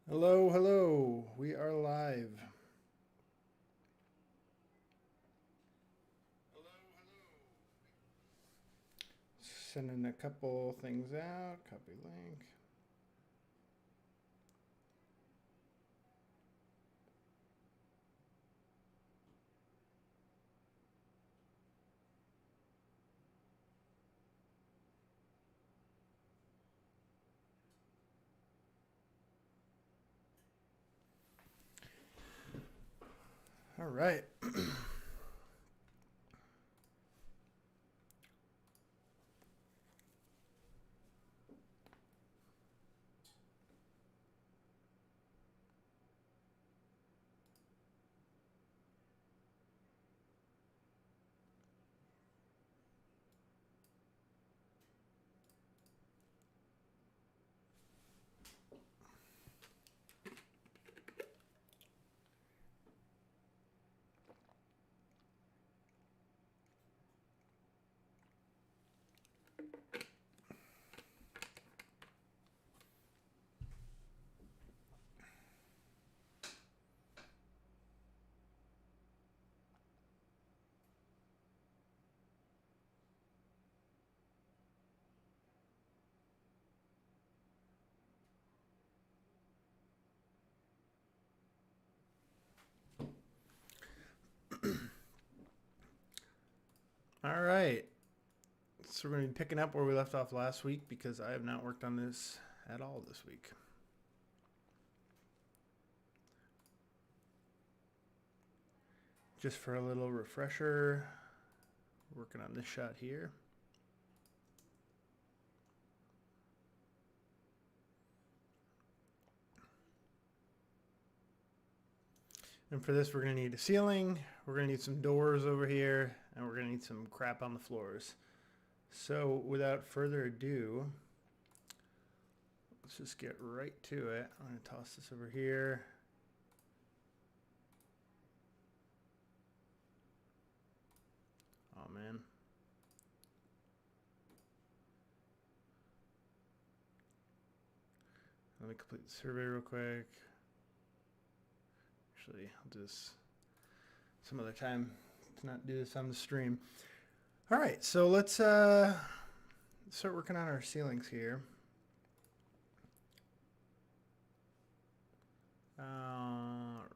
Hello, hello. We are live. Sending a couple things out. Copy link. All right. All right. So we're going to be picking up where we left off last week because I have not worked on this at all this week. Just for a little refresher, working on this shot here. And for this, we're going to need a ceiling, we're going to need some doors over here, and we're going to need some crap on the floors. So without further ado, let's just get right to it. I'm going to toss this over here. Oh, man. Let me complete the survey real quick. Actually, I'll do this some other time to not do this on the stream. All right, so let's start working on our ceilings here. All right.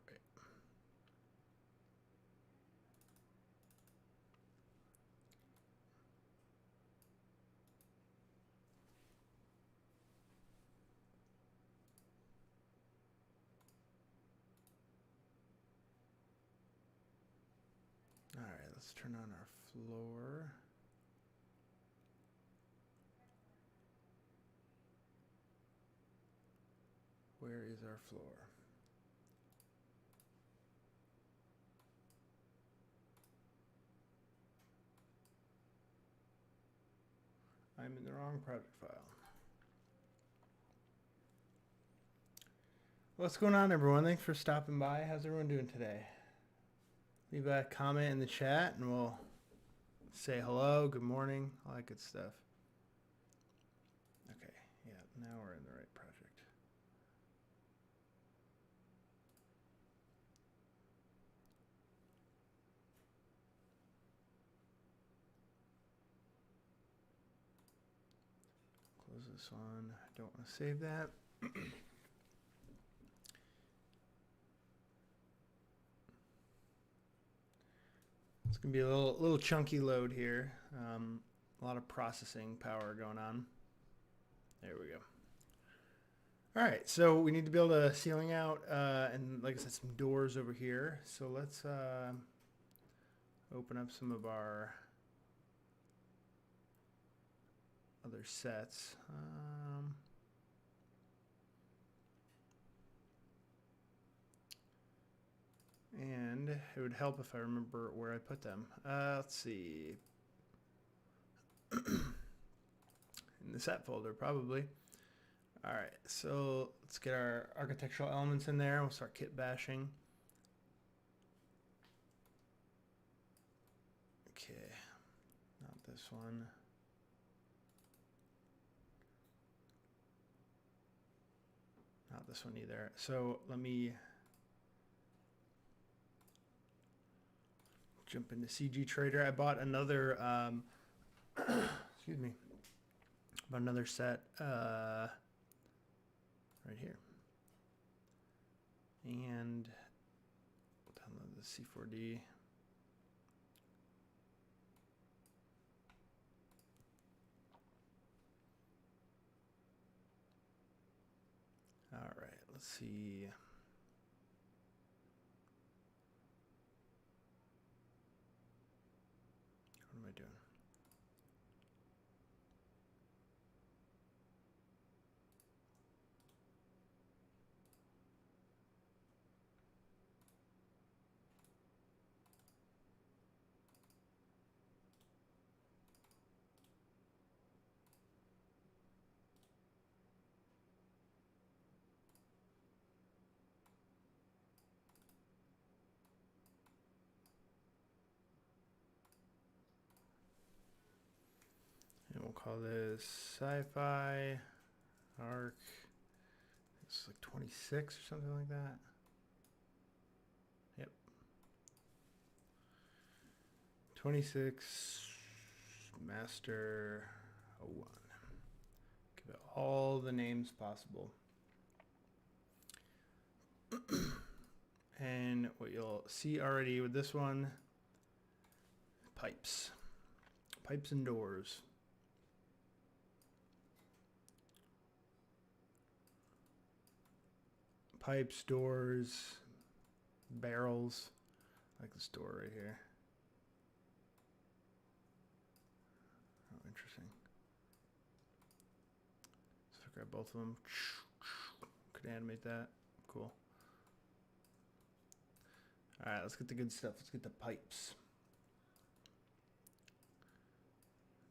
All right, let's turn on our floor. Where is our floor? I'm in the wrong project file. What's going on, everyone? Thanks for stopping by. How's everyone doing today? Leave a comment in the chat and we'll say hello, good morning, all that good stuff. Okay, yeah, now we're in the right project. Close this one. I don't want to save that. It's going to be a little chunky load here. A lot of processing power going on. There we go. All right, so we need to build a ceiling out and, like I said, some doors over here. So let's open up some of our other sets. And it would help if I remember where I put them. Let's see. In the set folder, probably. All right, so let's get our architectural elements in there. We'll start kit bashing. Okay, not this one. this one either. So let me jump into CG Trader. I bought another, excuse me, bought another set right here. And download the C4D. All right, let's see. What am I doing? And we'll call this Sci-Fi arc. It's like 26 or something like that. Yep. 26 master 01. Give it all the names possible. And what you'll see already with this one, pipes. Pipes and doors. Pipes, doors, barrels, like this door right here. Oh, interesting. So grab both of them. Could animate that. Cool. All right, let's get the good stuff. Let's get the pipes.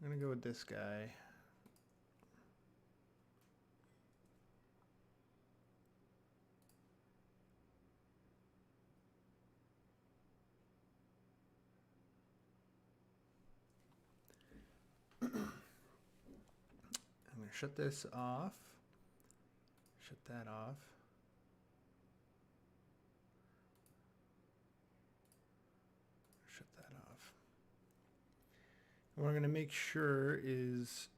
I'm gonna go with this guy. I'm gonna shut this off. Shut that off. Shut that off. And what I'm gonna make sure is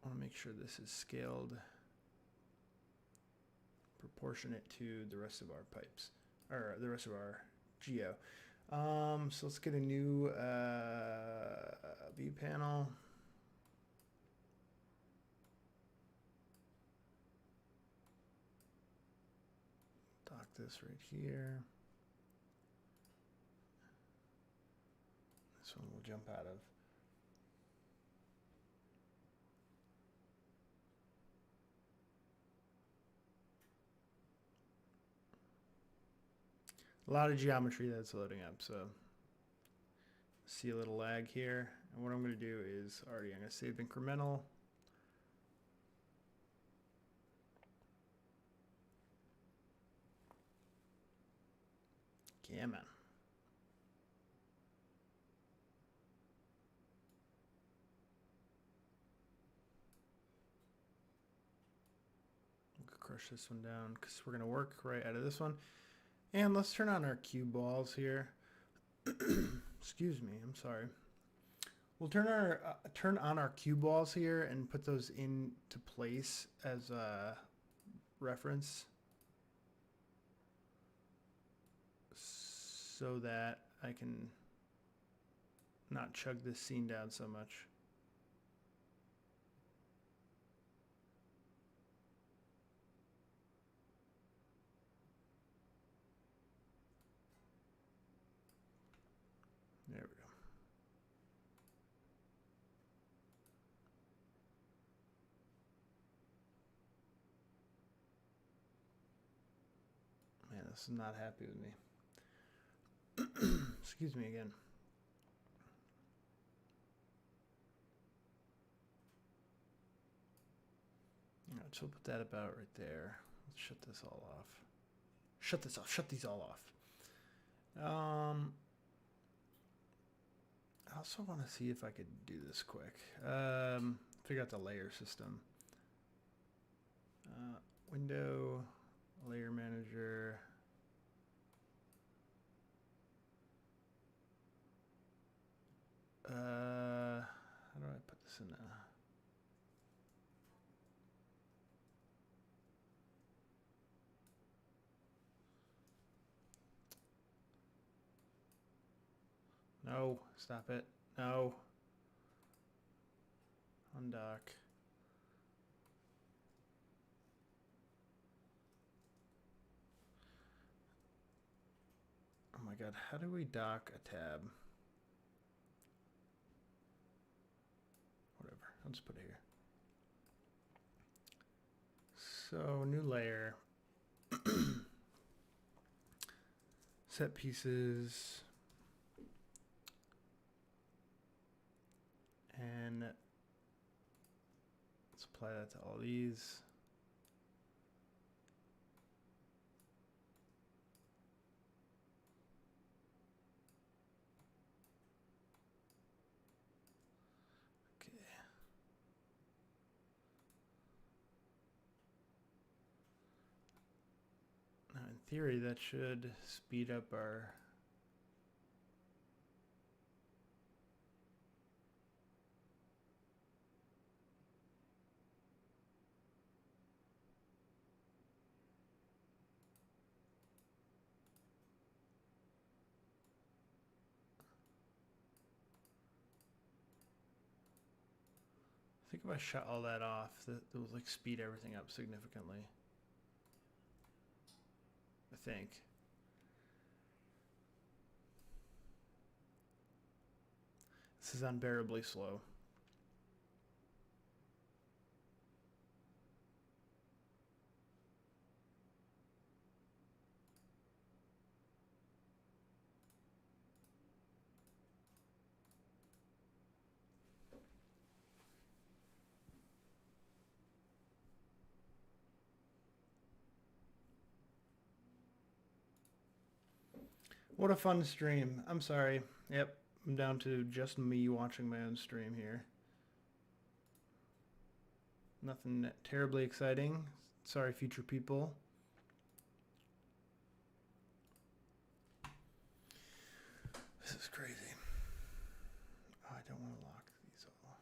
I want to make sure this is scaled proportionate to the rest of our pipes, or the rest of our geo. So let's get a new view panel. Dock this right here. This one we'll jump out of. A lot of geometry that's loading up, so see a little lag here. And what I'm going to do is I'm going to save incremental. Yeah, man. We'll crush this one down because we're going to work right out of this one. And let's turn on our cue balls here. Excuse me, I'm sorry. We'll turn on our cue balls here and put those into place as a reference, so that I can not chug this scene down so much. There we go. Man, this is not happy with me. Excuse me again. All right, so we'll put that about right there. Let's shut this all off. Shut this off. Shut these all off. I also want to see if I could do this quick. Figure out the layer system. Window, layer manager. How do I put this in a... No, stop it. No. Undock. Oh my god, how do we dock a tab? Whatever, I'll just put it here. So, new layer. Set pieces. And let's apply that to all these. Okay. Now in theory that should speed up our I think if I shut all that off, that will like speed everything up significantly. I think. This is unbearably slow. What a fun stream. I'm sorry. Yep, I'm down to just me watching my own stream here. Nothing terribly exciting. Sorry, future people. This is crazy. Oh, I don't want to lock these all.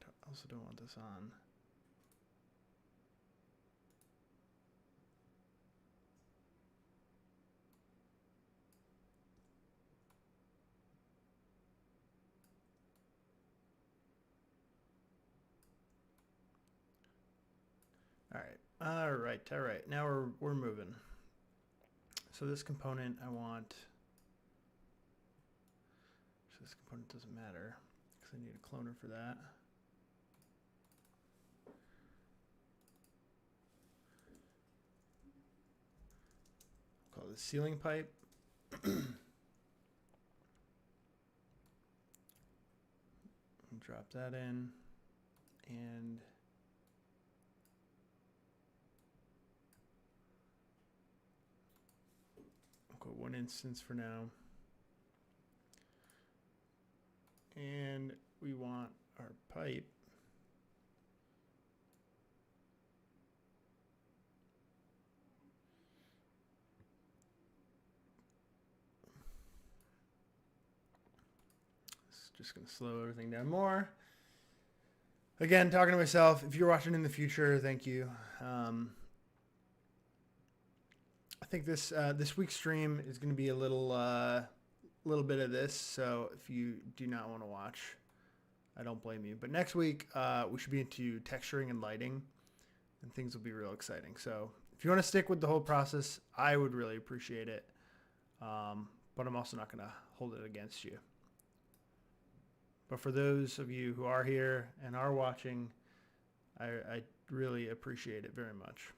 I also don't want this on. All right. Now we're moving. So this component I want. So this component doesn't matter because I need a cloner for that. I'll call this ceiling pipe. Drop that in, and I'll go one instance for now. And we want our pipe just going to slow everything down more. Again, talking to myself. If you're watching in the future, thank you. I think this week's stream is going to be a little bit of this. So if you do not want to watch, I don't blame you. But next week, we should be into texturing and lighting, and things will be real exciting. So if you want to stick with the whole process, I would really appreciate it. But I'm also not going to hold it against you. But for those of you who are here and are watching, I really appreciate it very much.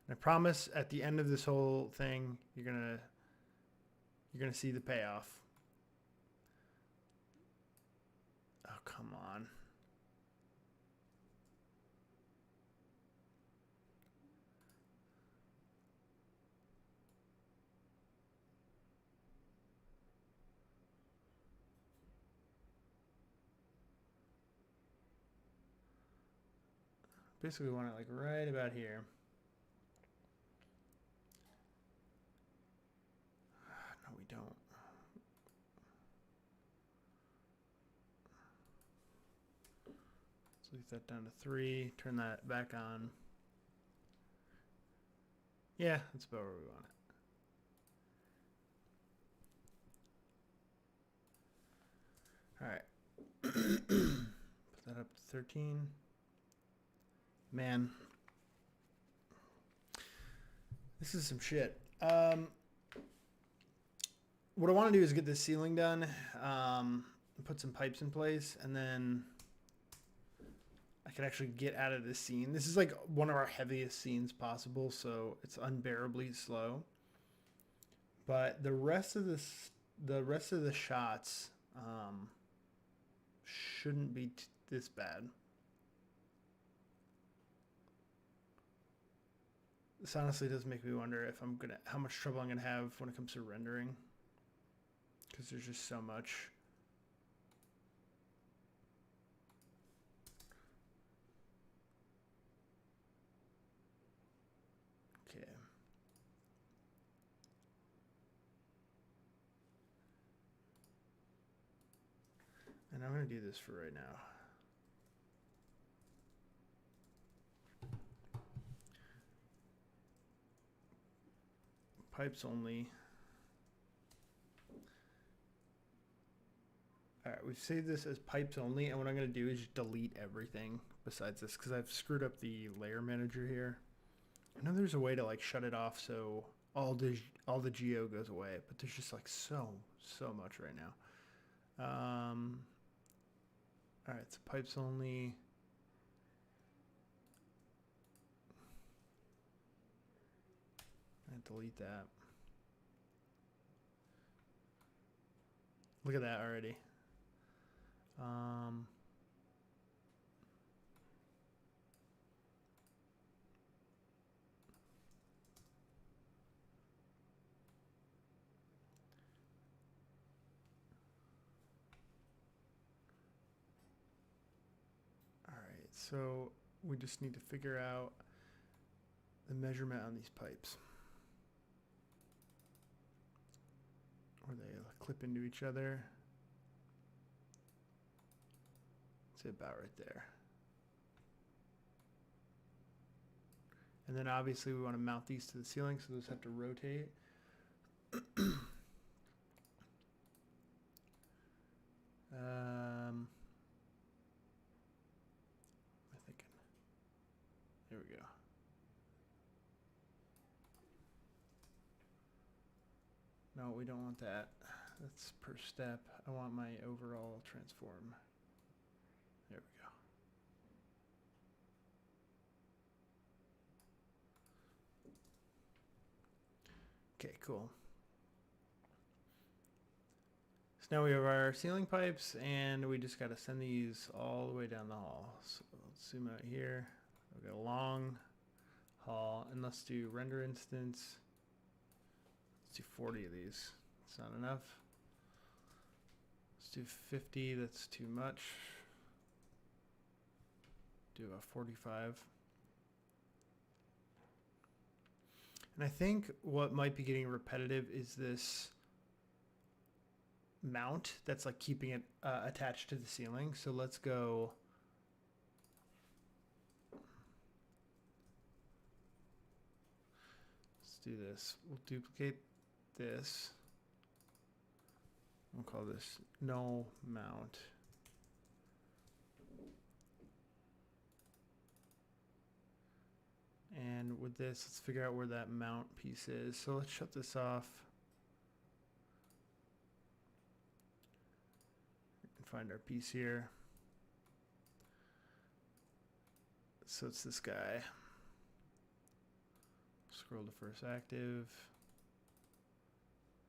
And I promise at the end of this whole thing, you're gonna see the payoff. Oh, come on. basically we want it like right about here. No, we don't. Let's leave that down to 3. Turn that back on. Yeah, that's about where we want it. All right. Put that up to 13. Man, this is some shit. What I want to do is get this ceiling done, put some pipes in place, and then I can actually get out of this scene. This is like one of our heaviest scenes possible, so it's unbearably slow. But the rest of the shots shouldn't be this bad. This honestly does make me wonder if how much trouble I'm gonna have when it comes to rendering, because there's just so much. Okay. And I'm gonna do this for right now. Pipes only. All right, we've saved this as pipes only, and what I'm going to do is just delete everything besides this, because I've screwed up the layer manager here. I know there's a way to like shut it off so all the geo goes away, but there's just like so much right now. All right, so pipes only. Delete that. Look at that already. All right, so we just need to figure out the measurement on these pipes. Where they clip into each other. It's about right there. And then obviously we want to mount these to the ceiling, so those have to rotate. I'm thinking. There we go. No, we don't want that. That's per step. I want my overall transform. There we go. Okay, cool. So now we have our ceiling pipes, and we just got to send these all the way down the hall. So let's zoom out here. We've got a long hall, and let's do render instance. Let's do 40 of these. It's not enough. Let's do 50. That's too much. Do a 45. And I think what might be getting repetitive is this mount that's like keeping it attached to the ceiling. So let's go. Let's do this. We'll duplicate this. We'll call this no mount. And with this, let's figure out where that mount piece is. So let's shut this off. And find our piece here. So it's this guy. Scroll to first active.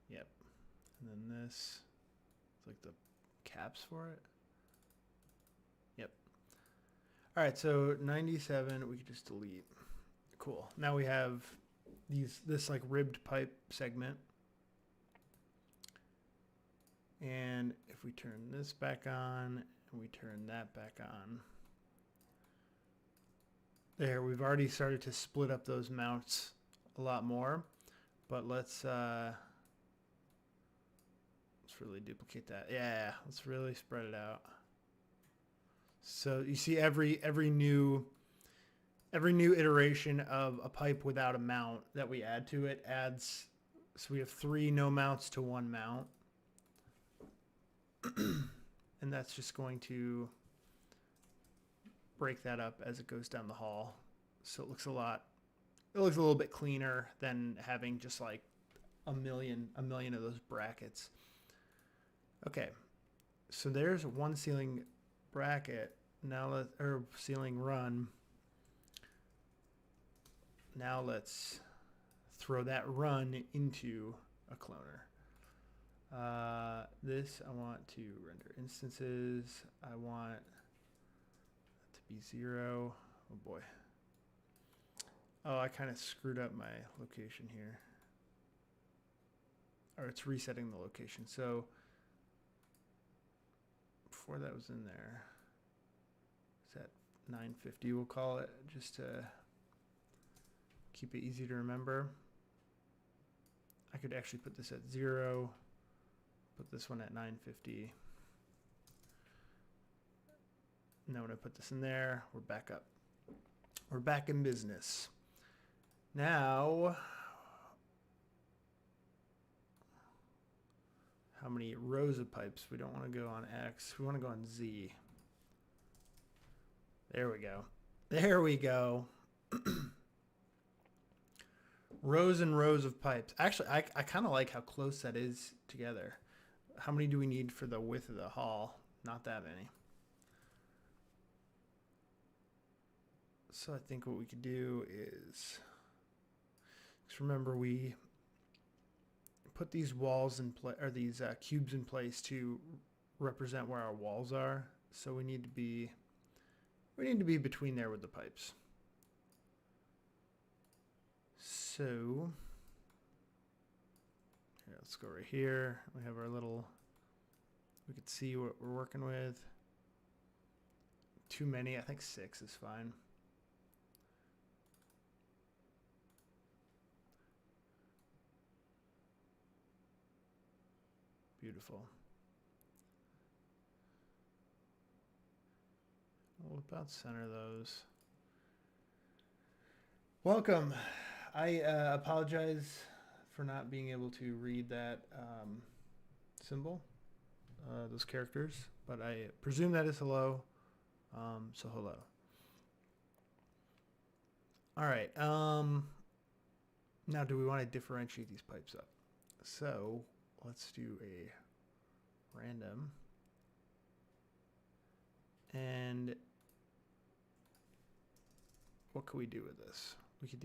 Yep. And then this. It's like the caps for it. Yep. All right, so 97, we could just delete. Cool. Now we have this like ribbed pipe segment. And if we turn this back on and we turn that back on, There, we've already started to split up those mounts a lot more, but let's really duplicate that. Yeah, let's really spread it out. So you see every new iteration of a pipe without a mount that we add to it adds, so we have 3 no mounts to 1 mount. And that's just going to break that up as it goes down the hall. So it looks a little bit cleaner than having just like a million of those brackets. Okay. So there's one ceiling bracket. Now ceiling run. Now let's throw that run into a cloner. This I want to render instances. I want it to be 0. Oh boy. Oh, I kind of screwed up my location here. Or it's resetting the location. So before that was in there. Is that 950 we'll call it, just to keep it easy to remember. I could actually put this at 0. Put this one at 950. Now when I put this in there, we're back up. We're back in business. Now, how many rows of pipes? We don't want to go on X. We want to go on Z. There we go. There we go. Rows and rows of pipes. Actually, I kind of like how close that is together. How many do we need for the width of the hall? Not that many. So I think what we could do is, just remember we put these walls in place, or these cubes in place to represent where our walls are. So we need to be between there with the pipes. So here, let's go right here. We have our little, we could see what we're working with. Too many, I think 6 is fine. Beautiful. We'll about center those. Welcome. I apologize for not being able to read that symbol, those characters, but I presume that is hello. So hello. All right. Now, do we want to differentiate these pipes up? So let's do a random. And what could we do with this? We could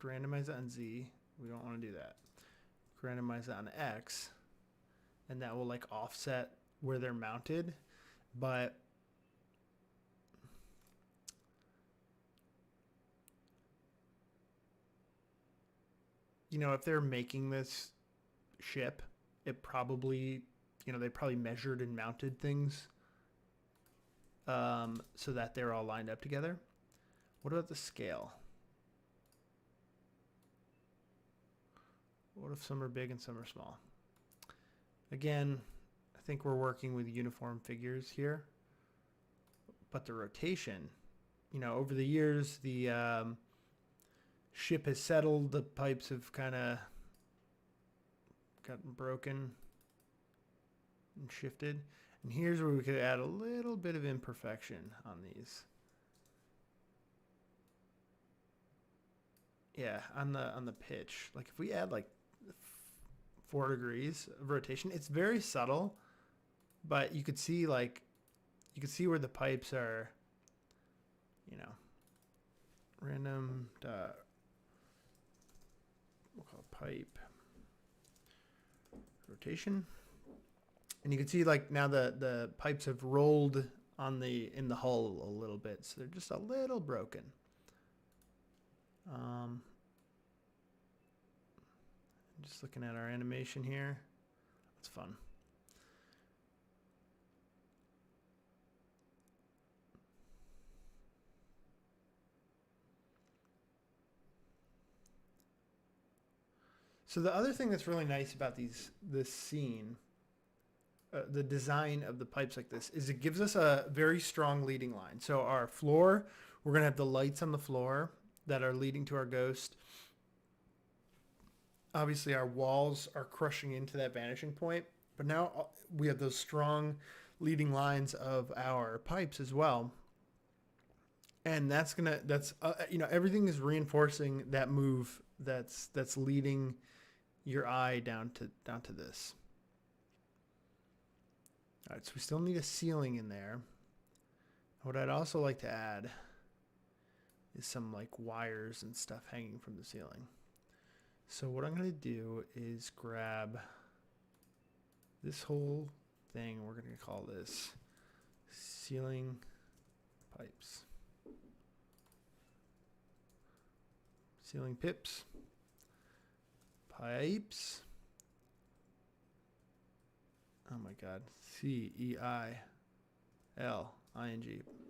randomize it on Z. We don't want to do that. We could randomize it on X, and that will like offset where they're mounted. But you know, if they're making this ship, it probably, you know, they probably measured and mounted things so that they're all lined up together. What about the scale? What if some are big and some are small? Again, I think we're working with uniform figures here. But the rotation, you know, over the years, the ship has settled. The pipes have kind of gotten broken and shifted. And here's where we could add a little bit of imperfection on these. Yeah, on the pitch. Like if we add like 4 degrees of rotation, it's very subtle, but you could see like, you could see where the pipes are, you know, random dot, we'll call it pipe rotation. And you can see like now the pipes have rolled on in the hull a little bit, so they're just a little broken. Just looking at our animation here. It's fun. So the other thing that's really nice about this scene, the design of the pipes like this, is it gives us a very strong leading line. So our floor, we're going to have the lights on the floor that are leading to our ghost. Obviously, our walls are crushing into that vanishing point, but now we have those strong leading lines of our pipes as well. And that's everything is reinforcing that move that's leading your eye down to this. All right, so we still need a ceiling in there. What I'd also like to add is some like wires and stuff hanging from the ceiling. So what I'm going to do is grab this whole thing. We're going to call this ceiling pipes. Ceiling pips. Pipes. Oh my God. CEILING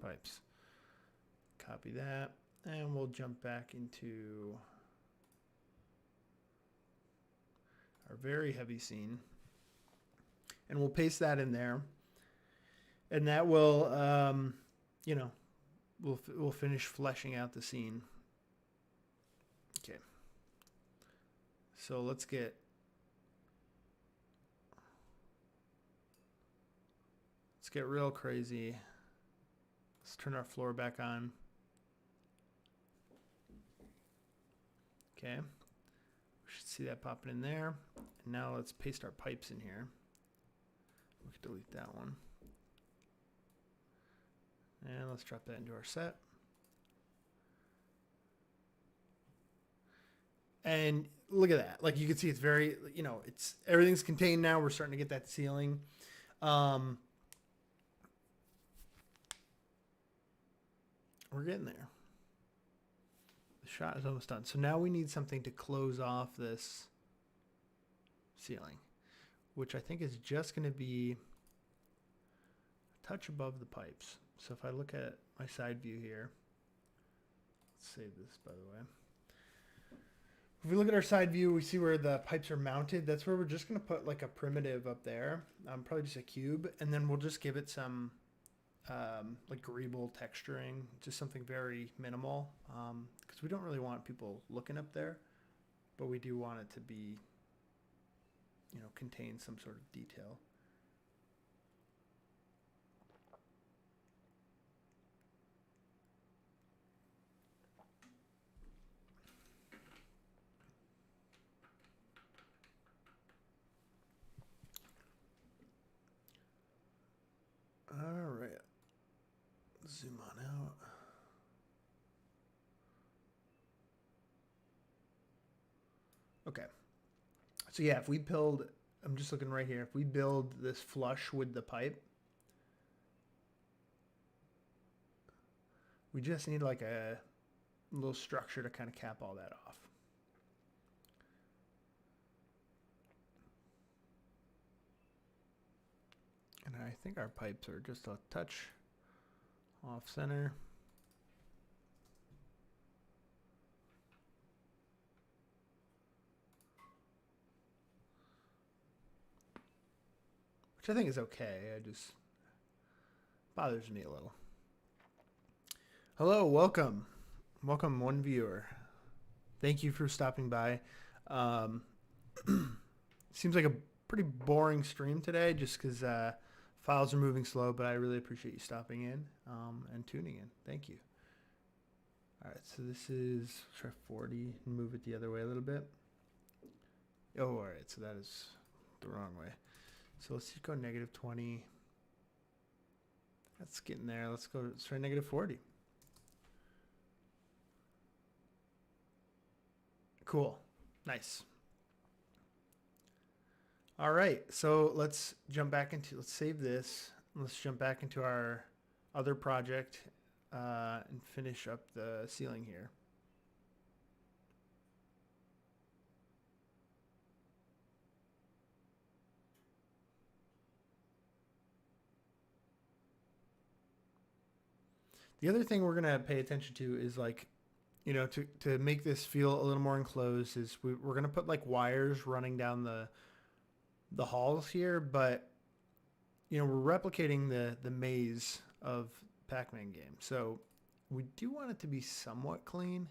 pipes. Copy that. And we'll jump back into our very heavy scene. And we'll paste that in there. And that will, we'll finish fleshing out the scene. Okay. So let's get real crazy. Let's turn our floor back on. Okay. We should see that popping in there. And now let's paste our pipes in here. We can delete that one. And let's drop that into our set. And look at that. Like you can see it's very, it's everything's contained now. We're starting to get that ceiling. We're getting there. The shot is almost done. So now we need something to close off this ceiling, which I think is just going to be a touch above the pipes. So if I look at my side view here, let's save this, by the way. If we look at our side view, we see where the pipes are mounted. That's where we're just going to put like a primitive up there, probably just a cube, and then we'll just give it some like greeble texturing, just something very minimal, because we don't really want people looking up there, but we do want it to be, contain some sort of detail. All right. Zoom on out. Okay. So yeah, if we build, I'm just looking right here. If we build this flush with the pipe, we just need like a little structure to kind of cap all that off. And I think our pipes are just a touch off center. Which I think is okay. It just bothers me a little. Hello, welcome. Welcome, one viewer. Thank you for stopping by. Seems like a pretty boring stream today just because files are moving slow, but I really appreciate you stopping in and tuning in. Thank you. All right, so this is, try 40 and move it the other way a little bit. Oh, all right, so that is the wrong way. So let's just go -20. That's getting there. Let's try -40. Cool. Nice. All right, so let's save this. Let's jump back into our other project and finish up the ceiling here. The other thing we're going to pay attention to is like you know, to make this feel a little more enclosed, is we're going to put like wires running down the halls here, but you know, we're replicating the maze of Pac-Man game. So we do want it to be somewhat clean.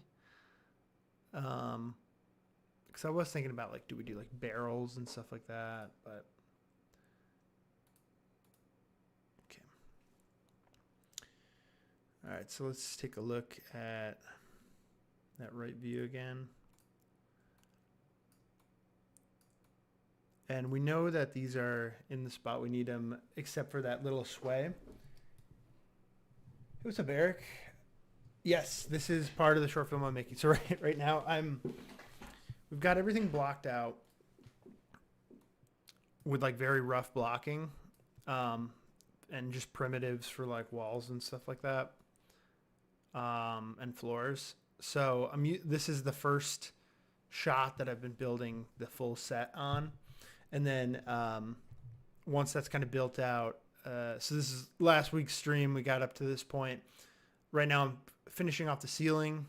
Because I was thinking about like, do we do like barrels and stuff like that? But okay. All right, so let's take a look at that right view again. And we know that these are in the spot we need them, except for that little sway. Hey, what's up, Eric? Yes, this is part of the short film I'm making. So right now we've got everything blocked out with like very rough blocking, and just primitives for like walls and stuff like that, and floors. So this is the first shot that I've been building the full set on. And then once that's kind of built out, so this is last week's stream. We got up to this point. Right now I'm finishing off the ceiling.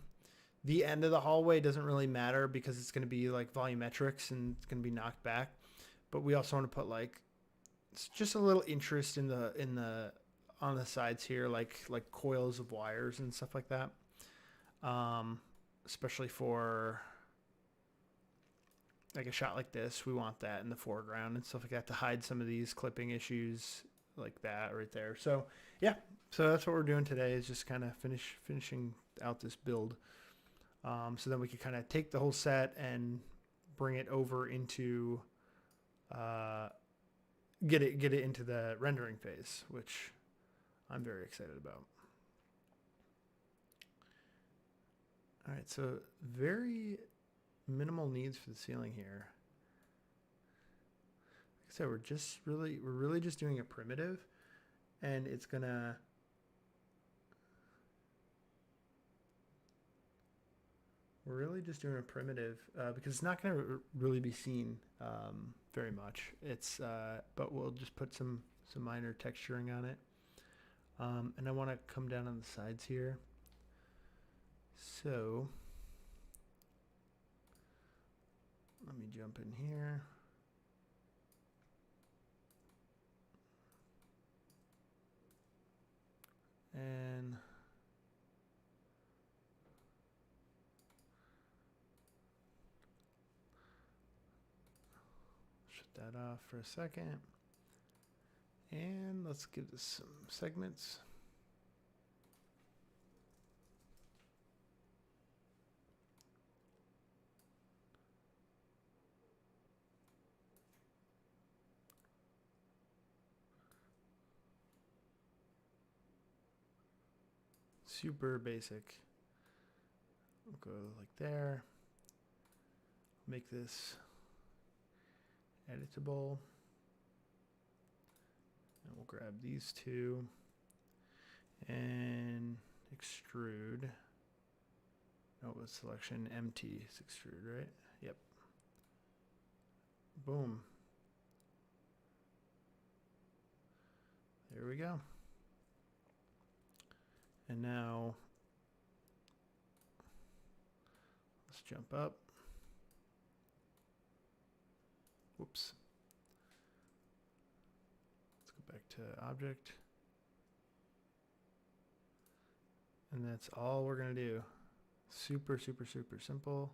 The end of the hallway doesn't really matter because it's going to be like volumetrics and it's going to be knocked back. But we also want to put like just a little interest in the on the sides here, like coils of wires and stuff like that. Especially for like a shot like this, we want that in the foreground and stuff like that to hide some of these clipping issues like that right there. So yeah, so that's what we're doing today, is just kind of finishing out this build. So then we can kind of take the whole set and bring it over into, get it into the rendering phase, which I'm very excited about. All right, so very minimal needs for the ceiling here. Like I said, we're really just doing a primitive, and it's gonna we're really just doing a primitive because it's not going to really be seen very much. It's but we'll just put some minor texturing on it, and I want to come down on the sides here. So let me jump in here. And shut that off for a second. And let's give this some segments. Super basic. We'll go like there. Make this editable. And we'll grab these two and extrude. No, it was selection empty. It's extrude, right? Yep. Boom. There we go. And now let's jump up. Whoops. Let's go back to object. And that's all we're going to do. Super, super, super simple.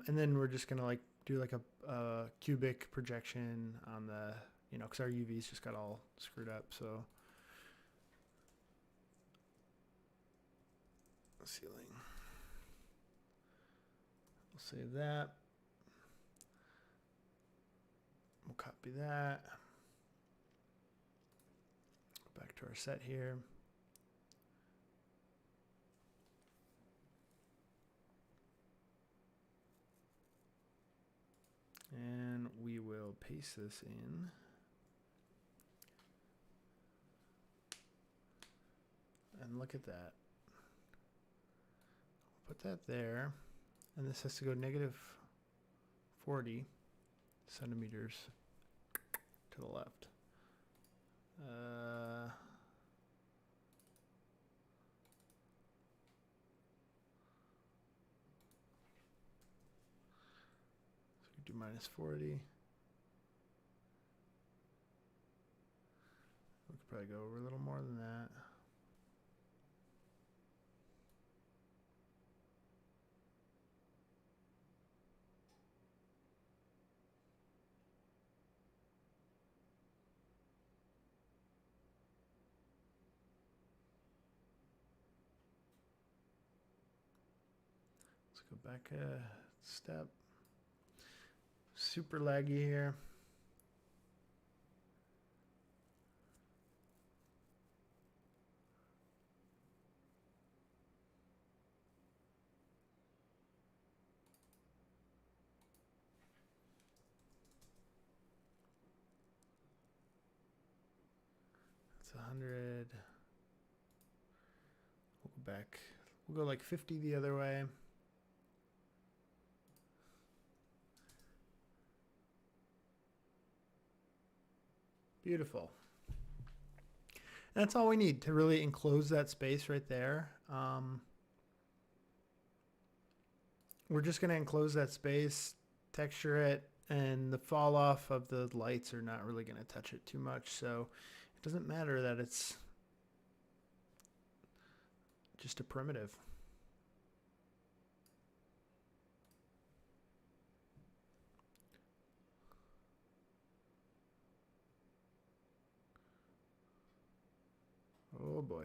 And then we're just going to like do like a cubic projection on the, you know, because our UVs just got all screwed up. So ceiling. We'll save that. We'll copy that. Go back to our set here. And we will paste this in. And look at that. Put that there. And this has to go negative 40 centimeters to the left. Do minus 40. We could probably go over a little more than that. Let's go back a step. Super laggy here. That's 100. We'll go back. We'll go like 50 the other way. Beautiful. And that's all we need to really enclose that space right there. We're just going to enclose that space, texture it, and the fall off of the lights are not really going to touch it too much. So it doesn't matter that it's just a primitive. Oh boy.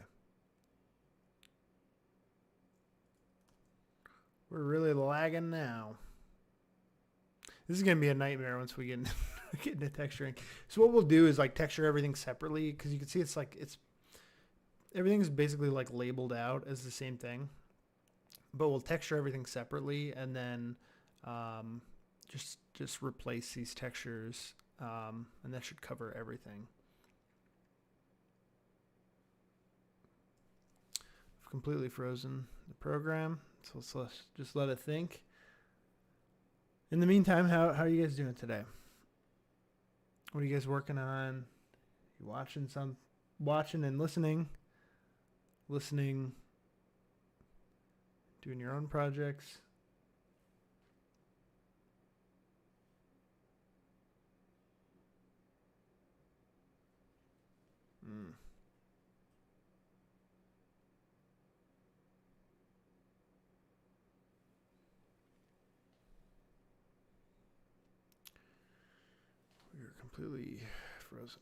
We're really lagging now. This is going to be a nightmare once we get into texturing. So what we'll do is like texture everything separately, because you can see everything's basically like labeled out as the same thing. But we'll texture everything separately and then just replace these textures, and that should cover everything. I've completely frozen the program, so let's just let it think. In the meantime, how are you guys doing today? What are you guys working on? You watching and listening, doing your own projects? We're completely frozen.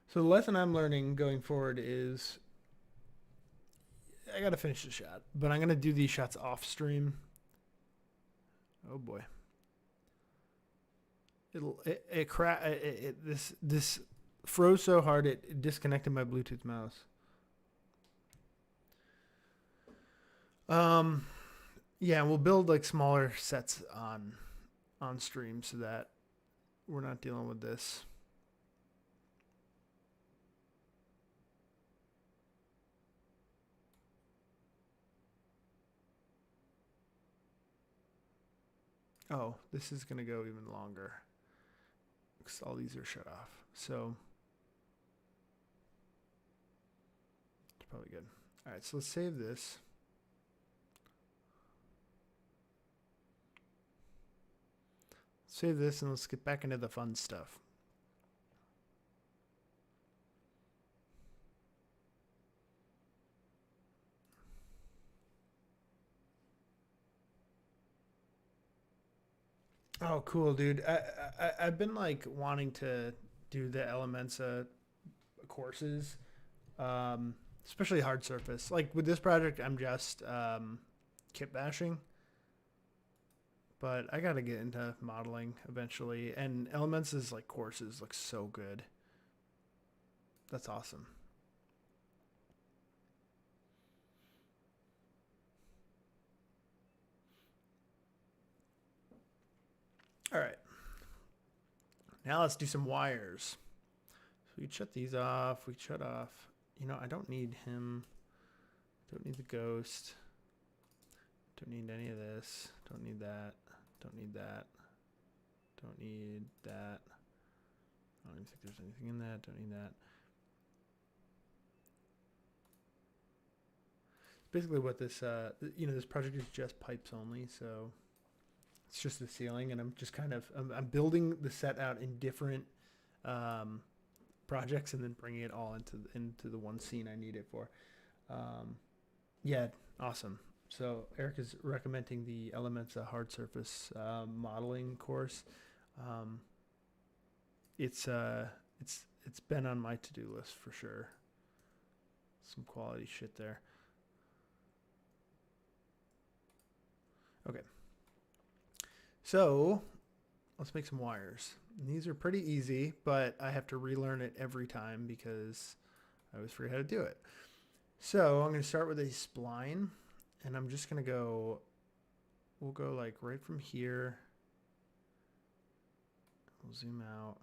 So the lesson I'm learning going forward is I got to finish the shot, but I'm going to do these shots off stream. Oh boy. This froze so hard it disconnected my Bluetooth mouse. Yeah, we'll build like smaller sets on stream so that we're not dealing with this. Oh, this is going to go even longer because all these are shut off. So it's probably good. All right, so let's save this. Save this and let's get back into the fun stuff. Oh, cool, dude. I've been like wanting to do the Elemenza courses, especially hard surface. Like with this project, I'm just kit bashing, but I got to get into modeling eventually. And Elemenza's like courses look so good. That's awesome. All right. Now let's do some wires. So we shut these off. We shut off. You know, I don't need him. Don't need the ghost. Don't need any of this. Don't need that. Don't need that. Don't need that. I don't even think there's anything in that. Don't need that. Basically what this, you know, this project is just pipes only, so it's just the ceiling, and I'm just kind of, I'm building the set out in different projects and then bringing it all into the one scene I need it for. Yeah, awesome. So Eric is recommending the Elements of Hard Surface modeling course. It's been on my to-do list for sure. Some quality shit there. Okay. So let's make some wires. And these are pretty easy, but I have to relearn it every time because I always forget how to do it. So I'm going to start with a spline, and I'm just going to go, we'll go like right from here. We'll zoom out.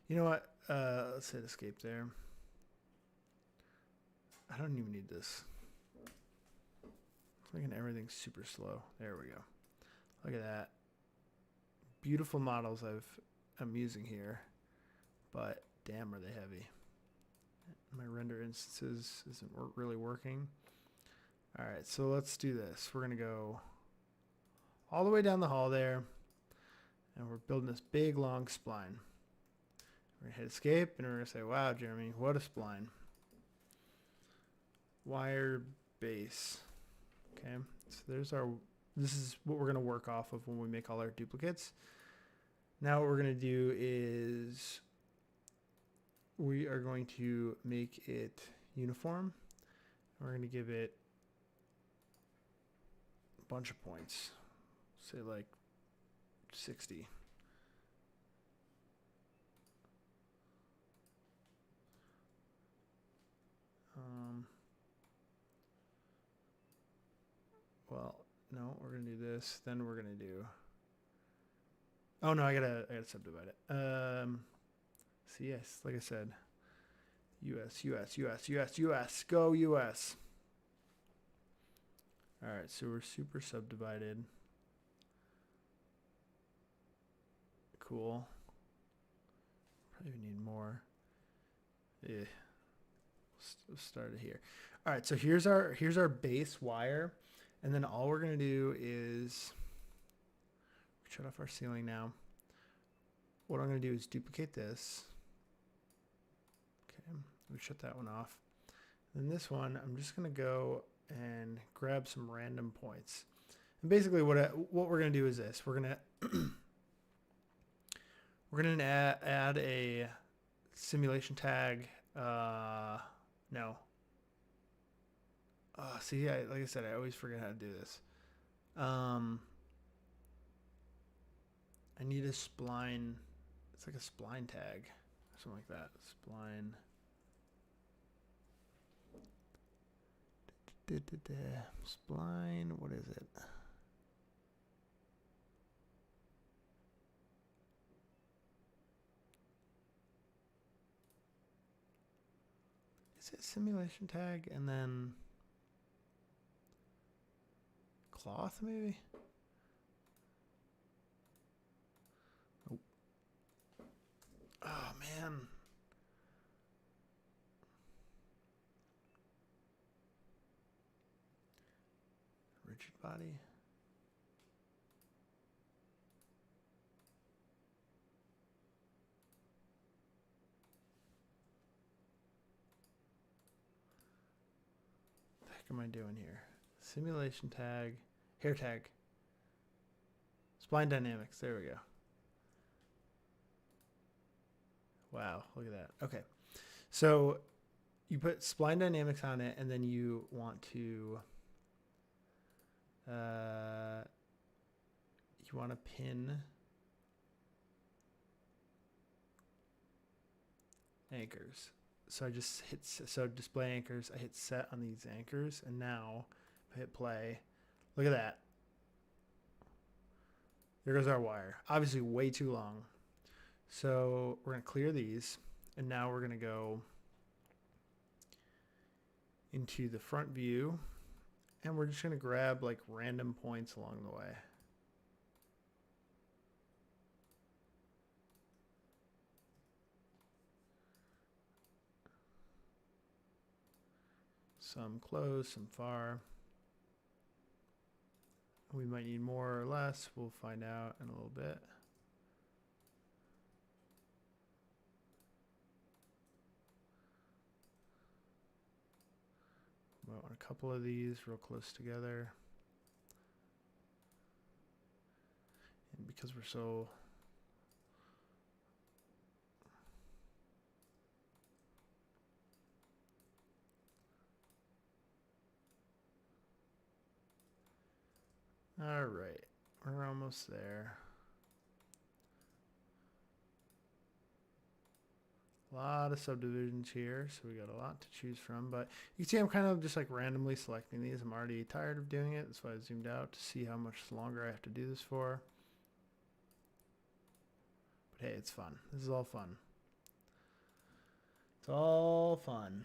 You know what? Let's hit escape there. I don't even need this. It's making everything super slow. There we go. Look at that. Beautiful models I'm using here, but damn, are they heavy. My render instances isn't really working. All right, so let's do this. We're gonna go all the way down the hall there, and we're building this big long spline. We're gonna hit escape, and we're gonna say, wow, Jeremy, what a spline. Wire base. Okay, so there's our, this is what we're gonna work off of when we make all our duplicates. Now what we're gonna do is we are going to make it uniform. We're gonna give it a bunch of points, say like 60. Well, no, we're gonna do this. Then we're gonna do. Oh no, I gotta subdivide it. So yes, like I said, US, US, US, US, US, go US. All right, so we're super subdivided. Cool. Probably need more. Yeah. Let's start it here. All right, so here's our base wire, and then all we're gonna do is shut off our ceiling now. What I'm gonna do is duplicate this. Okay, we shut that one off. Then this one, I'm just gonna go and grab some random points. And basically, what we're gonna do is this: we're gonna add a simulation tag. No. See, like I said, I always forget how to do this. I need a spline. It's like a spline tag, something like that. Spline. Spline. What is it? Is it simulation tag and then cloth maybe? Oh, oh man. Rigid body. What the heck am I doing here? Simulation tag, hair tag, spline dynamics. There we go. Wow, look at that. Okay, so you put spline dynamics on it, and then you want to pin anchors. So I just hit, so display anchors, I hit set on these anchors, and now if I hit play, look at that. There goes our wire. Obviously way too long. So we're gonna clear these, and now we're gonna go into the front view, and we're just gonna grab like random points along the way. Some close, some far. We might need more or less. We'll find out in a little bit. Might want a couple of these real close together. And because we're so all right, we're almost there. A lot of subdivisions here, so we got a lot to choose from, but you can see I'm kind of just like randomly selecting these. I'm already tired of doing it. That's why I zoomed out to see how much longer I have to do this for. But hey, it's fun. This is all fun. It's all fun.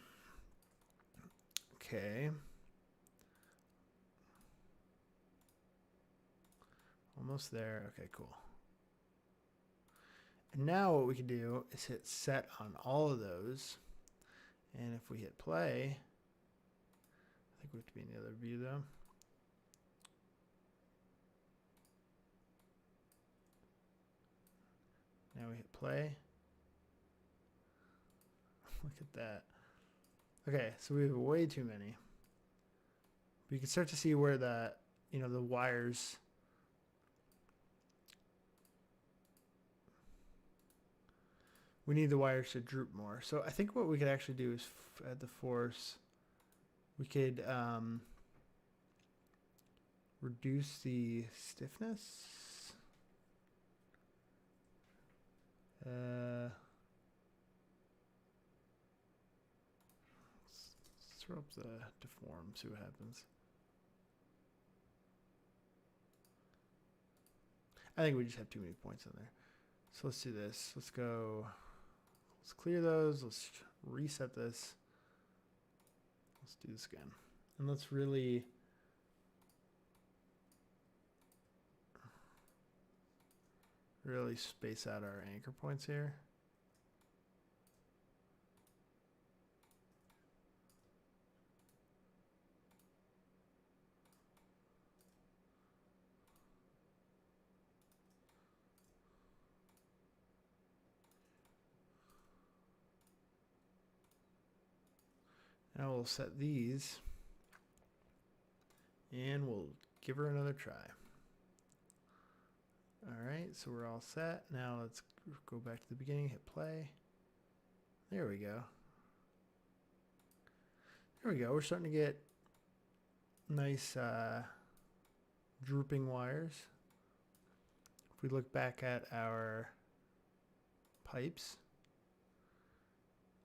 Okay. Almost there. Okay, cool. And now what we can do is hit set on all of those. And if we hit play, I think we have to be in the other view though. Now we hit play. Look at that. Okay, so we have way too many. But you can start to see where the, you know, the wires we need the wires to droop more. So I think what we could actually do is add the force. We could reduce the stiffness. Let's throw up the deform, see what happens. I think we just have too many points in there. So let's do this. Let's go. Let's clear those. Let's reset this. Let's do this again. And let's really space out our anchor points here. Now we'll set these and we'll give her another try. All right, so we're all set. Now let's go back to the beginning, hit play. There we go. There we go. We're starting to get nice drooping wires. If we look back at our pipes,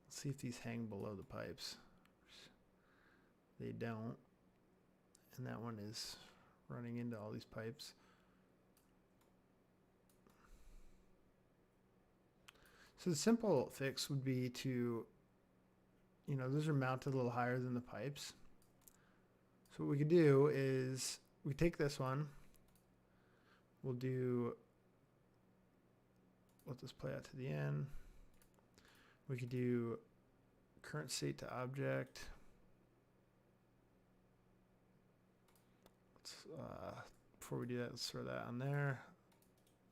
let's see if these hang below the pipes. They don't. And that one is running into all these pipes. So the simple fix would be to, you know, those are mounted a little higher than the pipes. So what we could do is we take this one, we'll do, let this play out to the end. We could do current state to object. Before we do that, let's throw that on there.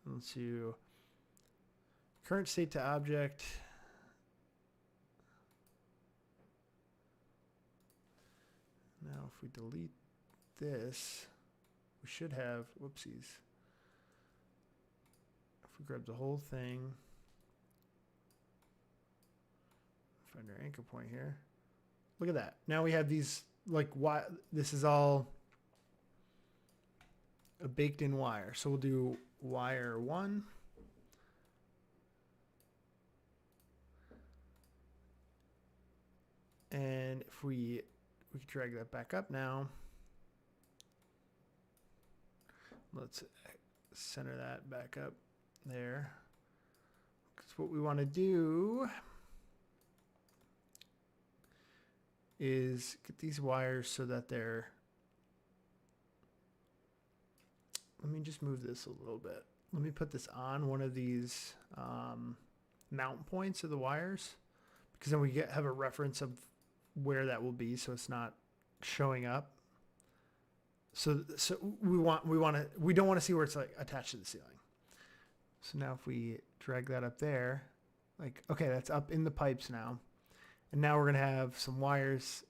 Let's do current state to object. Now if we delete this, we should have, whoopsies. If we grab the whole thing, find our anchor point here. Look at that. Now we have these, like, why this is all a baked in wire. So we'll do wire 1. And if we can drag that back up now. Let's center that back up there. Because what we want to do is get these wires so that they're, let me just move this a little bit. Let me put this on one of these mount points of the wires, because then we have a reference of where that will be, so it's not showing up. So we don't want to see where it's like attached to the ceiling. So now if we drag that up there, like, okay, that's up in the pipes now. And now we're going to have some wires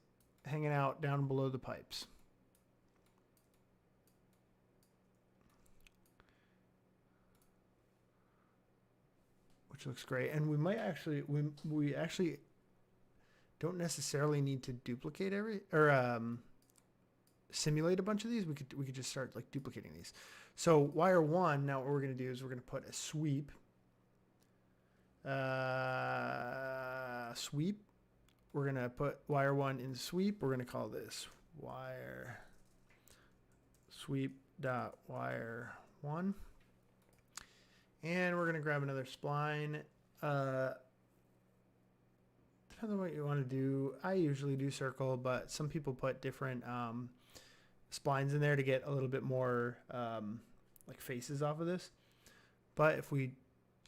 hanging out down below the pipes. Which looks great. And we might actually, we actually don't necessarily need to duplicate simulate a bunch of these. We could just start like duplicating these. So wire 1, now what we're going to do is we're going to put a sweep. We're going to put wire 1 in sweep. We're going to call this wire sweep dot wire 1. And we're going to grab another spline. Depends on what you want to do. I usually do circle, but some people put different splines in there to get a little bit more like faces off of this. But if we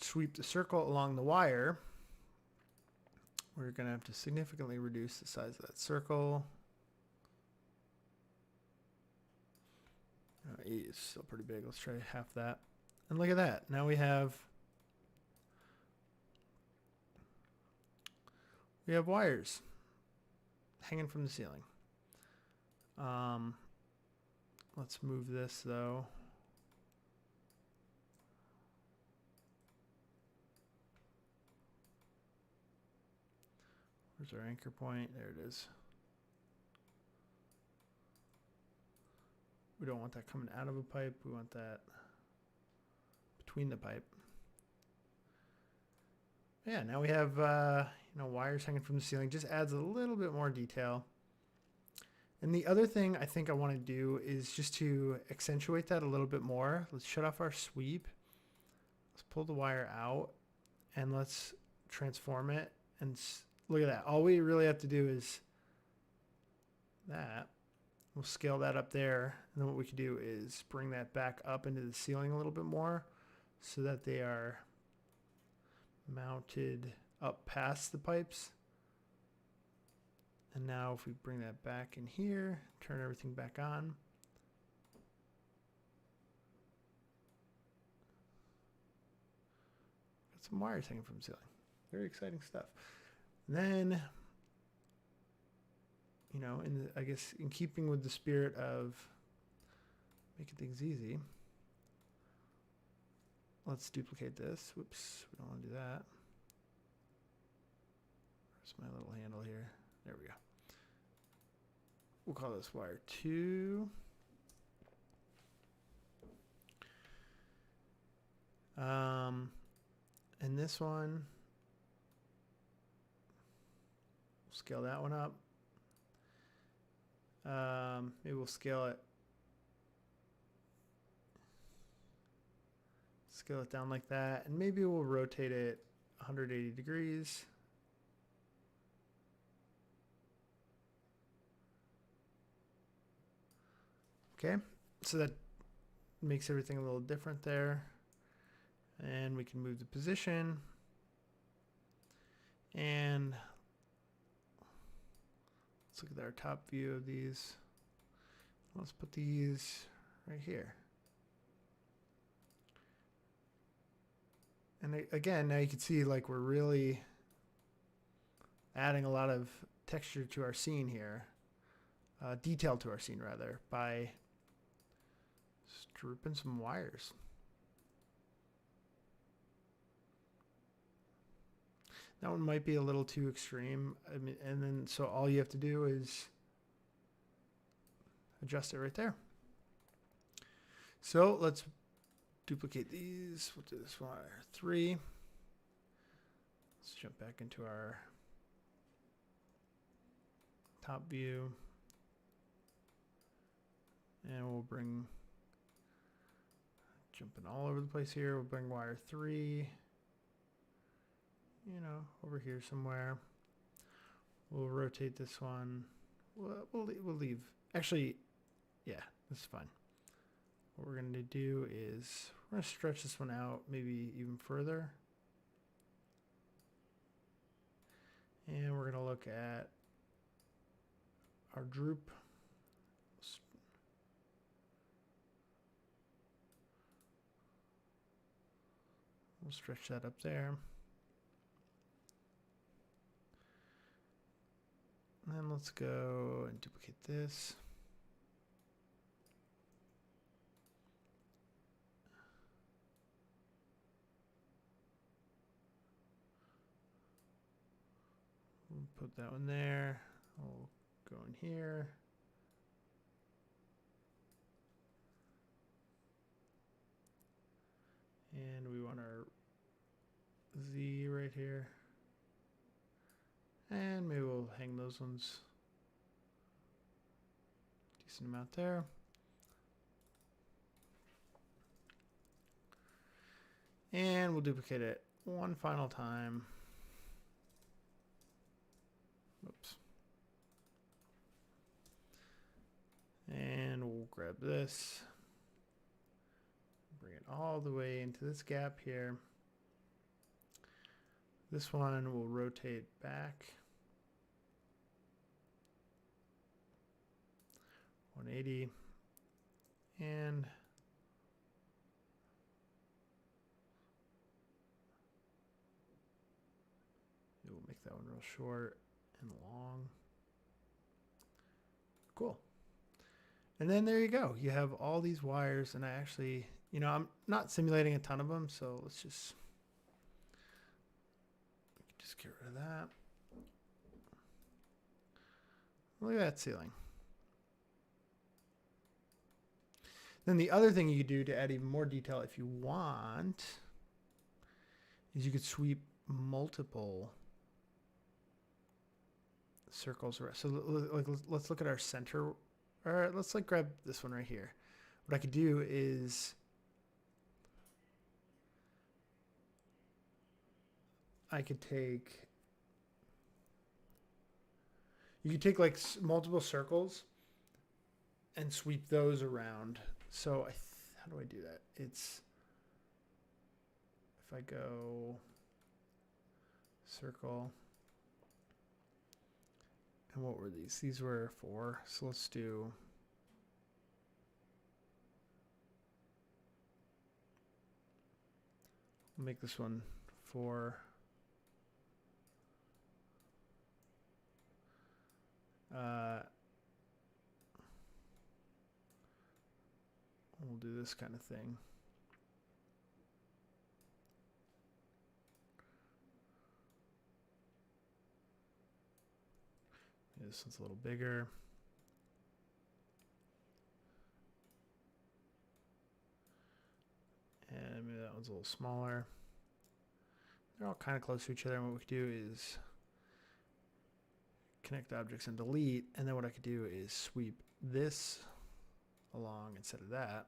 sweep the circle along the wire, we're going to have to significantly reduce the size of that circle. 8 is still pretty big. Let's try half that. And look at that. Now we have wires hanging from the ceiling. Let's move this though. Where's our anchor point? There it is. We don't want that coming out of a pipe. We want that between the pipe. Yeah, now we have wires hanging from the ceiling. Just adds a little bit more detail. And the other thing I think I want to do is just to accentuate that a little bit more. Let's shut off our sweep. Let's pull the wire out and let's transform it. And look at that. All we really have to do is that. We'll scale that up there. And then what we can do is bring that back up into the ceiling a little bit more so that they are mounted up past the pipes. And now if we bring that back in here, turn everything back on. Got some wires hanging from the ceiling. Very exciting stuff. And then, I guess in keeping with the spirit of making things easy, let's duplicate this. Whoops, we don't want to do that. Where's my little handle here? There we go. We'll call this wire 2. And this one, we'll scale that one up. Maybe we'll scale it down like that, and maybe we'll rotate it 180 degrees. Okay, so that makes everything a little different there. And we can move the position. And let's look at our top view of these. Let's put these right here. And again, now you can see like we're really adding a lot of texture to our scene here. Detail to our scene rather, by stripping some wires. That one might be a little too extreme. I mean, and then so all you have to do is adjust it right there. So let's duplicate these. We'll do this wire 3. Let's jump back into our top view. And we'll bring, jumping all over the place here, we'll bring wire 3, you know, over here somewhere. We'll rotate this one. We'll leave. Actually, yeah, this is fine. What we're going to do is we're going to stretch this one out maybe even further. And we're going to look at our droop. We'll stretch that up there. And then let's go and duplicate this. We'll put that one there. We'll go in here. And we want our Z right here. And maybe we'll hang those ones. Decent amount there. And we'll duplicate it one final time. Oops. And we'll grab this. Bring it all the way into this gap here. This one will rotate back 180 and it will make that one real short and long. Cool. And then there you go. You have all these wires, and I actually, you know, I'm not simulating a ton of them, so let's just get rid of that. Look at that ceiling. Then the other thing you could do to add even more detail if you want is you could sweep multiple circles around. So let's look at our center. All right, let's like grab this one right here. What I could do is I could take, you could take like multiple circles and sweep those around. So how do I do that? It's, if I go circle, and what were these? These were 4. So let's do, make this one 4. We'll do this kind of thing. Maybe this one's a little bigger. And maybe that one's a little smaller. They're all kind of close to each other. And what we could do is connect objects and delete. And then what I could do is sweep this along instead of that.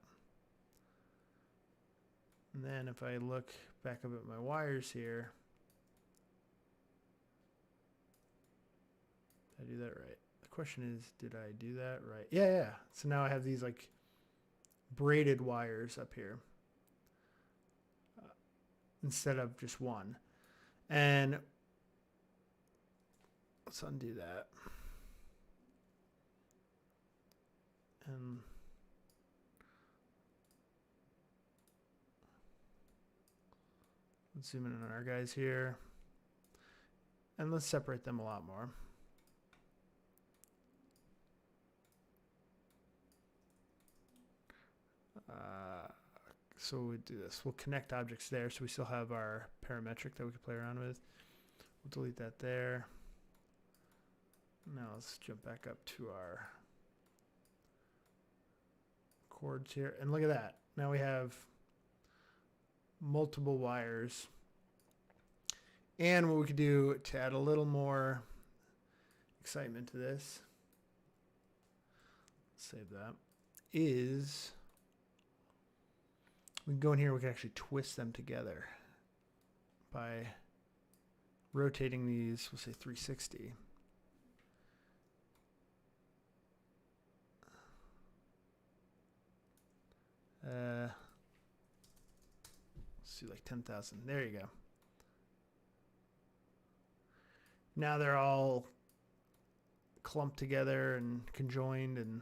And then if I look back up at my wires here, did I do that right? The question is, did I do that right? Yeah. So now I have these like braided wires up here instead of just one. And let's undo that. And let's zoom in on our guys here. And let's separate them a lot more. So we do this. We'll connect objects there so we still have our parametric that we can play around with. We'll delete that there. Now let's jump back up to our chords here. And look at that. Now we have multiple wires. And what we could do to add a little more excitement to this save that, is we can go in here, we can actually twist them together by rotating these, we'll say 360. Let's do like 10,000. There you go. Now they're all clumped together and conjoined, and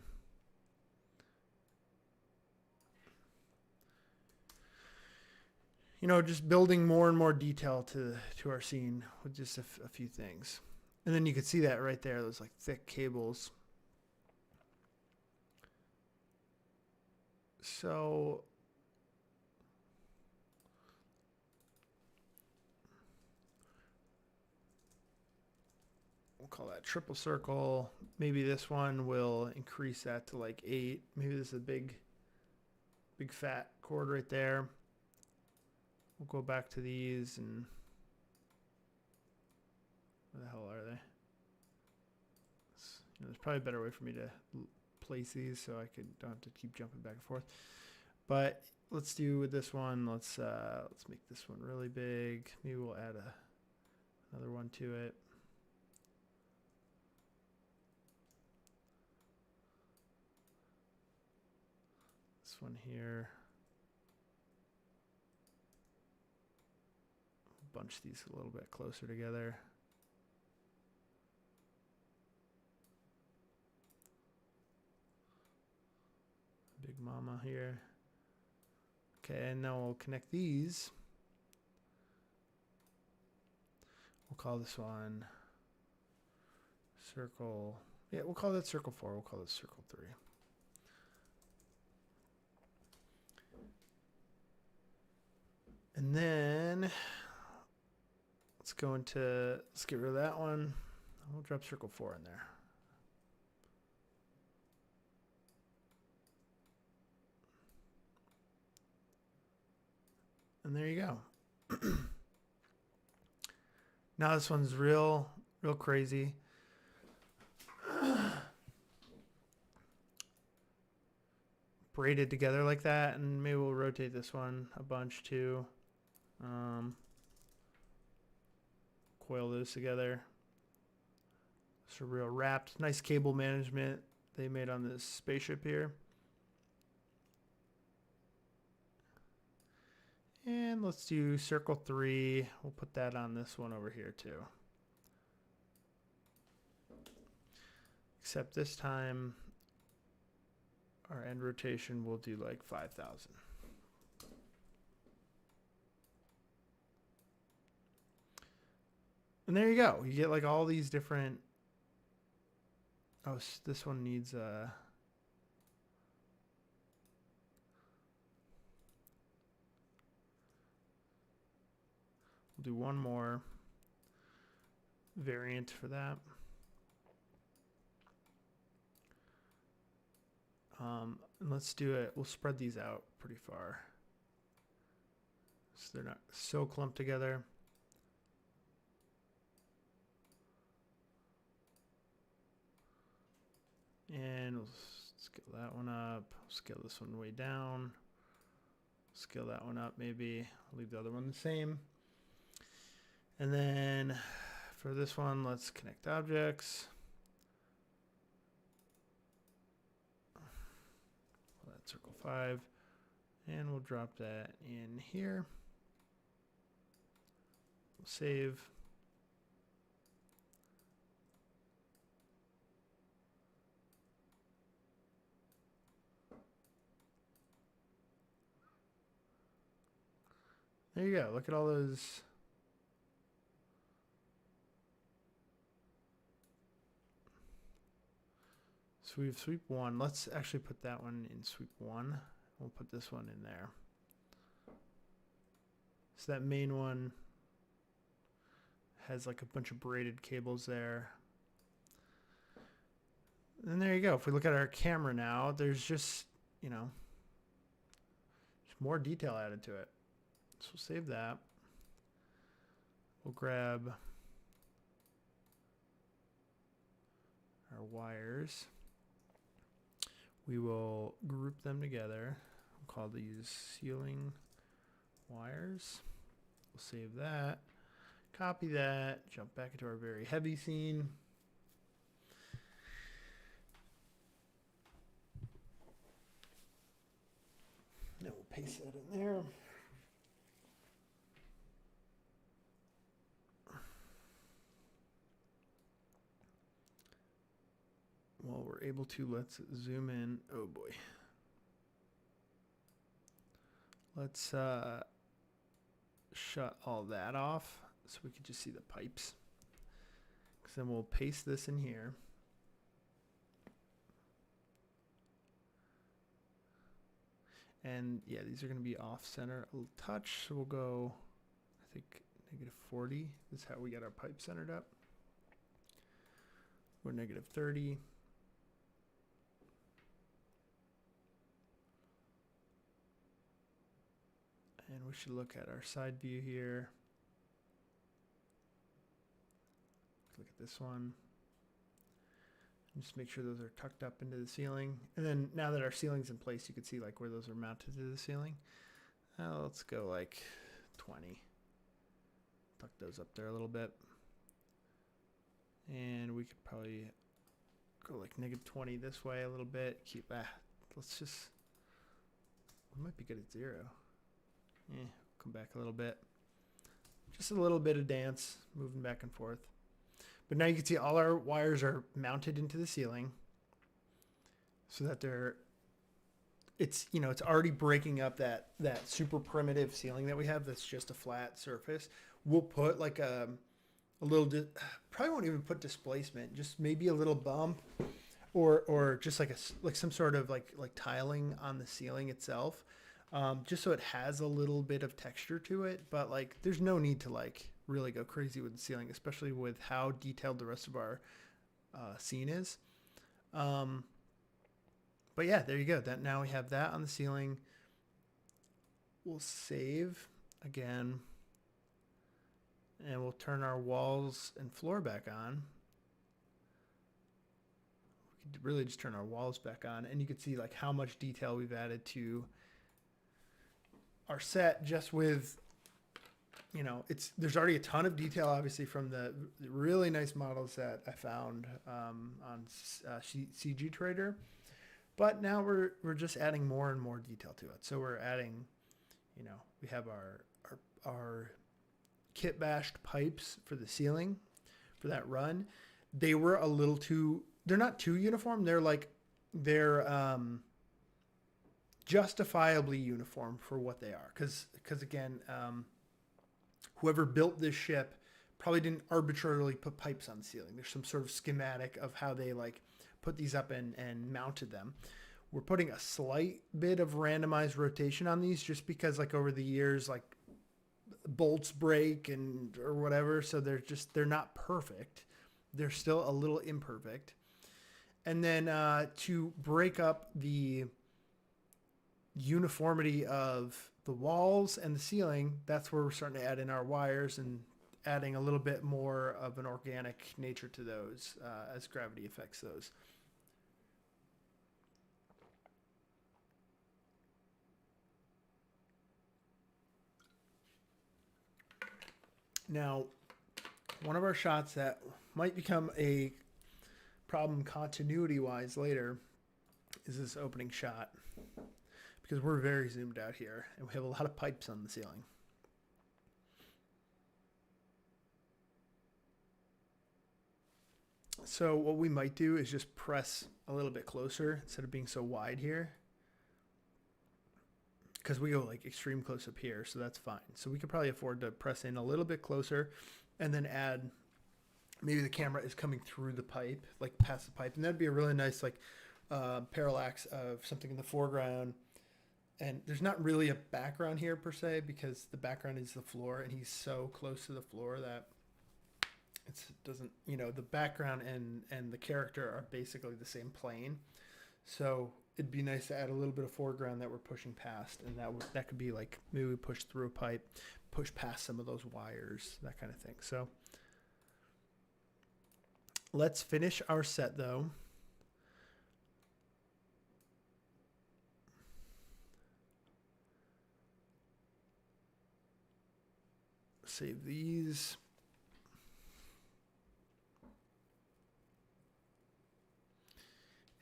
you know, just building more and more detail to our scene with just a few things. And then you could see that right there, those like thick cables. So we'll call that triple circle. Maybe this one will increase that to like 8. Maybe this is a big fat cord right there. We'll go back to these, and where the hell are they? There's probably a better way for me to place these so I don't have to keep jumping back and forth. But let's do with this one. Let's make this one really big. Maybe we'll add another one to it. This one here. Bunch these a little bit closer together. Big mama here. Okay, and now we'll connect these. We'll call this one circle. Yeah, we'll call that circle 4. We'll call this circle 3. And then let's get rid of that one. We'll drop circle 4 in there. And there you go. Now this one's real crazy. Braided together like that, and maybe we'll rotate this one a bunch too. Coil those together. So real wrapped. Nice cable management they made on this spaceship here. And let's do circle 3. We'll put that on this one over here too. Except this time our end rotation will do like 5,000. And there you go. You get like all these different. Oh, this one needs a. We'll do one more variant for that. And let's do it. We'll spread these out pretty far, so they're not so clumped together. And we'll scale that one up, scale this one way down, scale that one up maybe, I'll leave the other one the same. And then for this one, let's connect objects. That's circle 5, and we'll drop that in here. We'll save. There you go. Look at all those. So we have sweep 1. Let's actually put that one in sweep 1. We'll put this one in there. So that main one has like a bunch of braided cables there. And there you go. If we look at our camera now, there's just, you know, there's more detail added to it. So we'll save that. We'll grab our wires. we will group them together. We'll call these ceiling wires. We'll save that, copy that, jump back into our very heavy scene. Now we'll paste that in there. While we're able to, let's zoom in. Oh boy. Let's shut all that off so we can just see the pipes. Because then we'll paste this in here. And yeah, these are going to be off center a little touch. So we'll go, I think, -40 is how we got our pipe centered up. We're -30. And we should look at our side view here. Look at this one. Just make sure those are tucked up into the ceiling. And then now that our ceiling's in place, you can see like where those are mounted to the ceiling. Let's go like 20. Tuck those up there a little bit. And we could probably go like -20 this way a little bit. Keep that. Let's just, we might be good at 0. Come back a little bit. Just a little bit of dance, moving back and forth. But now you can see all our wires are mounted into the ceiling so that it's already breaking up that super primitive ceiling that we have that's just a flat surface. We'll put like a little, probably won't even put displacement, just maybe a little bump or just like some sort of like tiling on the ceiling itself. Just so it has a little bit of texture to it, but like there's no need to like really go crazy with the ceiling, especially with how detailed the rest of our scene is. But yeah, there you go. That now we have that on the ceiling. We'll save again, and we'll turn our walls and floor back on. We could really just turn our walls back on, and you can see like how much detail we've added to our set just with, there's already a ton of detail, obviously, from the really nice models that I found on CG Trader. But now we're just adding more and more detail to it. So we're adding, we have our kit bashed pipes for the ceiling for that run. They were a little they're not too uniform. They're justifiably uniform for what they are, because again, whoever built this ship probably didn't arbitrarily put pipes on the ceiling. There's some sort of schematic of how they like put these up and mounted them. We're putting a slight bit of randomized rotation on these just because like over the years like bolts break or whatever, so they're not perfect. They're still a little imperfect. And then to break up the uniformity of the walls and the ceiling, that's where we're starting to add in our wires and adding a little bit more of an organic nature to those as gravity affects those. Now, one of our shots that might become a problem continuity-wise later is this opening shot, because we're very zoomed out here and we have a lot of pipes on the ceiling. So what we might do is just press a little bit closer instead of being so wide here, because we go like extreme close up here, so that's fine. So we could probably afford to press in a little bit closer and then add, maybe the camera is coming through the pipe, like past the pipe, and that'd be a really nice like parallax of something in the foreground. And there's not really a background here per se, because the background is the floor and he's so close to the floor that it doesn't, the background and the character are basically the same plane. So it'd be nice to add a little bit of foreground that we're pushing past, and that could be like maybe we push through a pipe, push past some of those wires, that kind of thing. So let's finish our set though. Save these.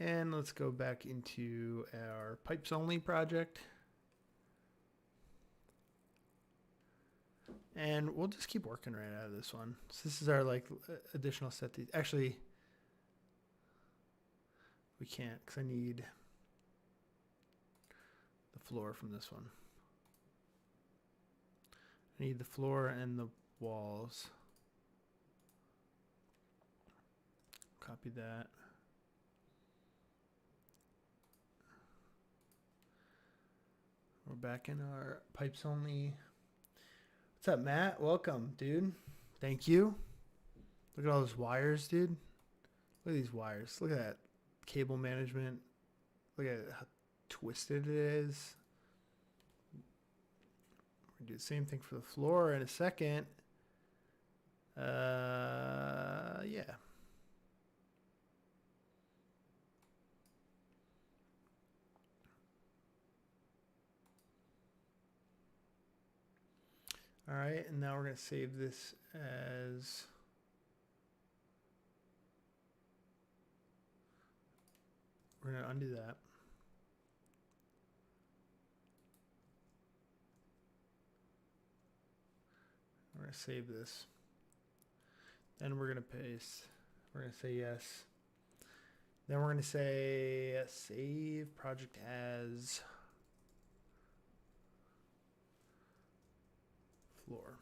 And let's go back into our pipes only project. And we'll just keep working right out of this one. So this is our like additional set. Actually, we can't because I need the floor from this one. I need the floor and the walls. Copy that. We're back in our pipes only. What's up, Matt? Welcome, dude. Thank you. Look at all those wires, dude. Look at these wires. Look at that cable management. Look at how twisted it is. We're gonna do the same thing for the floor in a second. Yeah. All right, and now we're going to save this as we're going to undo that. We're going to save this. Then we're going to paste. We're going to say yes. Then we're going to say save project as floor.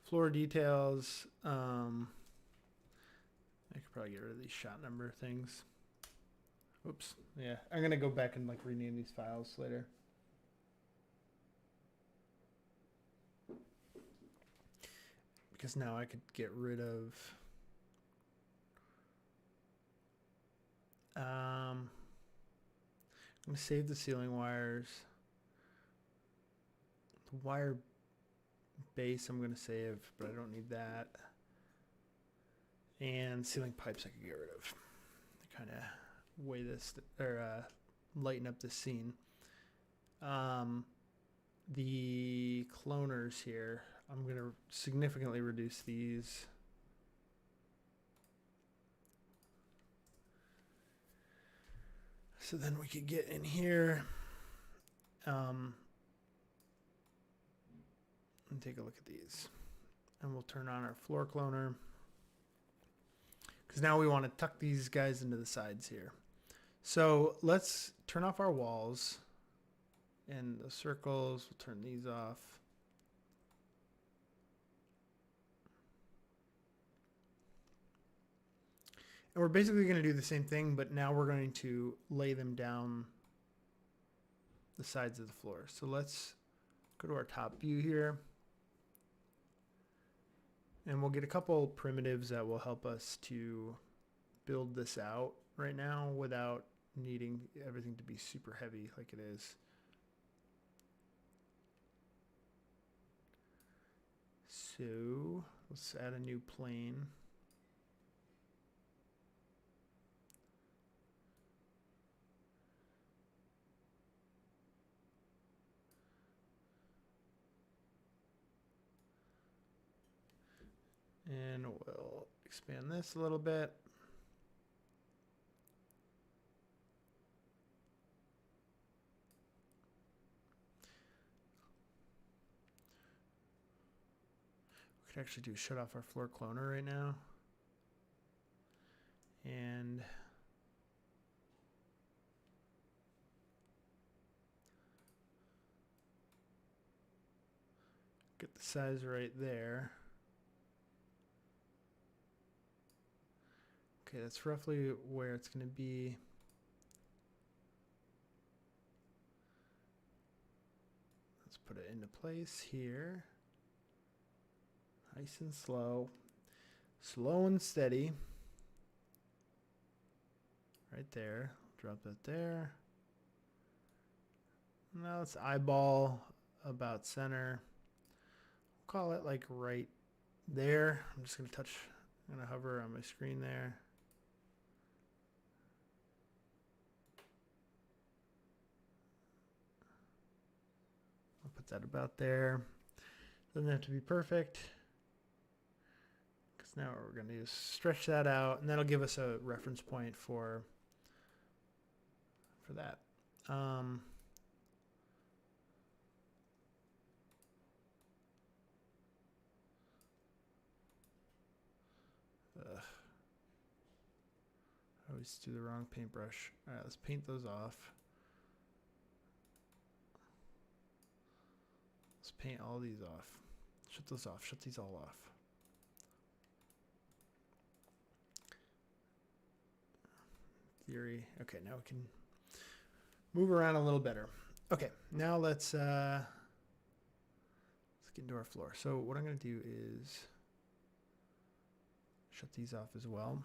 Floor details. I could probably get rid of these shot number things. Oops. Yeah, I'm going to go back and like rename these files later. Because now I could get rid of I'm going to save the ceiling wires. The wire base I'm going to save, but I don't need that. And ceiling pipes I could get rid of. To kind of weigh this or lighten up this scene. The cloners here, I'm going to significantly reduce these. So then we could get in here and take a look at these. And we'll turn on our floor cloner. Because now we want to tuck these guys into the sides here. So let's turn off our walls. And the circles, we'll turn these off. And we're basically going to do the same thing, but now we're going to lay them down the sides of the floor. So let's go to our top view here. And we'll get a couple primitives that will help us to build this out right now without needing everything to be super heavy like it is. So let's add a new plane. And we'll expand this a little bit. We could actually do shut off our floor cloner right now. And get the size right there. Okay, that's roughly where it's going to be. Let's put it into place here. Nice and slow. Slow and steady. Right there. Drop that there. Now let's eyeball about center. We'll call it like right there. I'm just going to I'm going to hover on my screen there. put that about there. Doesn't have to be perfect. Because now what we're going to do is stretch that out, and that'll give us a reference point for that. I always do the wrong paintbrush. All right, let's paint those off. Let's paint all these off. Shut those off. Shut these all off. Theory. Okay, now we can move around a little better. Okay, now let's get into our floor. So what I'm going to do is shut these off as well.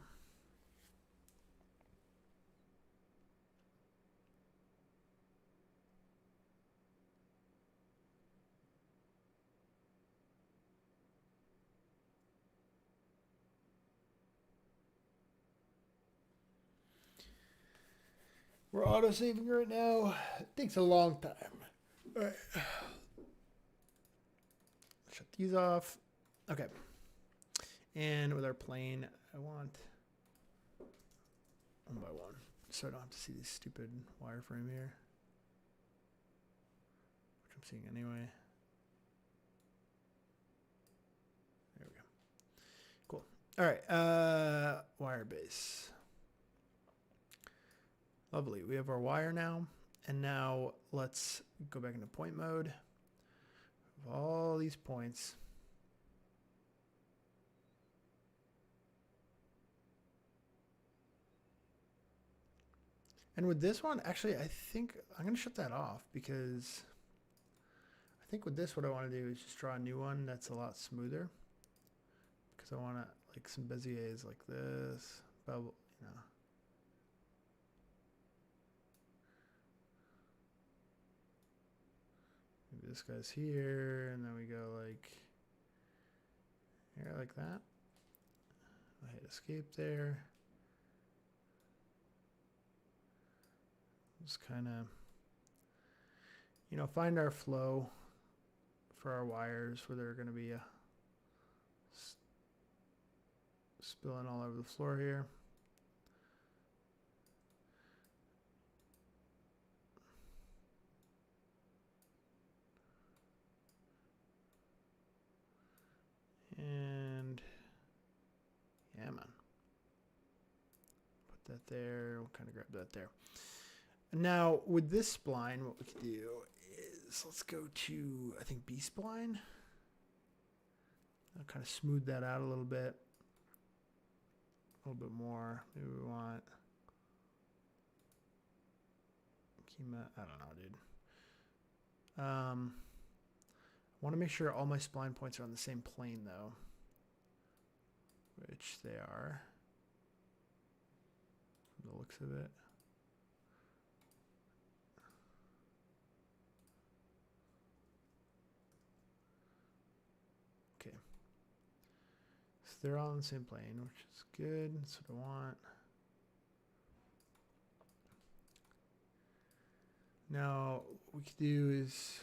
We're auto-saving right now. It takes a long time. All right. Shut these off. Okay. And with our plane, I want one by one, so I don't have to see this stupid wireframe here, which I'm seeing anyway. There we go. Cool. All right. Wire base. Lovely. We have our wire now. And now let's go back into point mode. Of all these points. And with this one, actually, I think I'm going to shut that off because I think with this, what I want to do is just draw a new one that's a lot smoother. Because I want to, like, some Beziers like this, bubble, you know. Maybe this guy's here, and then we go like here, like that. I hit escape there. Just kind of, you know, find our flow for our wires where they're going to be spilling all over the floor here. And yeah, man. Put that there. We'll kind of grab that there. And now with this spline, what we can do is let's go to, I think, B spline. I'll kind of smooth that out a little bit. A little bit more. Maybe we want Kima. I don't know, dude. I want to make sure all my spline points are on the same plane, though, which they are, from the looks of it. Okay. So they're all on the same plane, which is good. That's what I want. Now, what we could do is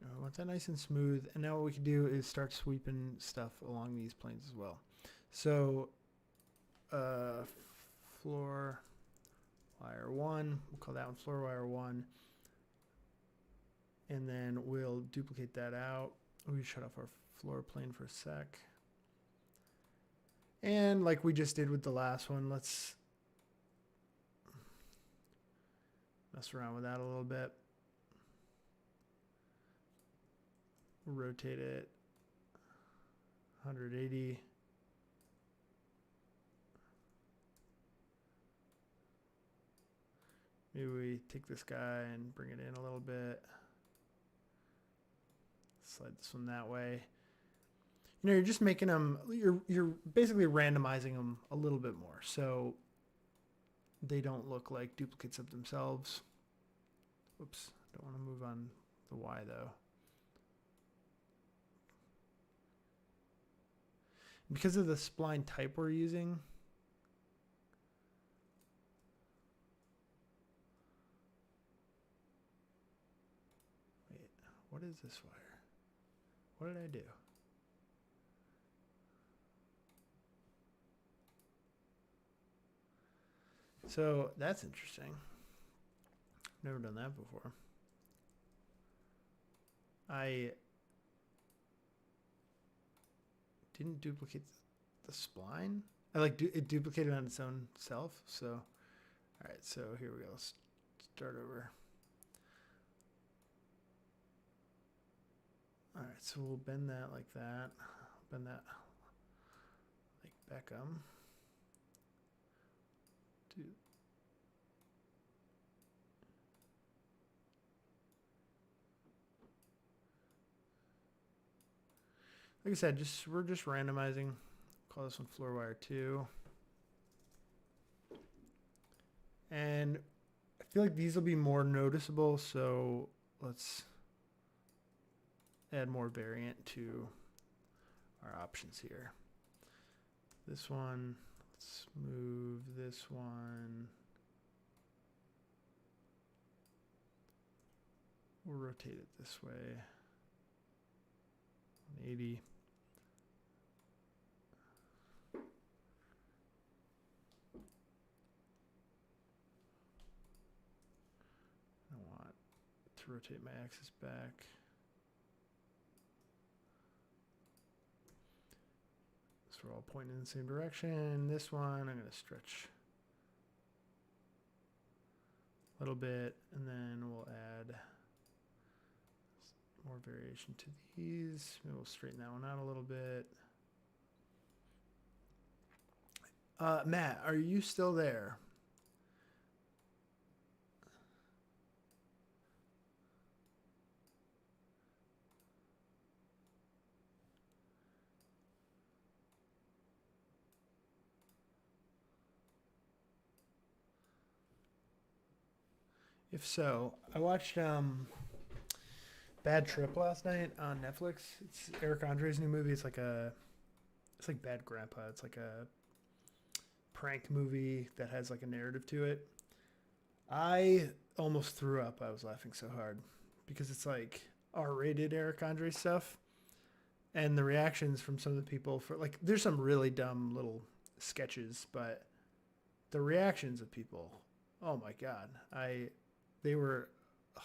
I want that nice and smooth. And now what we can do is start sweeping stuff along these planes as well. So floor wire 1, we'll call that one floor wire 1. And then we'll duplicate that out. We shut off our floor plane for a sec. And like we just did with the last one, let's mess around with that a little bit. Rotate it 180. Maybe we take this guy and bring it in a little bit. Slide this one that way. You know, you're just making them, you're basically randomizing them a little bit more so they don't look like duplicates of themselves. Oops, don't want to move on the Y though. Because of the spline type we're using, wait, what is this wire? What did I do? So that's interesting. Never done that before. I didn't duplicate the spline. I like it duplicated on its own self. So, all right. So here we go. Let's start over. All right. So we'll bend that like that. Bend that like Beckham. Like I said, we're just randomizing. Call this one floor wire 2. And I feel like these will be more noticeable, so let's add more variant to our options here. This one, let's move this one. We'll rotate it this way. 180. I want to rotate my axis back. So we're all pointing in the same direction. This one, I'm going to stretch a little bit, and then we'll add more variation to these. Maybe we'll straighten that one out a little bit. Matt, are you still there? If so, I watched Bad Trip last night on Netflix. It's Eric Andre's new movie. It's like Bad Grandpa. It's like a prank movie that has like a narrative to it. I almost threw up. I was laughing so hard because it's like R-rated Eric Andre stuff, and the reactions from some of the people for like there's some really dumb little sketches, but the reactions of people, oh my god, they were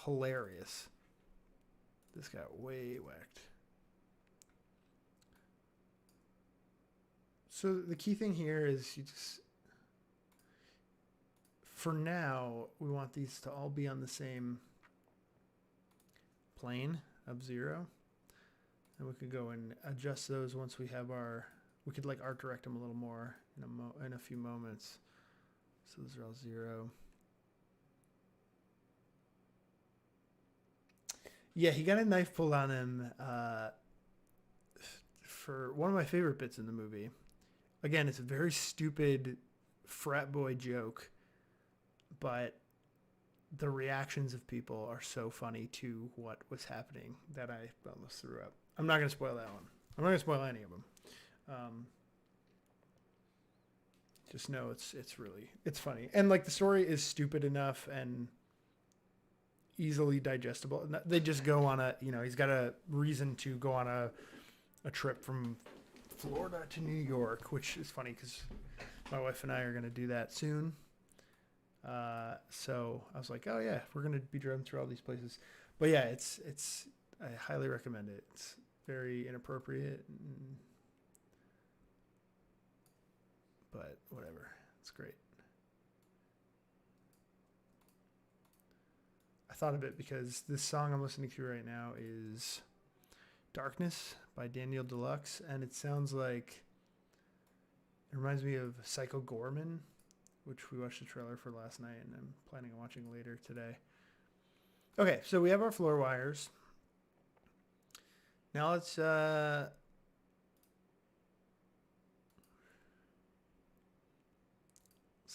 hilarious. This got way whacked. So the key thing here is you just, for now, we want these to all be on the same plane of 0. And we could go and adjust those once we have we could like art direct them a little more in a few moments. So those are all 0. Yeah, he got a knife pulled on him for one of my favorite bits in the movie. Again, it's a very stupid frat boy joke, but the reactions of people are so funny to what was happening that I almost threw up. I'm not going to spoil that one. I'm not going to spoil any of them. Just know it's funny. And like the story is stupid enough and easily digestible. They just go on he's got a reason to go on a trip from Florida to New York, which is funny because my wife and I are going to do that soon. So I was like, oh yeah, we're going to be driving through all these places. But yeah, I highly recommend it. It's very inappropriate, but whatever. It's great. I thought of it because this song I'm listening to right now is Darkness by Daniel Deluxe, and it sounds like, it reminds me of Psycho Gorman, which we watched the trailer for last night, and I'm planning on watching later today. Okay, so we have our floor wires. Now let's look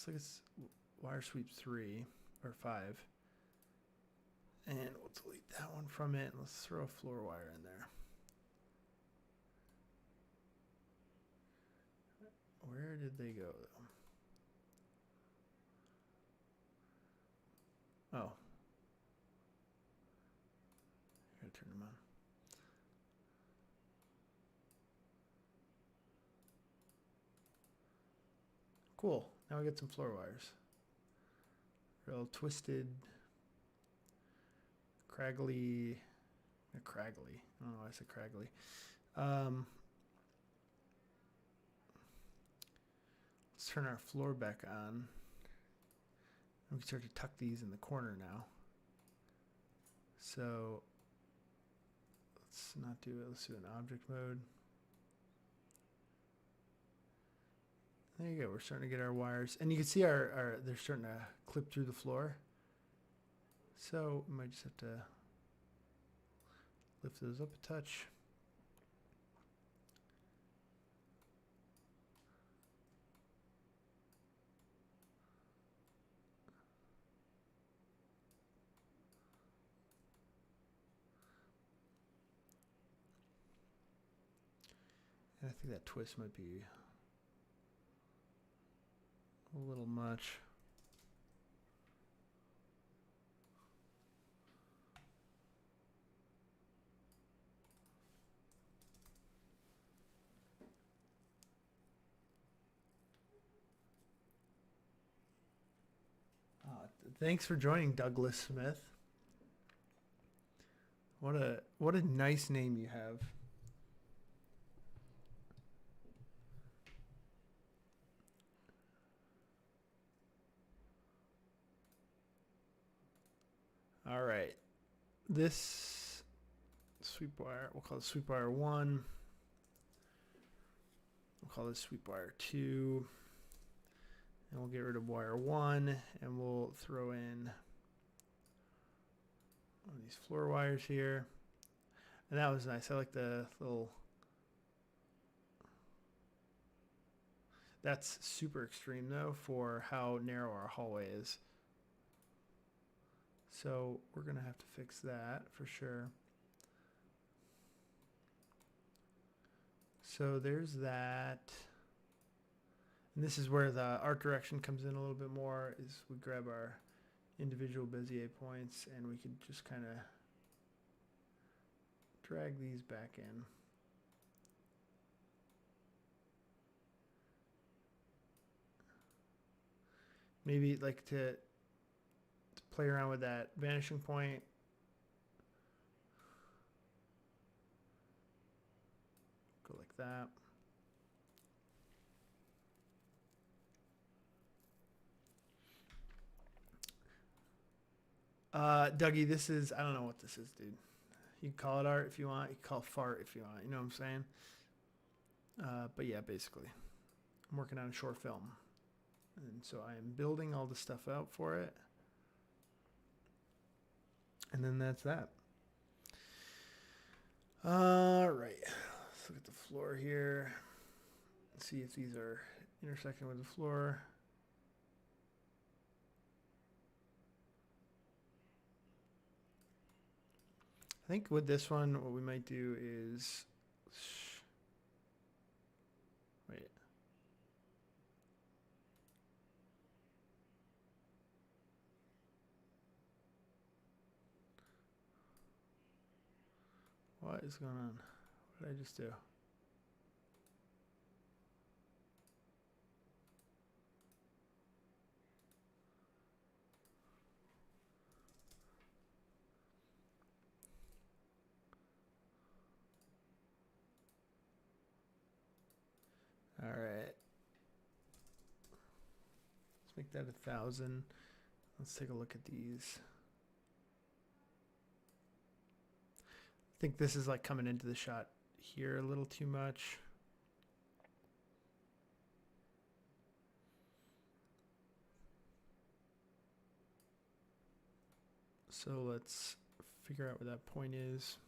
at wire sweep 3 or 5. And we'll delete that one from it. Let's throw a floor wire in there. Where did they go, though? Oh. I gotta turn them on. Cool. Now we get some floor wires. Real twisted, craggly, not craggly. I don't know why I said craggly. Let's turn our floor back on. We can start to tuck these in the corner now. So let's not do it. Let's do an object mode. There you go. We're starting to get our wires. And you can see they're starting to clip through the floor. So we might just have to lift those up a touch. And I think that twist might be a little much. Thanks for joining, Douglas Smith. What a nice name you have. All right. This sweep wire, we'll call it sweep wire 1. We'll call this sweep wire 2. And we'll get rid of wire 1 and we'll throw in one of these floor wires here. And that was nice. I like the little, that's super extreme though for how narrow our hallway is. So we're gonna have to fix that for sure. So there's that. And this is where the art direction comes in a little bit more, is we grab our individual Bezier points and we can just kind of drag these back in. Maybe like to play around with that vanishing point. Go like that. Dougie, this is, I don't know what this is, dude. You can call it art if you want. You can call it fart if you want. You know what I'm saying? But yeah, basically. I'm working on a short film. And so I am building all the stuff out for it. And then that's that. All right. Let's look at the floor here. Let's see if these are intersecting with the floor. I think with this one, what we might do is, wait. What is going on? What did I just do? All right. Let's make that 1,000. Let's take a look at these. I think this is like coming into the shot here a little too much. So let's figure out where that point is.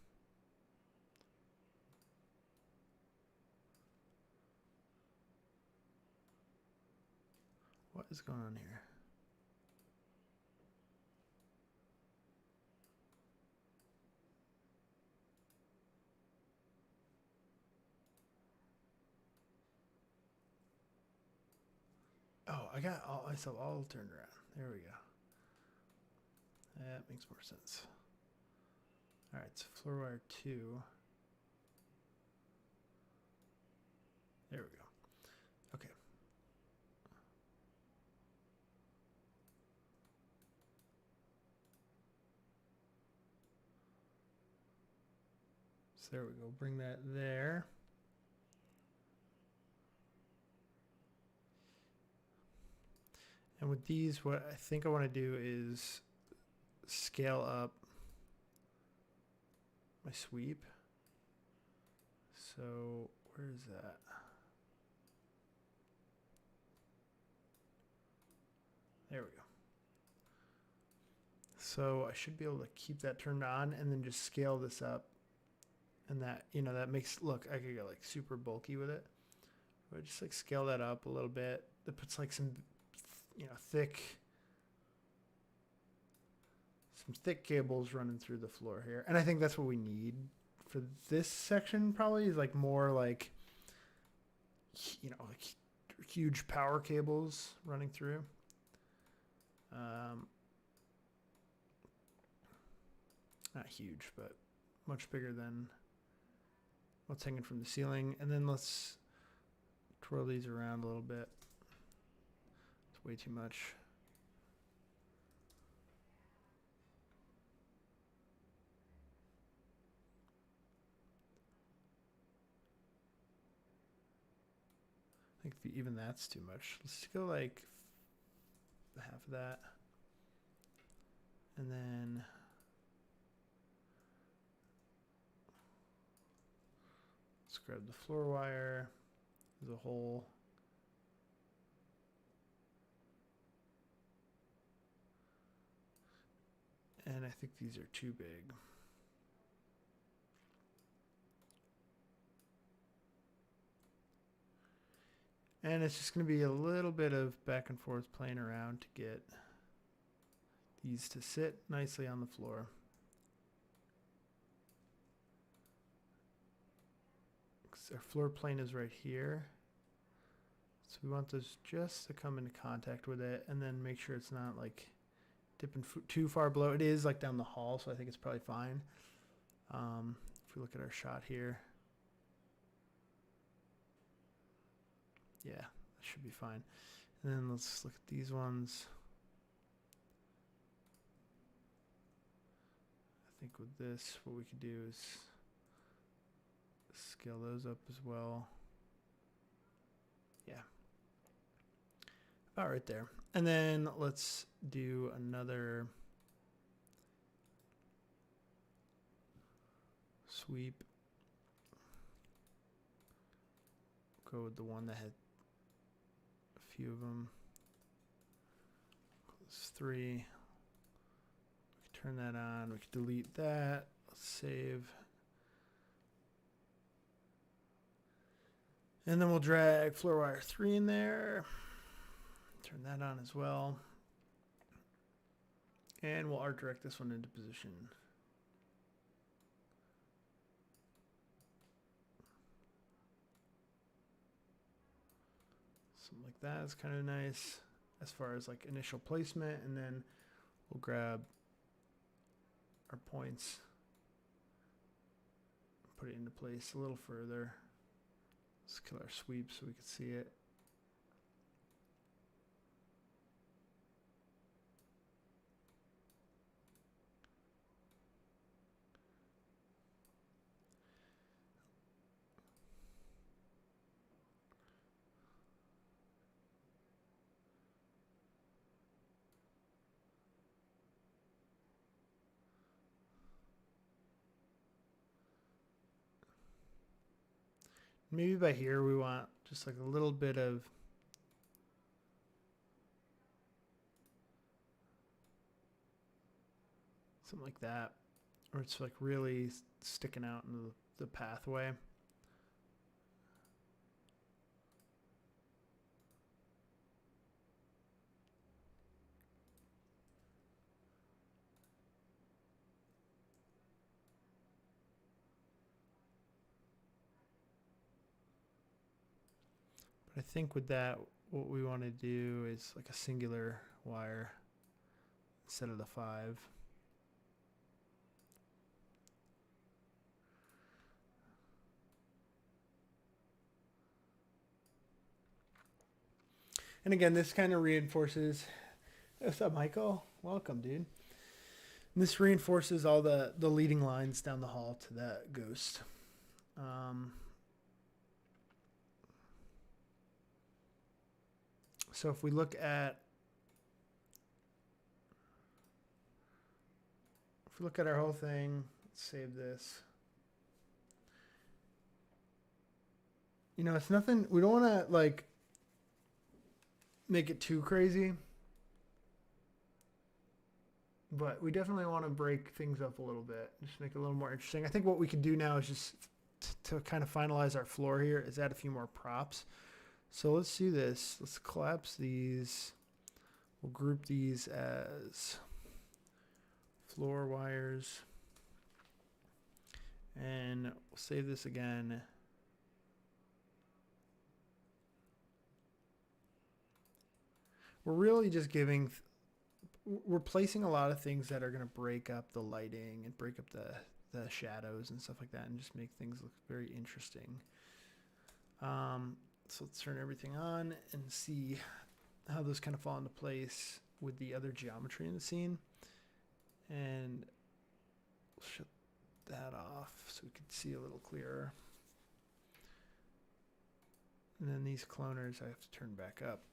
What is going on here? Oh, I got myself all turned around. There we go. That makes more sense. All right, so floor wire 2. There we go. Okay. So there we go. Bring that there. And with these, what I think I want to do is scale up my sweep. So where is that? There we go. So I should be able to keep that turned on and then just scale this up. And that, you know, that makes, look, I could go like super bulky with it. But just like scale that up a little bit. That puts like some, you know, thick cables running through the floor here. And I think that's what we need for this section probably, is like more like, you know, like huge power cables running through. Not huge, but much bigger than what's hanging from the ceiling. And then let's twirl these around a little bit. It's way too much. I think even that's too much. Let's go like half of that. And then let's grab the floor wire as a whole. And I think these are too big. And it's just going to be a little bit of back and forth playing around to get these to sit nicely on the floor. Because our floor plane is right here. So we want this just to come into contact with it and then make sure it's not like dipping too far below. It is like down the hall, so I think it's probably fine. If we look at our shot here. Yeah, that should be fine. And then let's look at these ones. I think with this, what we could do is scale those up as well. Yeah. About right there. And then let's do another sweep. Go with the one that had a few of them. It's 3. We can turn that on. We can delete that. Let's save. And then we'll drag floor wire 3 in there. Turn that on as well. And we'll art direct this one into position. Something like that is kind of nice as far as like initial placement. And then we'll grab our points, put it into place a little further. Let's kill our sweep so we can see it. Maybe by here we want just like a little bit of something like that, or it's like really sticking out into the pathway. But I think with that, what we want to do is like a singular wire instead of the 5. And again, this kind of reinforces. What's up, Michael? Welcome, dude. And this reinforces all the leading lines down the hall to that ghost. So if we look at our whole thing, let's save this. You know, it's nothing. We don't want to like make it too crazy, but we definitely want to break things up a little bit, just make it a little more interesting. I think what we can do now is just to kind of finalize our floor here is add a few more props. So let's do this. Let's collapse these. We'll group these as floor wires. And we'll save this again. We're really just we're placing a lot of things that are going to break up the lighting and break up the shadows and stuff like that and just make things look very interesting. So let's turn everything on and see how those kind of fall into place with the other geometry in the scene. And we'll shut that off so we can see a little clearer. And then these cloners I have to turn back up.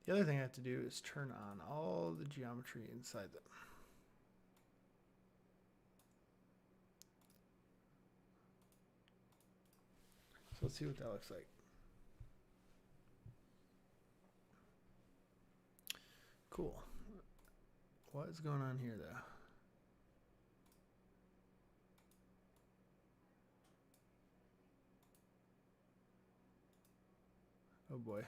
The other thing I have to do is turn on all the geometry inside them. So let's see what that looks like. Cool. What is going on here though? Oh boy.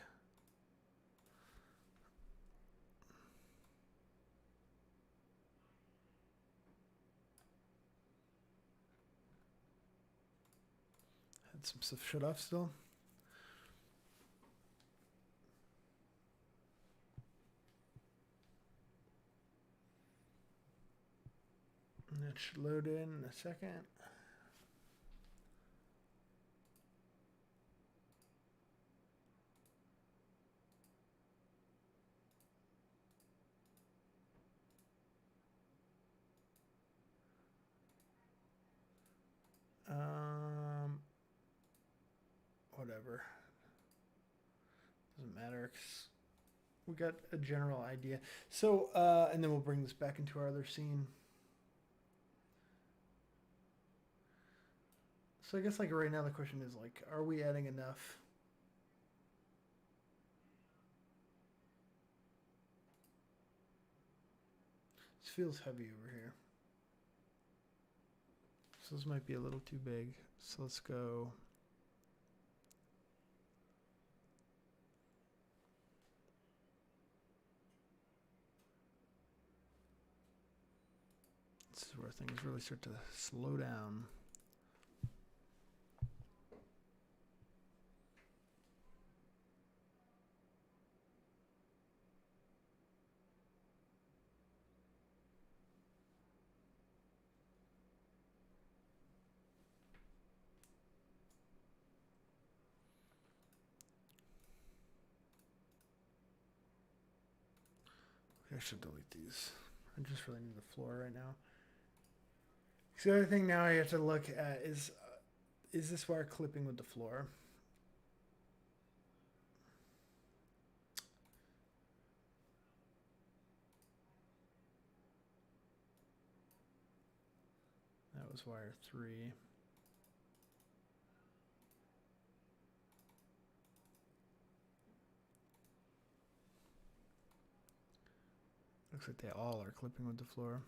Had some stuff shut off still. And that should load in a second. Whatever. Doesn't matter. We got a general idea. So, and then we'll bring this back into our other scene. So I guess like right now the question is like, are we adding enough? This feels heavy over here. So this might be a little too big. So let's go. This is where things really start to slow down. I should delete these. I just really need the floor right now. So the other thing now I have to look at is this wire clipping with the floor? That was wire 3. Looks like they all are clipping with the floor.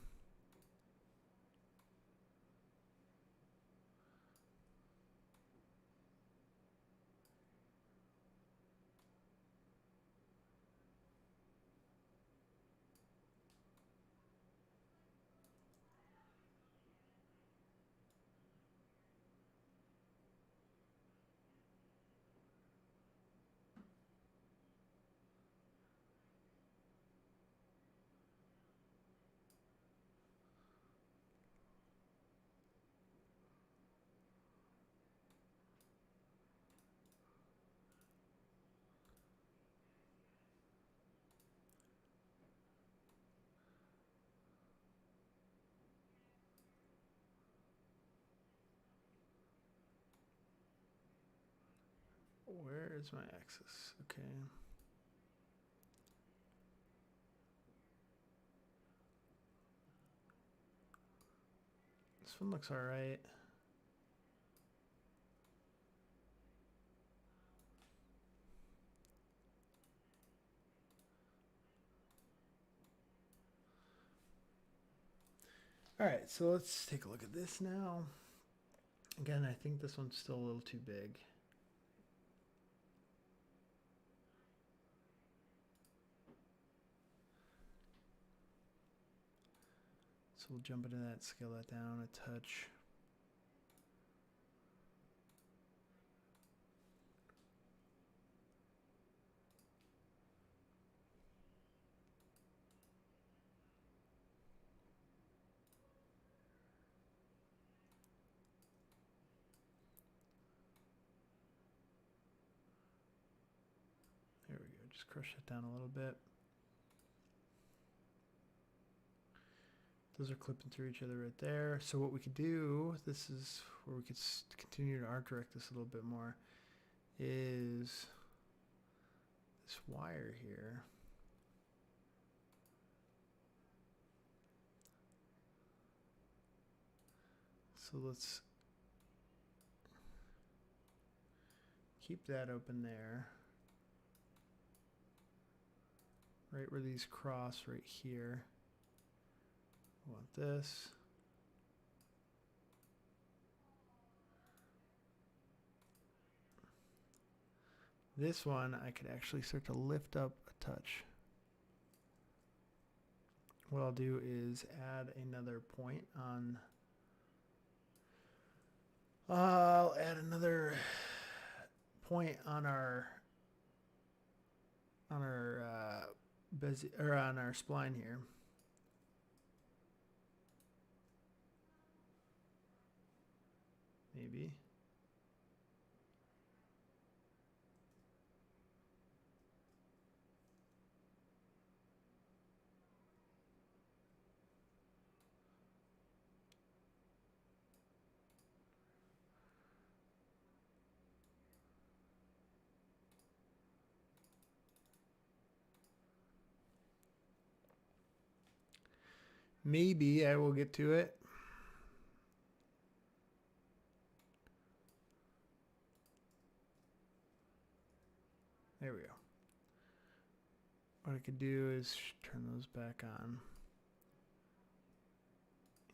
where is my axis? Okay. This one looks all right. All right, so let's take a look at this now. Again, I think this one's still a little too big. So we'll jump into that, scale that down a touch. There we go, just crush it down a little bit. Those are clipping through each other right there. So what we could do, this is where we could continue to art direct this a little bit more, is this wire here. So let's keep that open there. Right where these cross right here. I want this. This one I could actually start to lift up a touch. What I'll do is add another point on. I'll add another point on our on our spline here. Maybe. Maybe I will get to it. There we go. What I could do is turn those back on.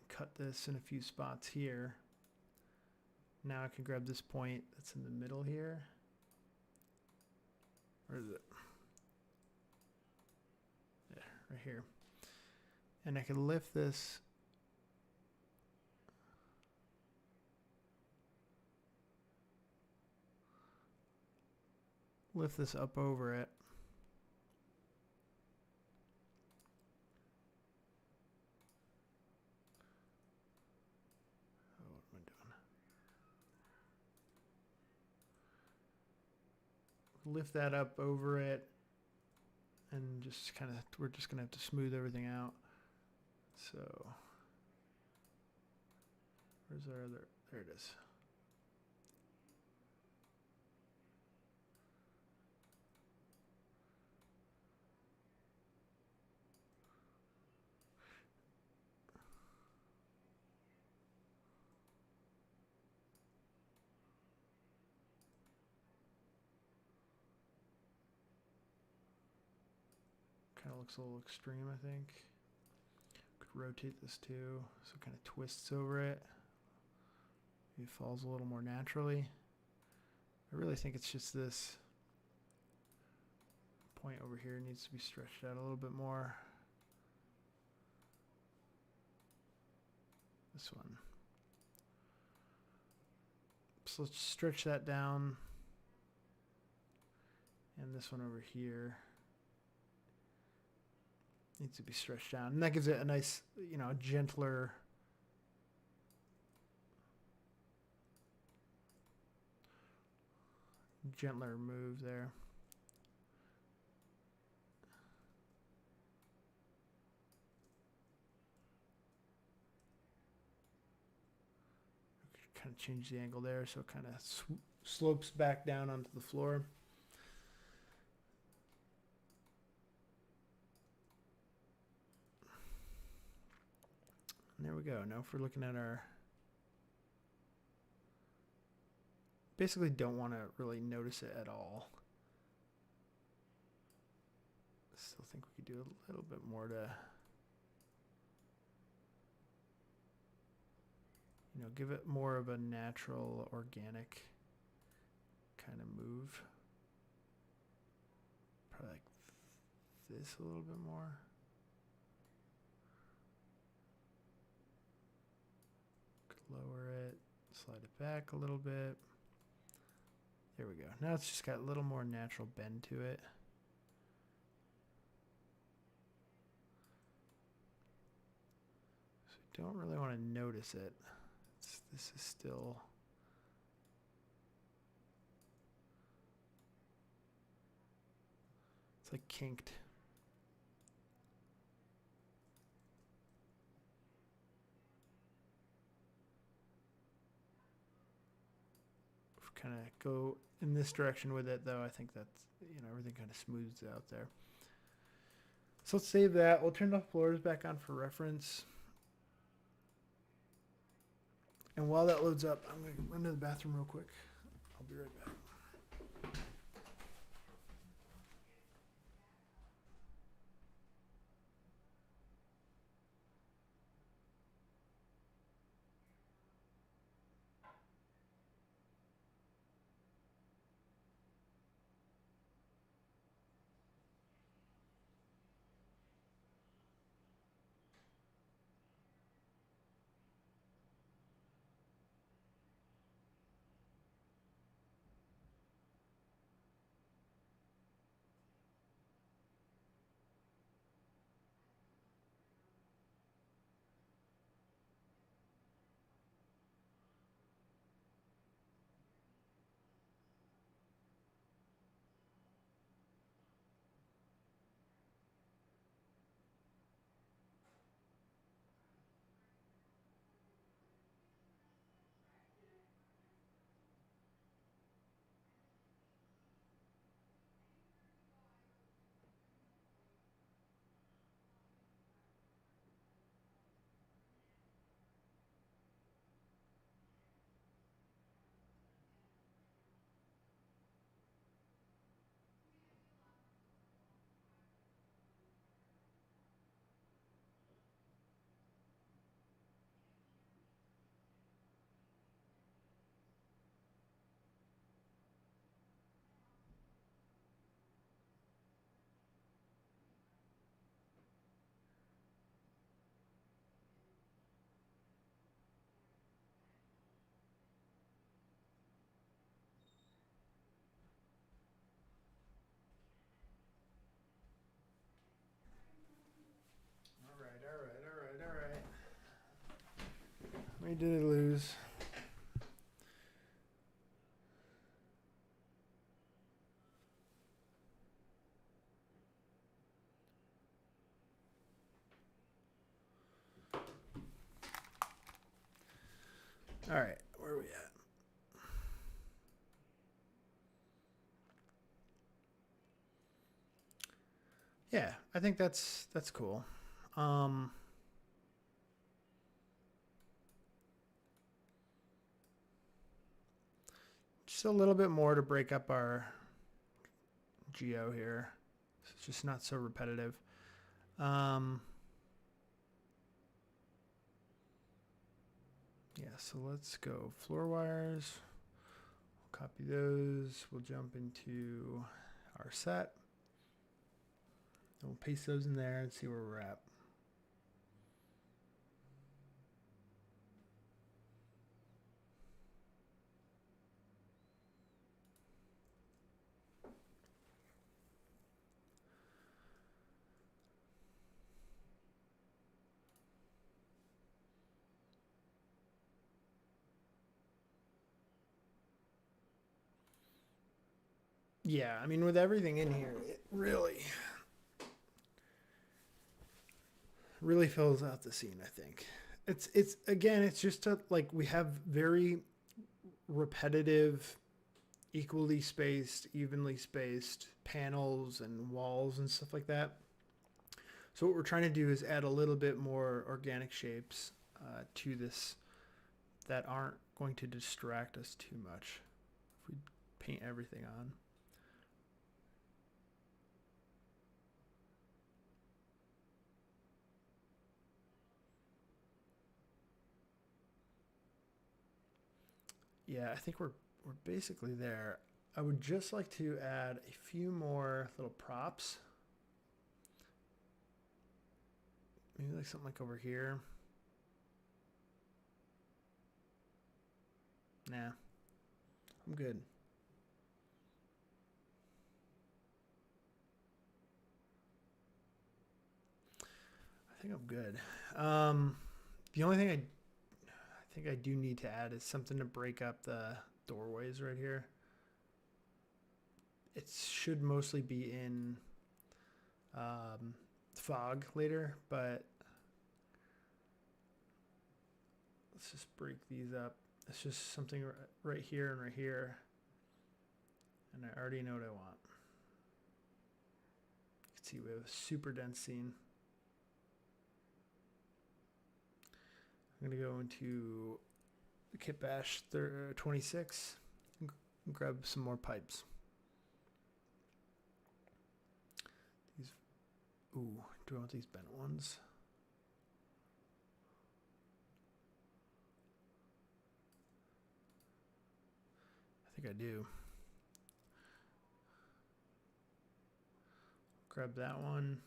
Cut this in a few spots here. Now I can grab this point that's in the middle here. Where is it? Yeah, right here. And I can lift this up over it. Oh, what am I doing? Lift that up over it, and just kind of, we're just gonna have to smooth everything out. So where's our other, there it is. Kind of looks a little extreme, I think. Could rotate this too, so it kind of twists over it. Maybe it falls a little more naturally. I really think it's just this point over here needs to be stretched out a little bit more. This one. So let's stretch that down. And this one over here needs to be stretched down. And that gives it a nice, you know, gentler move there. kind of change the angle there so it kind of slopes back down onto the floor. And there we go. Now if we're looking at our... Basically don't want to really notice it at all. Still think we could do a little bit more to, you know, give it more of a natural, organic kind of move. Probably like this a little bit more. Could lower it, slide it back a little bit. There we go. Now it's just got a little more natural bend to it. So we don't really want to notice it. This is still... It's like kinked. Kind of go in this direction with it, though. I think that's, you know, everything kind of smooths out there. So let's save that. We'll turn the floors back on for reference. And while that loads up, I'm going to run to the bathroom real quick. I'll be right back. All right. We did lose. All right, where are we at? Yeah, I think that's cool. Just a little bit more to break up our geo here. It's just not so repetitive. Yeah, so let's go floor wires. We'll copy those. We'll jump into our set. And we'll paste those in there and see where we're at. Yeah, I mean, with everything in here, it really fills out the scene, I think. It's again, it's just like we have very repetitive, equally spaced, evenly spaced panels and walls and stuff like that. So what we're trying to do is add a little bit more organic shapes to this that aren't going to distract us too much if we paint everything on. Yeah, I think we're basically there. I would just like to add a few more little props. Maybe like something like over here. Nah, I'm good. I think I'm good. The only thing I think I do need to add is something to break up the doorways right here. It should mostly be in fog later, but let's just break these up. It's just something right here and right here, and I already know what I want. You can see we have a super dense scene. I'm going to go into the kit bash 26 and grab some more pipes. These, ooh, do I want these bent ones? I think I do. Grab that one.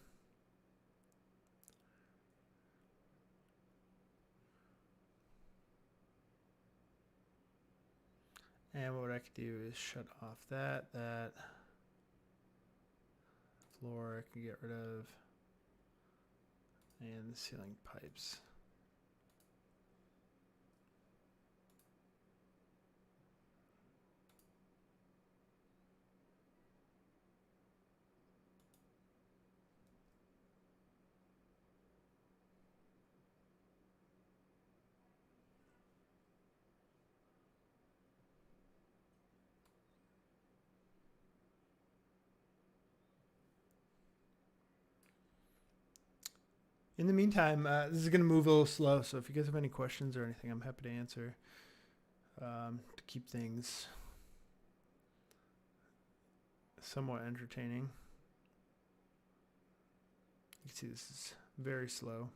And what I could do is shut off that floor I can get rid of, and the ceiling pipes. In the meantime, this is going to move a little slow, so if you guys have any questions or anything, I'm happy to answer to keep things somewhat entertaining. You can see this is very slow.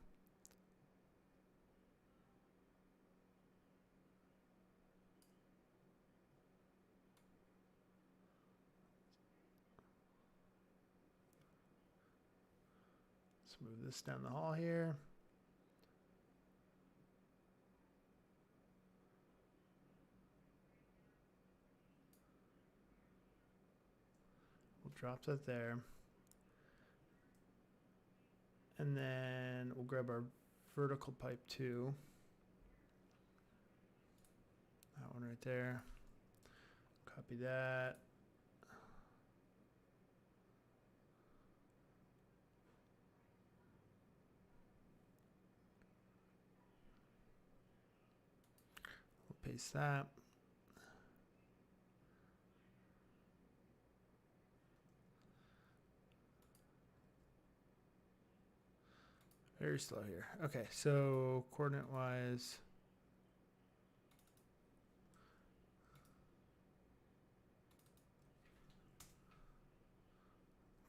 Let's move this down the hall here. We'll drop that there. And then we'll grab our vertical pipe too. That one right there. Copy that. We'll paste that. Very slow here. Okay, so coordinate wise,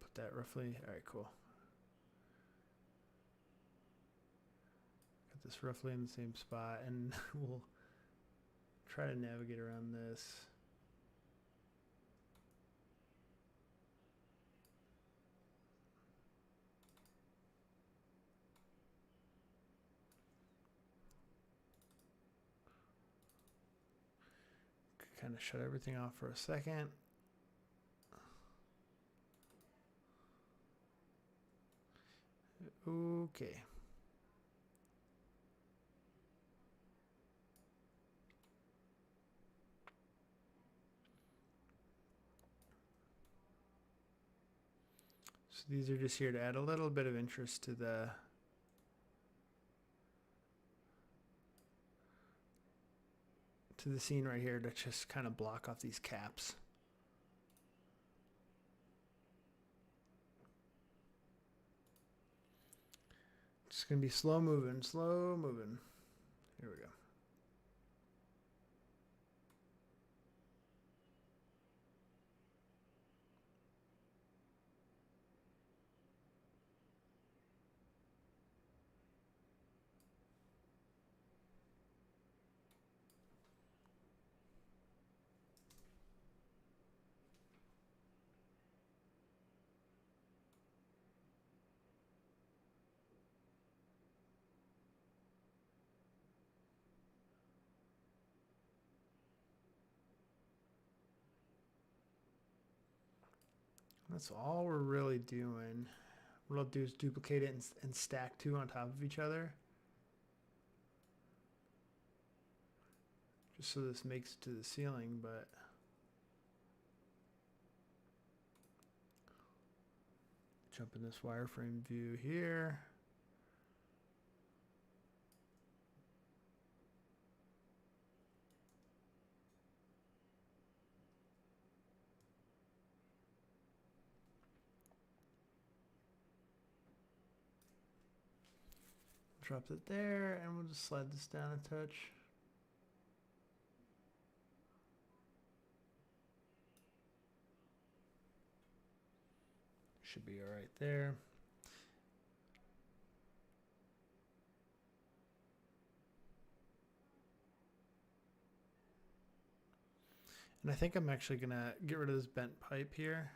put that roughly. All right, cool. Got this roughly in the same spot, and we'll try to navigate around this. Kind of shut everything off for a second. Okay. So these are just here to add a little bit of interest to the to the scene right here to just kind of block off these caps. It's going to be slow moving, slow moving. Here we go. That's all we're really doing. What I'll do is duplicate it and stack two on top of each other. Just so this makes it to the ceiling, but jump in this wireframe view here. Drop it there, and we'll just slide this down a touch. Should be all right there. And I think I'm actually gonna get rid of this bent pipe here.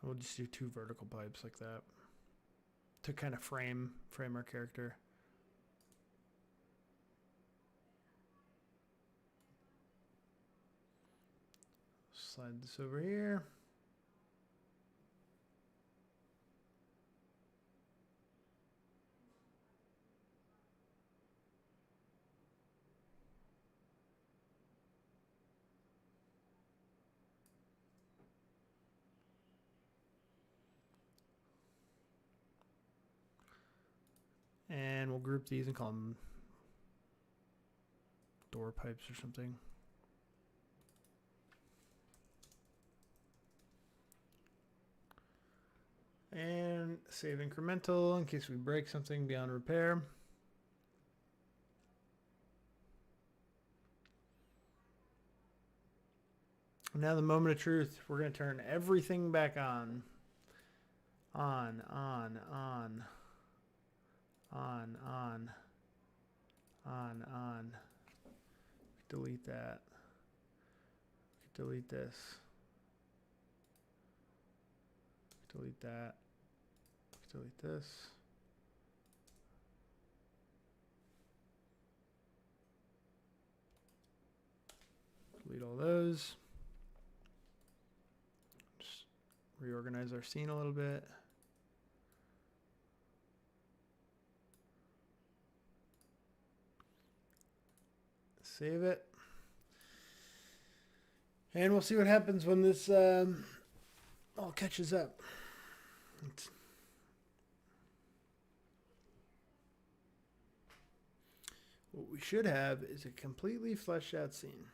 We'll just do two vertical pipes like that to kind of frame our character. Slide this over here. And we'll group these and call them door pipes or something. And save incremental in case we break something beyond repair. Now the moment of truth. We're going to turn everything back on. On. Delete that. Delete this. Delete that. Delete this. Delete all those. Just reorganize our scene a little bit. Save it. And we'll see what happens when this all catches up. What we should have is a completely fleshed out scene.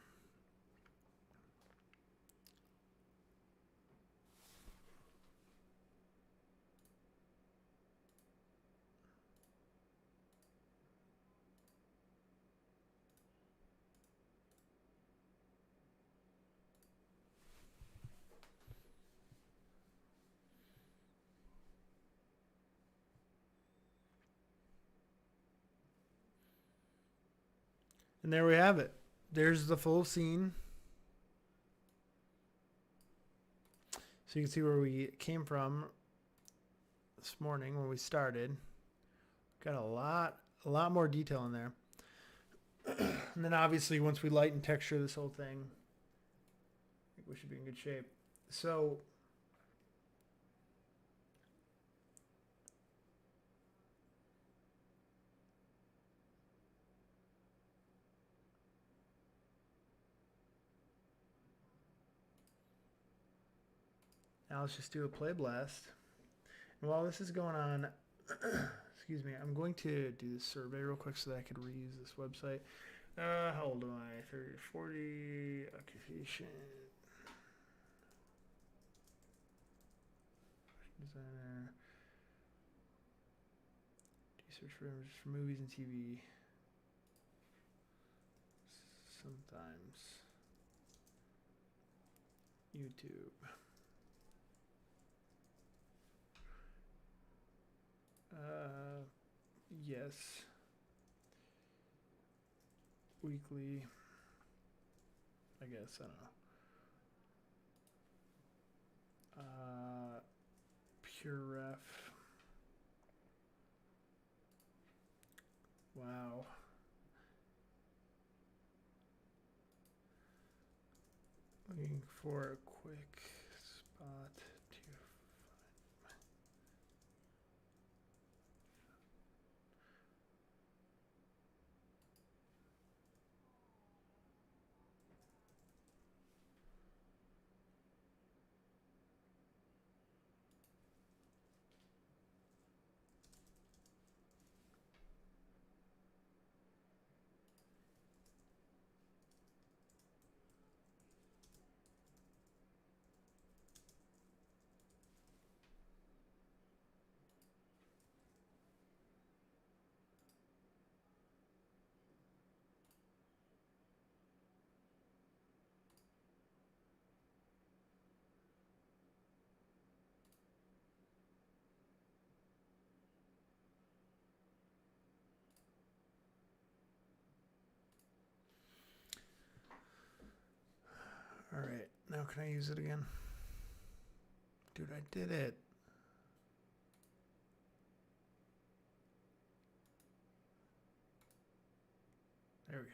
And there we have it. There's the full scene. So you can see where we came from this morning when we started. Got a lot more detail in there. And then obviously once we light and texture this whole thing, I think we should be in good shape. So now let's just do a play blast. While this is going on, excuse me, I'm going to do this survey real quick so that I could reuse this website. How old am I? 30, 40, occupation, designer, research for images for movies and TV. Sometimes YouTube. Yes. Weekly. I guess, I don't know. Pure ref. Wow. Looking for a quick spot to All right, now can I use it again? Dude, I did it. There we go.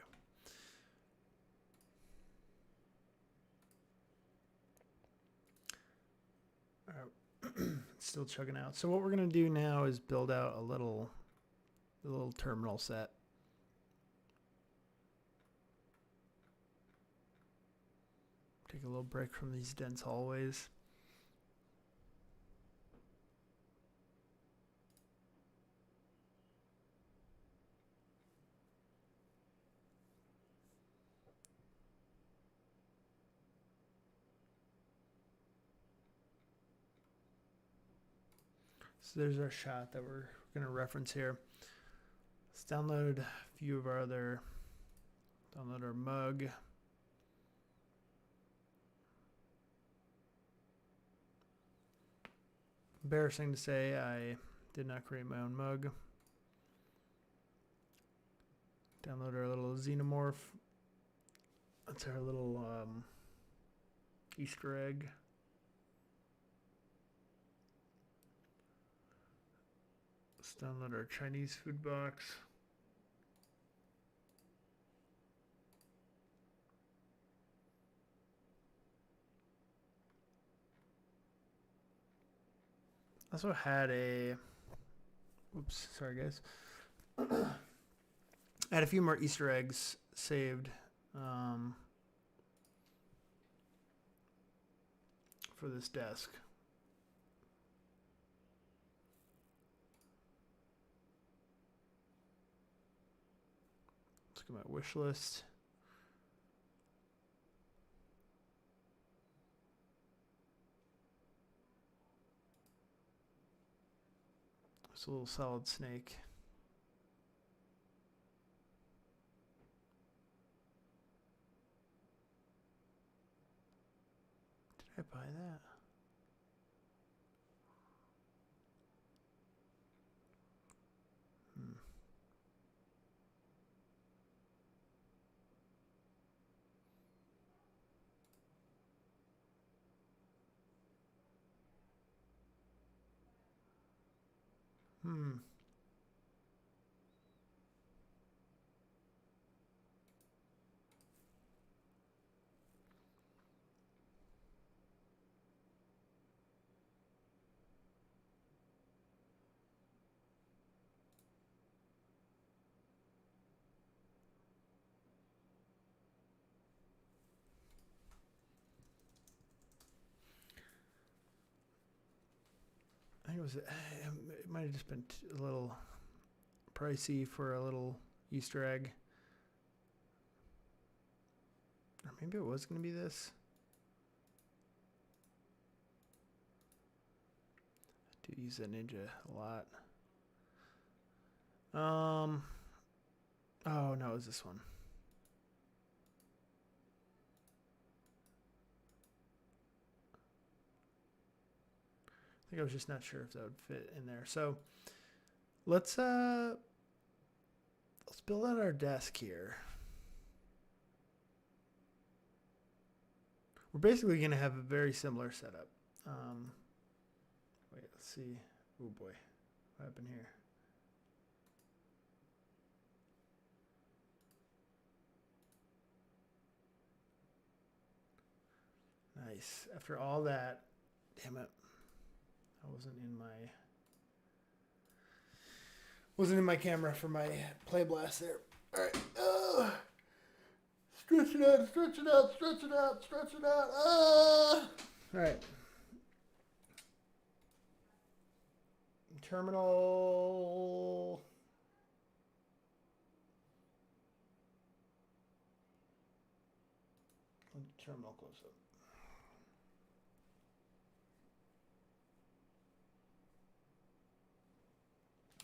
All right, it's still chugging out. So what we're gonna do now is build out a little terminal set. Take a little break from these dense hallways. So there's our shot that we're going to reference here. Let's download a few of our other, download our mug. Embarrassing to say, I did not create my own mug. Download our little xenomorph. That's our little Easter egg. Let's download our Chinese food box. Also had a, oops, sorry guys. I had a few more Easter eggs saved for this desk. Let's look at my wish list. It's a little solid snake. Did I buy that? Hmm. I think it Was it? It might have just been a little pricey for a little Easter egg. Or maybe it was going to be this. I do use that Ninja a lot. Oh, no, it was this one. I think I was just not sure if that would fit in there. So let's build out our desk here. We're basically going to have a very similar setup. Wait, let's see. Oh boy, what happened here? Nice. After all that, damn it. I wasn't in my camera for my play blast there. All right. Stretch it out, stretch it out, stretch it out, stretch it out. All right. Terminal. Terminal close up.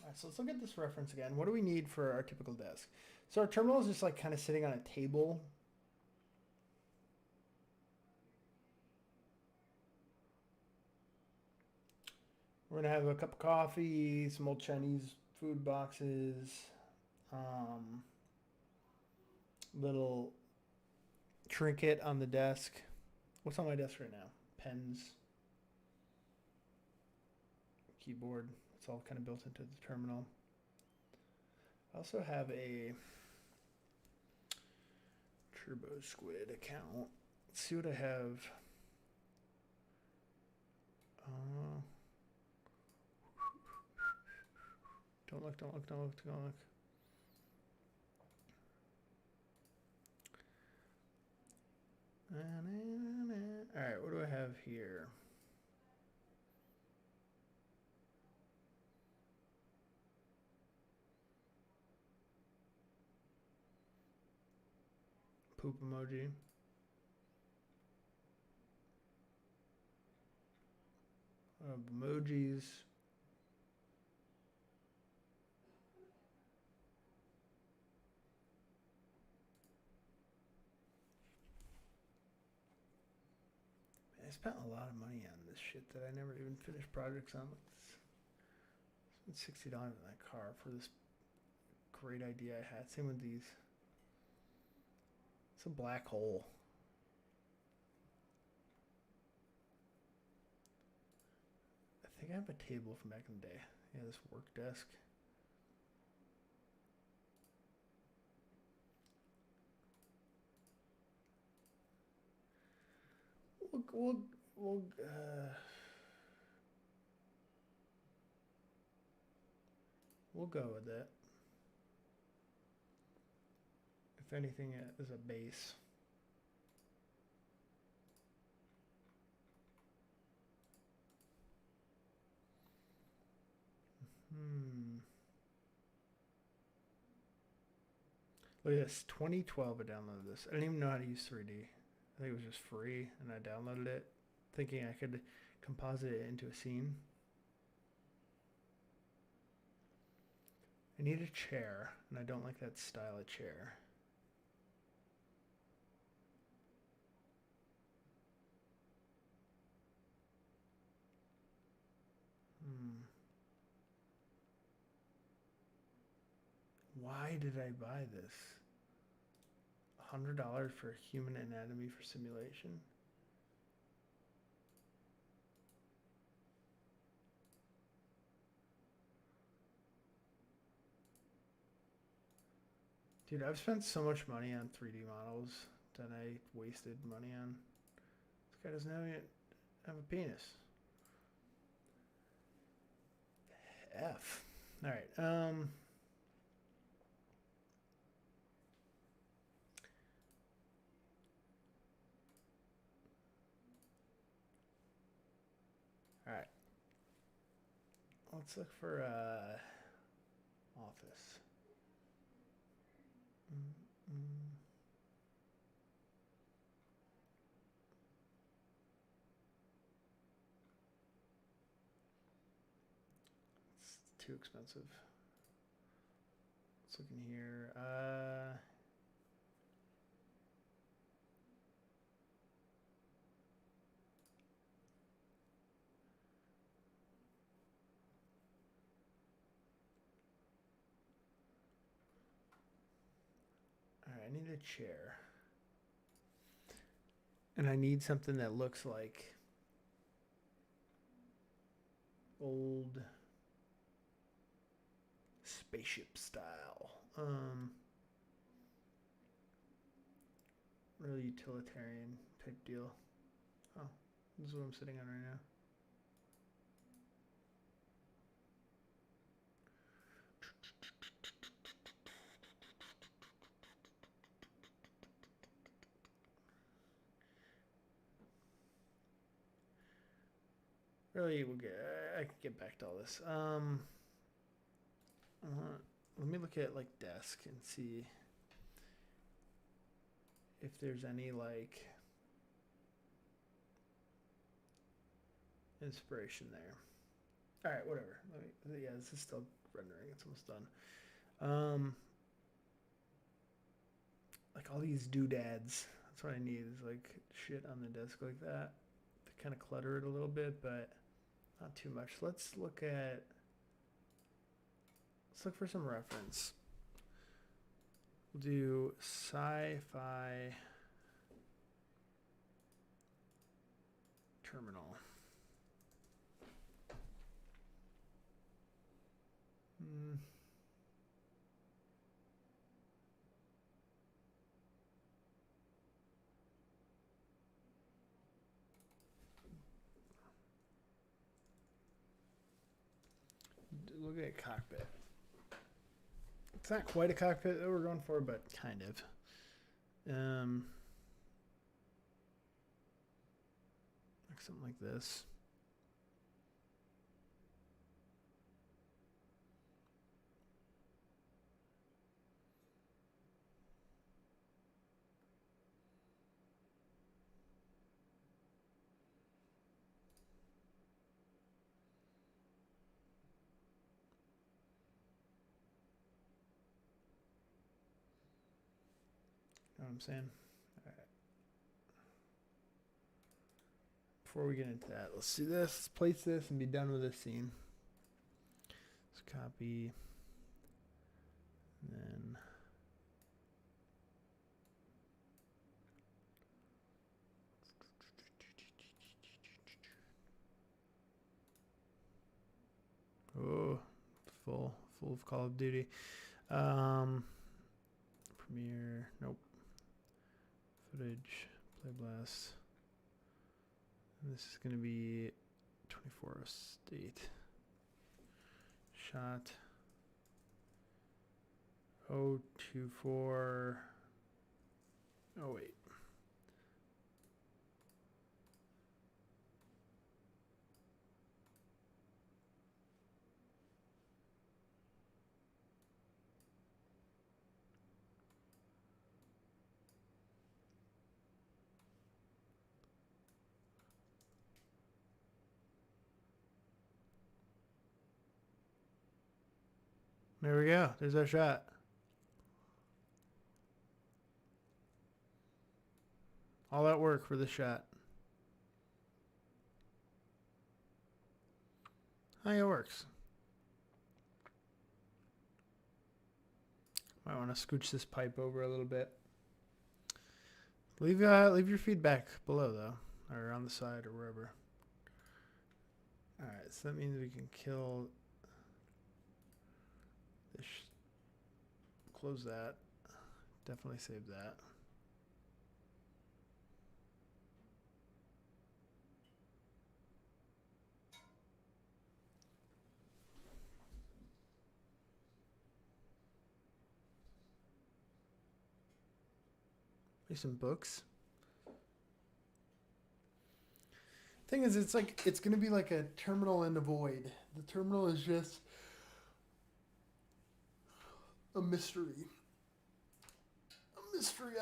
All right, so let's look at this reference again. What do we need for our typical desk? So our terminal is just like kind of sitting on a table. We're gonna have a cup of coffee, some old Chinese food boxes, little trinket on the desk. What's on my desk right now? Pens, keyboard. It's all kind of built into the terminal. I also have a Turbo Squid account. Let's see what I have. Don't look. All right, what do I have here? Poop emoji. Emojis. I spent a lot of money on this shit that I never even finished projects on. I spent $60 on that car for this great idea I had. Same with these. It's a black hole. I think I have a table from back in the day. Yeah, this work desk. We'll go with it. If anything, as a base. Look at this, 2012 I downloaded this. I didn't even know how to use 3D. I think it was just free, and I downloaded it thinking I could composite it into a scene. I need a chair, and I don't like that style of chair. Why did I buy this? $100 for human anatomy for simulation? Dude, I've spent so much money on 3D models that I wasted money on. This guy doesn't have a penis. F. All right. All right. Let's look for office. It's too expensive. Let's look in here. All right, I need a chair. And I need something that looks like old spaceship style. Really utilitarian type deal. Oh, this is what I'm sitting on right now. Really, we'll get. I can get back to all this. Let me look at like desk and see if there's any like inspiration there. All right, whatever. Yeah, this is still rendering. It's almost done. Like all these doodads. That's what I need is like shit on the desk like that to kind of clutter it a little bit, but not too much. Let's look for some reference. We'll do Sci-Fi terminal. Look at cockpit. It's not quite a cockpit that we're going for, but kind of. Like something like this. Know what I'm saying? All right. Before we get into that, let's see this. Let's place this and be done with this scene. Let's copy. And then oh, full of Call of Duty. Premiere, nope. Footage, play blast. And this is going to be 24 state. Shot 024. Oh, wait. There we go. There's our shot. All that work for the shot. I think it works. Might want to scooch this pipe over a little bit. Leave your feedback below though, or on the side or wherever. All right, so that means we can kill this. Close that. Definitely save that. Maybe some books. Thing is, it's like it's gonna be like a terminal and a void. The terminal is just a mystery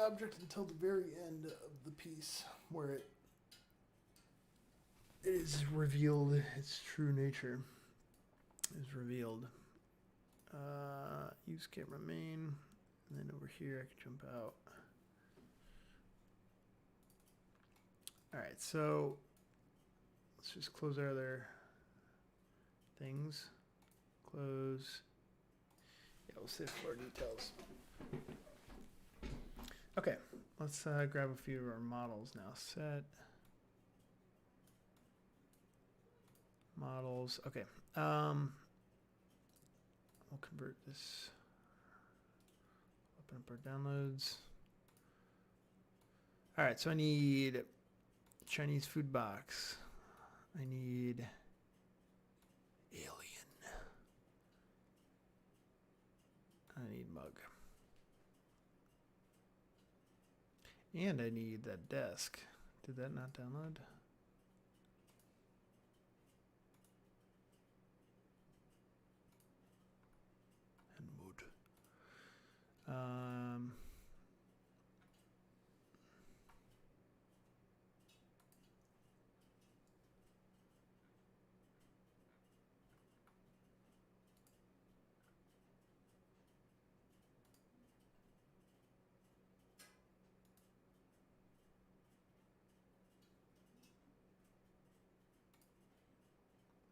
object until the very end of the piece, where it is revealed. Its true nature is revealed. Use camera main, and then over here I can jump out. All right, so let's just close our other things. Close. Yeah, we'll save floor details. Okay, let's grab a few of our models now. Set models. Okay, we'll convert this. Open up our downloads. All right, so I need Chinese food box. I need alien. I need mug. And I need that desk. Did that not download? And mood.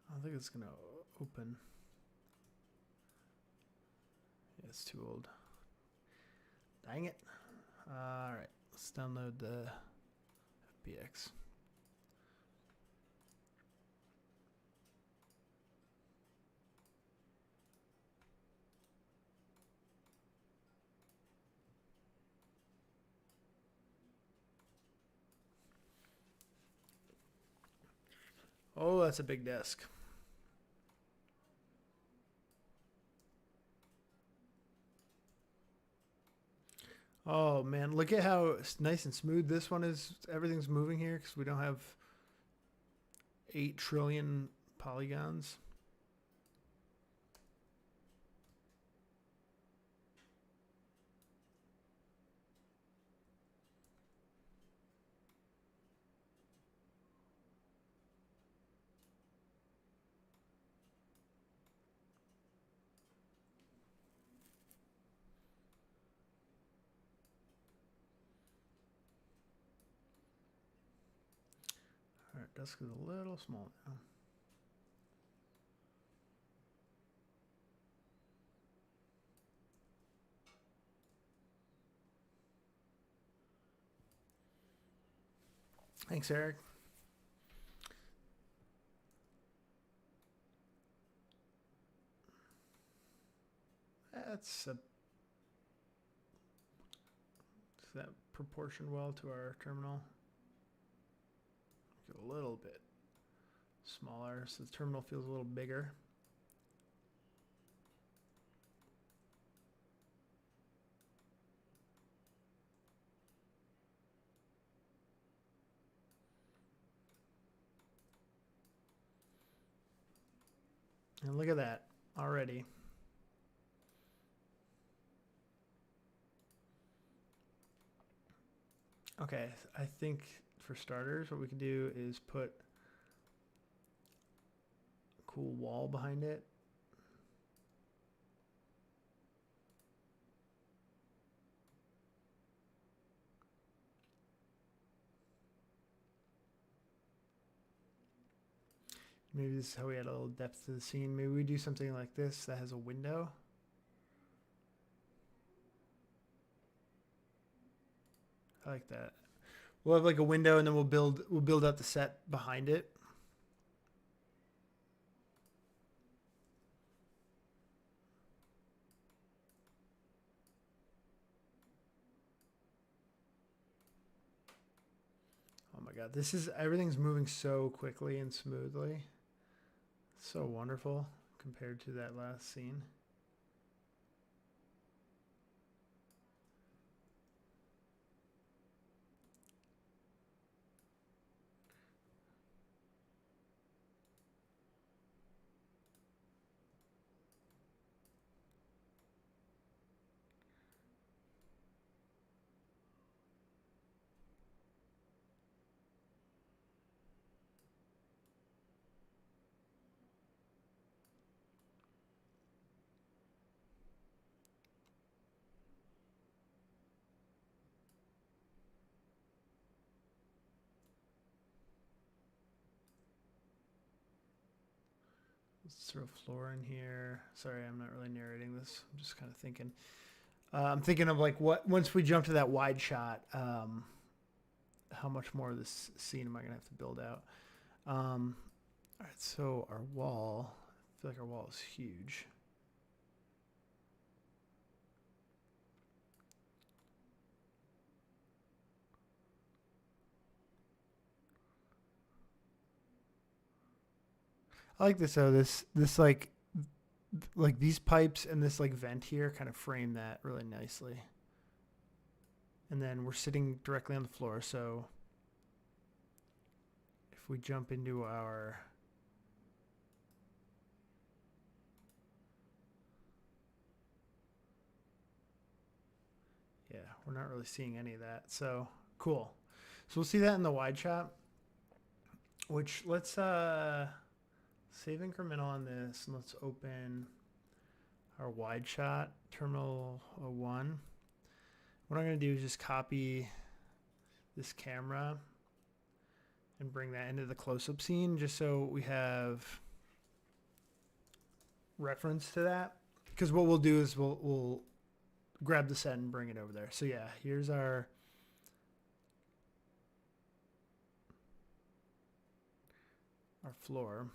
I don't think it's gonna open. Yeah, it's too old. Dang it. All right, let's download the FBX. Oh, that's a big desk. Oh man, look at how nice and smooth this one is. Everything's moving here because we don't have 8 trillion polygons. All right, desk is a little small now. Thanks, Eric. Does that proportion well to our terminal? Make it a little bit smaller so the terminal feels a little bigger. And look at that already. Okay, I think for starters, what we can do is put a cool wall behind it. Maybe this is how we add a little depth to the scene. Maybe we do something like this that has a window. I like that. We'll have like a window and then we'll build out the set behind it. Oh my god, everything's moving so quickly and smoothly. So wonderful compared to that last scene. Let's throw floor in here. Sorry, I'm not really narrating this. I'm just kind of thinking. I'm thinking of like what once we jump to that wide shot, how much more of this scene am I gonna have to build out? All right, so our wall. I feel like our wall is huge. I like this though. This like these pipes and this like vent here kind of frame that really nicely. And then we're sitting directly on the floor, so if we jump into our yeah, we're not really seeing any of that. So cool. So we'll see that in the wide shot. Which let's save incremental on this and let's open our wide shot terminal 01. What I'm going to do is just copy this camera and bring that into the close-up scene just so we have reference to that. Because what we'll do is we'll grab the set and bring it over there. So yeah, here's our floor.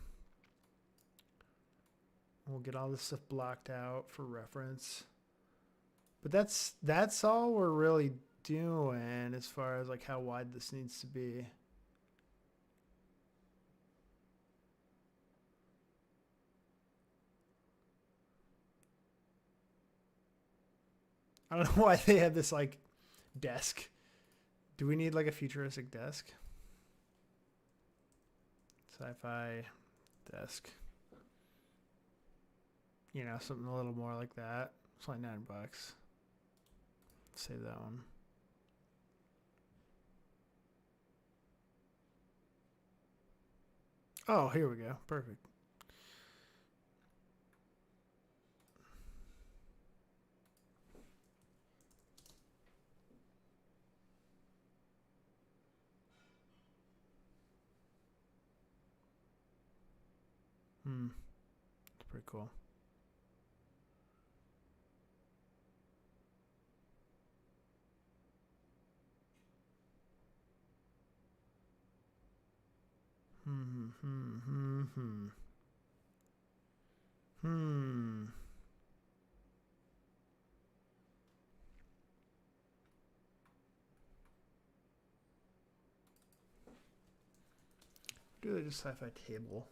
We'll get all this stuff blocked out for reference. But that's all we're really doing as far as like how wide this needs to be. I don't know why they have this like desk. Do we need like a futuristic desk? Sci-fi desk. You know, something a little more like that. It's like $9. Save that one. Oh, here we go. Perfect. It's pretty cool. Do they just sci-fi table?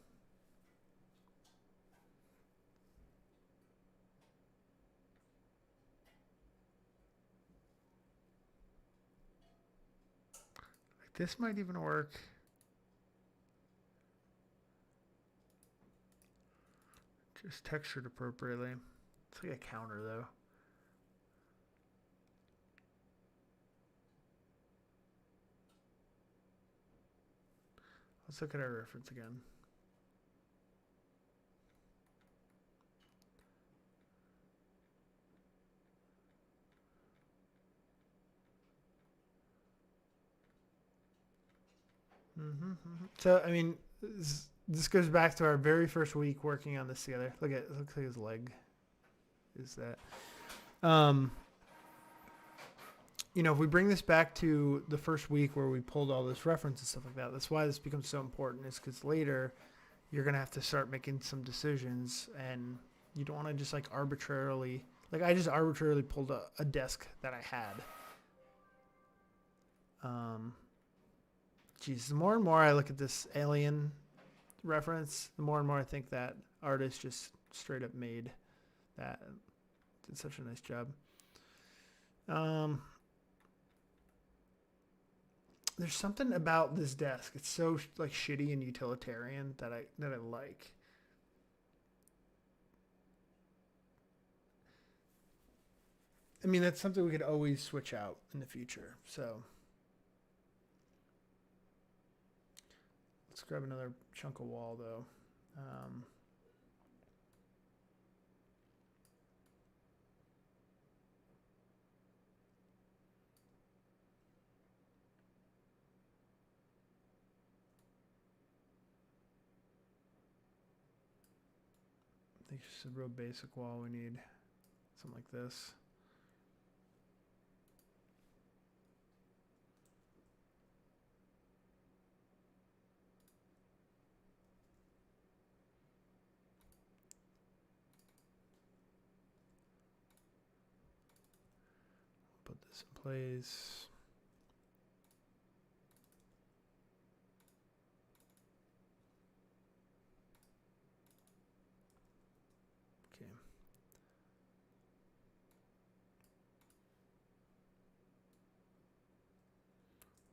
Like this might even work. Just textured appropriately. It's like a counter though. Let's look at our reference again. So, I mean, this goes back to our very first week working on this together. Look at it looks like his leg is that. You know, if we bring this back to the first week where we pulled all this reference and stuff like that, that's why this becomes so important, is because later you're going to have to start making some decisions, and you don't want to just like arbitrarily, like I just arbitrarily pulled a desk that I had. Geez, the more and more I look at this alien reference, the more and more I think that artist just straight up made that. Did such a nice job. There's something about this desk. It's so like shitty and utilitarian that I like. I mean, that's something we could always switch out in the future. So let's grab another chunk of wall though. think it's just a real basic wall. We need something like this. Put this in place. Okay.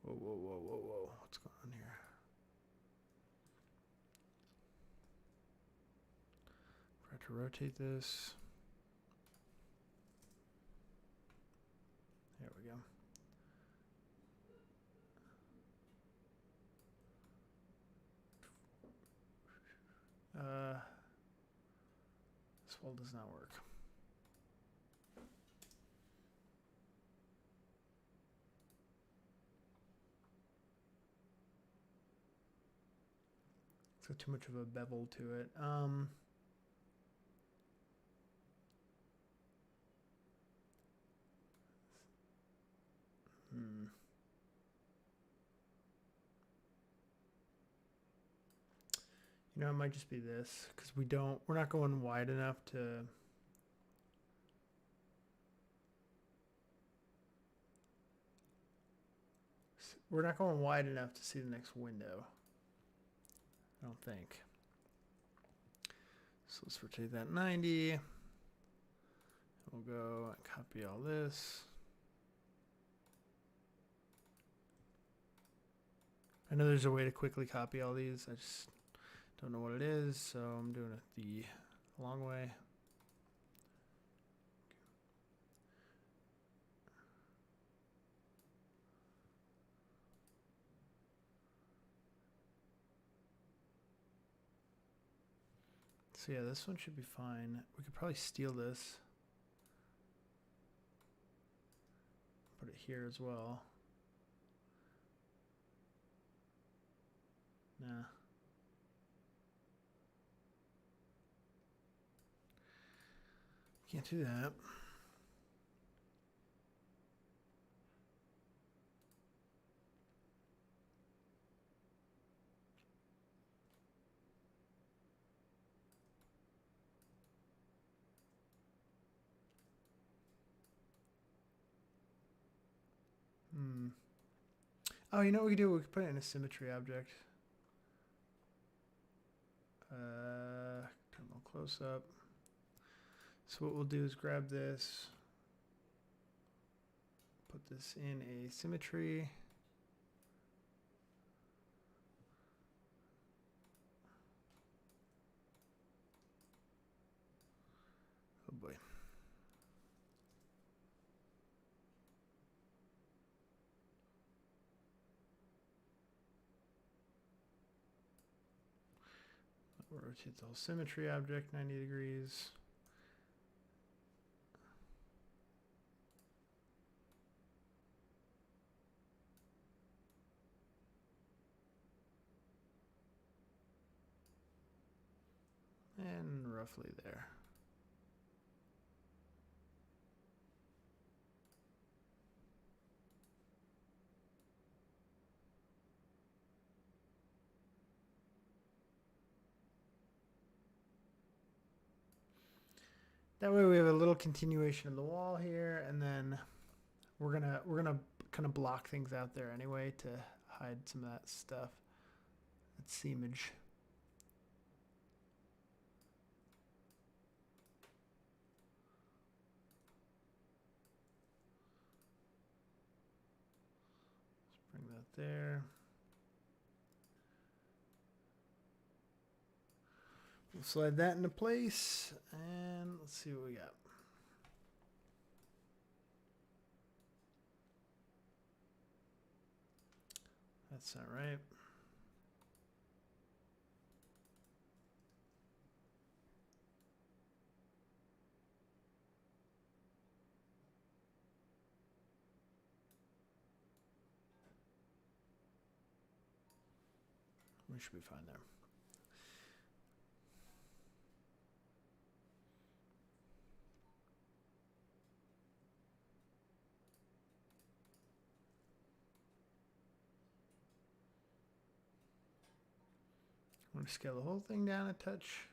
Whoa, whoa, whoa, whoa, whoa. What's going on here? Forgot to rotate this. There we go. This wall does not work. It's got too much of a bevel to it. You know, it might just be this, because we're not going wide enough to. We're not going wide enough to see the next window. I don't think. So let's rotate that 90. We'll go and copy all this. I know there's a way to quickly copy all these. I just don't know what it is, so I'm doing it the long way. So yeah, this one should be fine. We could probably steal this. Put it here as well. Nah. Can't do that. Oh, you know what we could do? We could put it in a symmetry object. Turn a little close up. So what we'll do is grab this, put this in a symmetry. Oh boy. We'll rotate the whole symmetry object 90 degrees. And roughly there. That way we have a little continuation of the wall here, and then we're gonna kind of block things out there anyway to hide some of that stuff. That seamage. Let's bring that there. We'll slide that into place, and let's see what we got. That's not right. We should be fine there. I'm going to scale the whole thing down a touch.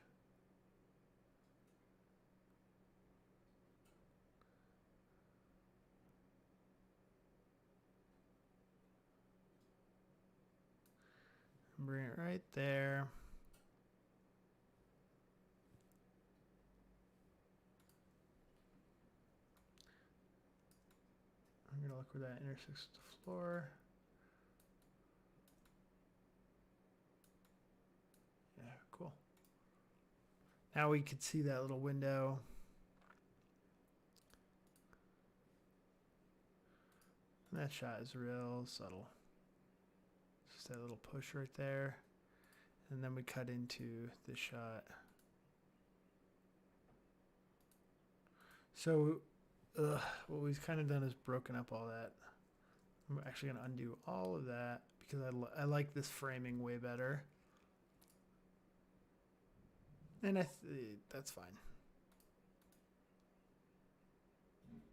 Bring it right there. I'm going to look where that intersects with the floor. Yeah, cool. Now we could see that little window. And that shot is real subtle. Just that little push right there. And then we cut into the shot. So what we've kind of done is broken up all that. I'm actually going to undo all of that because I like this framing way better. And that's fine.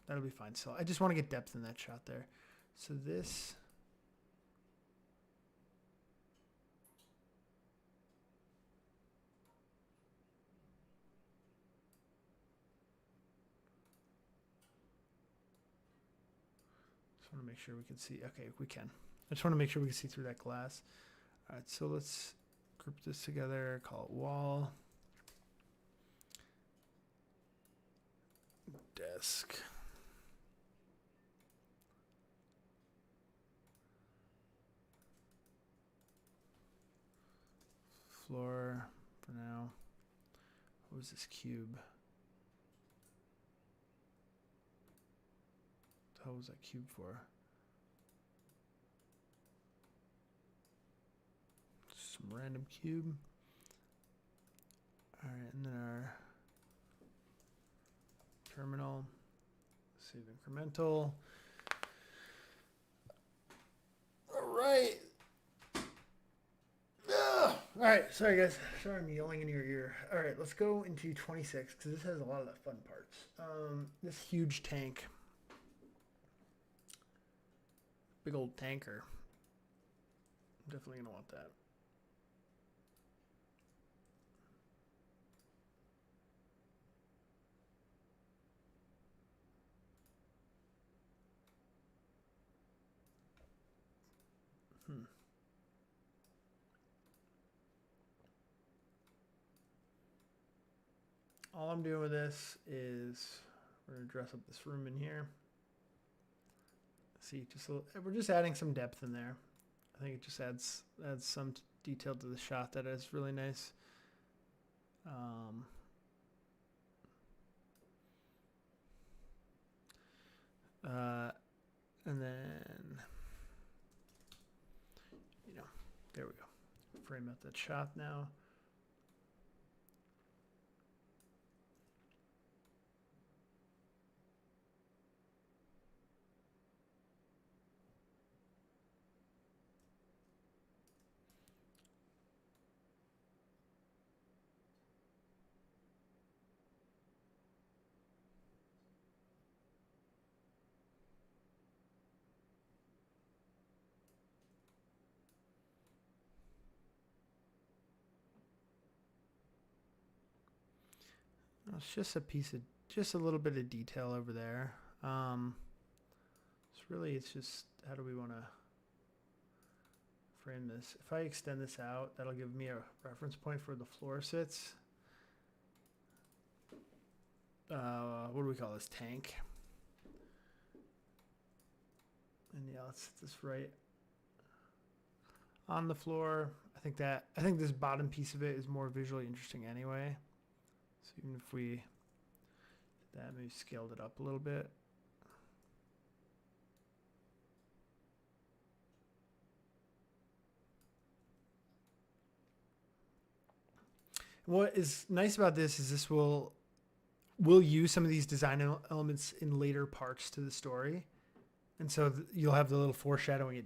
That'll be fine. So I just want to get depth in that shot there. So this... Just want to make sure we can see. Okay, we can. I just want to make sure we can see through that glass. All right, so let's group this together, call it wall. Desk. Floor for now. What was this cube? What was that cube for? Some random cube. All right, and then our terminal. Save incremental. All right. Ugh. All right, sorry guys. Sorry I'm yelling in your ear. All right, let's go into 26 because this has a lot of the fun parts. This huge tank. Big old tanker. I'm definitely going to want that. All I'm doing with this is we're going to dress up this room in here. See, we're just adding some depth in there. I think it just adds some detail to the shot that is really nice. And then, there we go. Frame out that shot now. It's just just a little bit of detail over there. It's just, how do we want to frame this? If I extend this out, that'll give me a reference point for the floor sits. What do we call this? Tank. And yeah, let's set this right on the floor. I think this bottom piece of it is more visually interesting anyway. So even if we did that, maybe scaled it up a little bit. What is nice about this is we'll use some of these design elements in later parts to the story. And so you'll have the little foreshadowing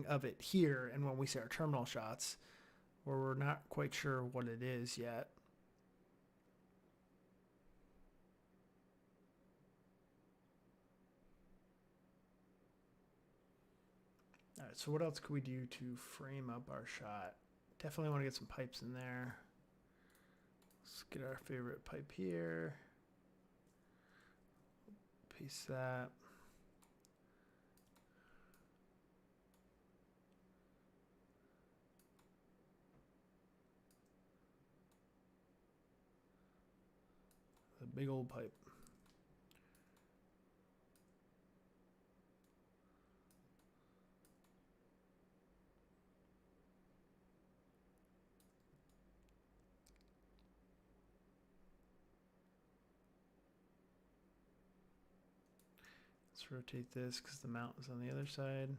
of it here, and when we see our terminal shots, where we're not quite sure what it is yet. All right, so what else could we do to frame up our shot definitely want to get some pipes in there. Let's get our favorite pipe here. Paste that. The big old pipe. Let's rotate this because the mount is on the other side.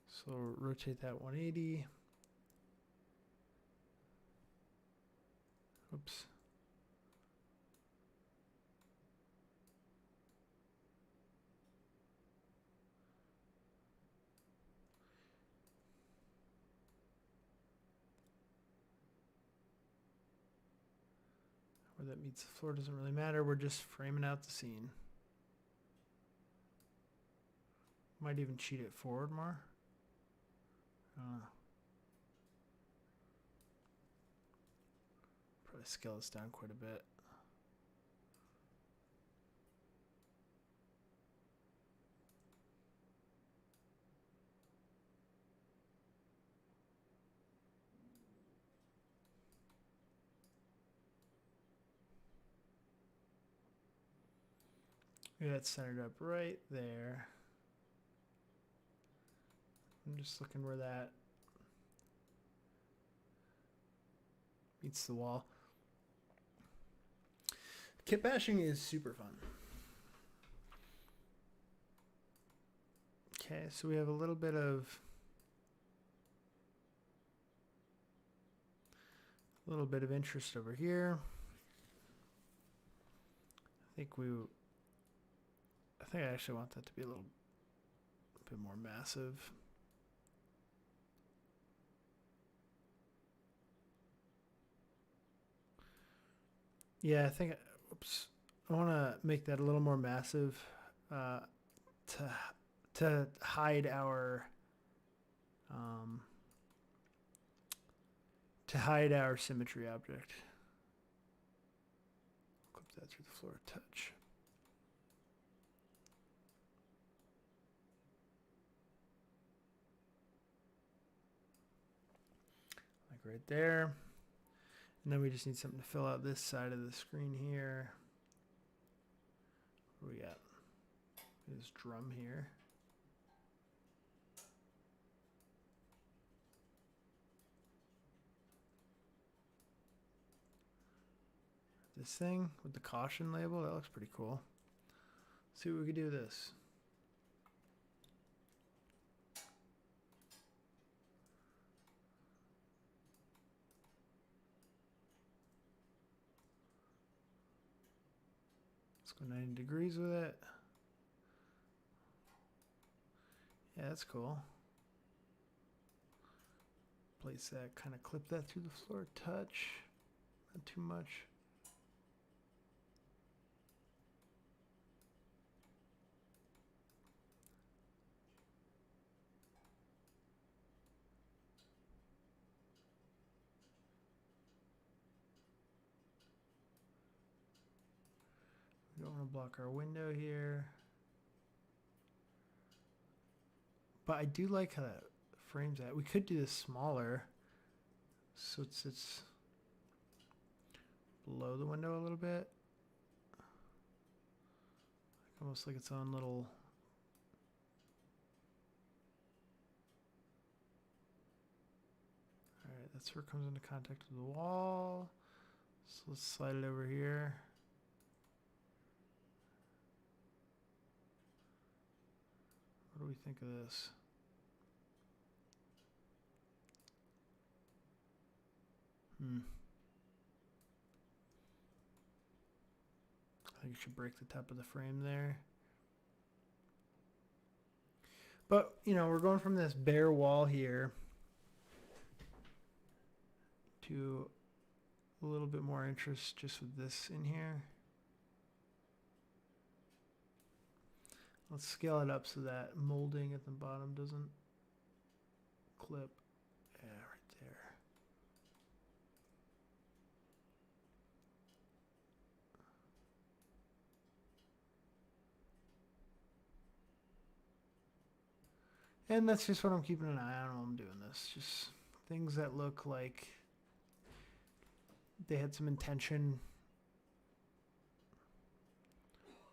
So rotate that 180. Oops. Where that meets the floor doesn't really matter. We're just framing out the scene. Might even cheat it forward more. Probably scale this down quite a bit. Yeah, it's centered up right there. I'm just looking where that meets the wall. Kit bashing is super fun. Okay, so we have a little bit of interest over here. I think I actually want that to be a little bit more massive. Yeah, I think, oops, I want to make that a little more massive to hide our symmetry object. Clip that through the floor touch. Like right there. And then we just need something to fill out this side of the screen here. What do we got? This drum here. This thing with the caution label, that looks pretty cool. Let's see what we can do with this. Let's go 90 degrees with it. Yeah, that's cool. Place that, kind of clip that through the floor, touch. Not too much. We don't want to block our window here. But I do like how that frames that. We could do this smaller. So it sits below the window a little bit. Almost like its own little... Alright, that's where it comes into contact with the wall. So let's slide it over here. What do we think of this? I think you should break the top of the frame there. But, you know, we're going from this bare wall here to a little bit more interest just with this in here. Let's scale it up so that molding at the bottom doesn't clip. Yeah, right And that's just what I'm keeping an eye on while I'm doing this. Just things that look like they had some intention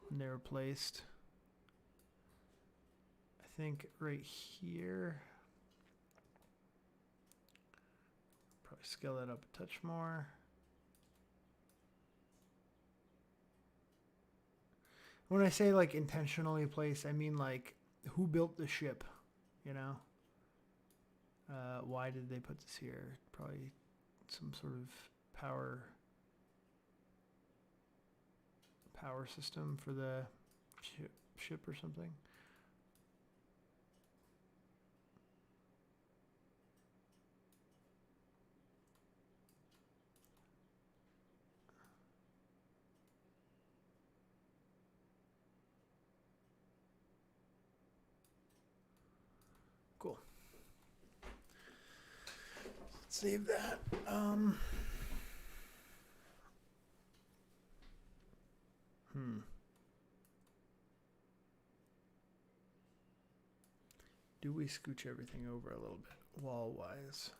when they were placed. I think right here, probably scale that up a touch more. When I say like intentionally placed, I mean like who built the ship, you know? Why did they put this here? Probably some sort of power system for the ship or something. Cool. Let's save that. Do we scooch everything over a little bit wall-wise?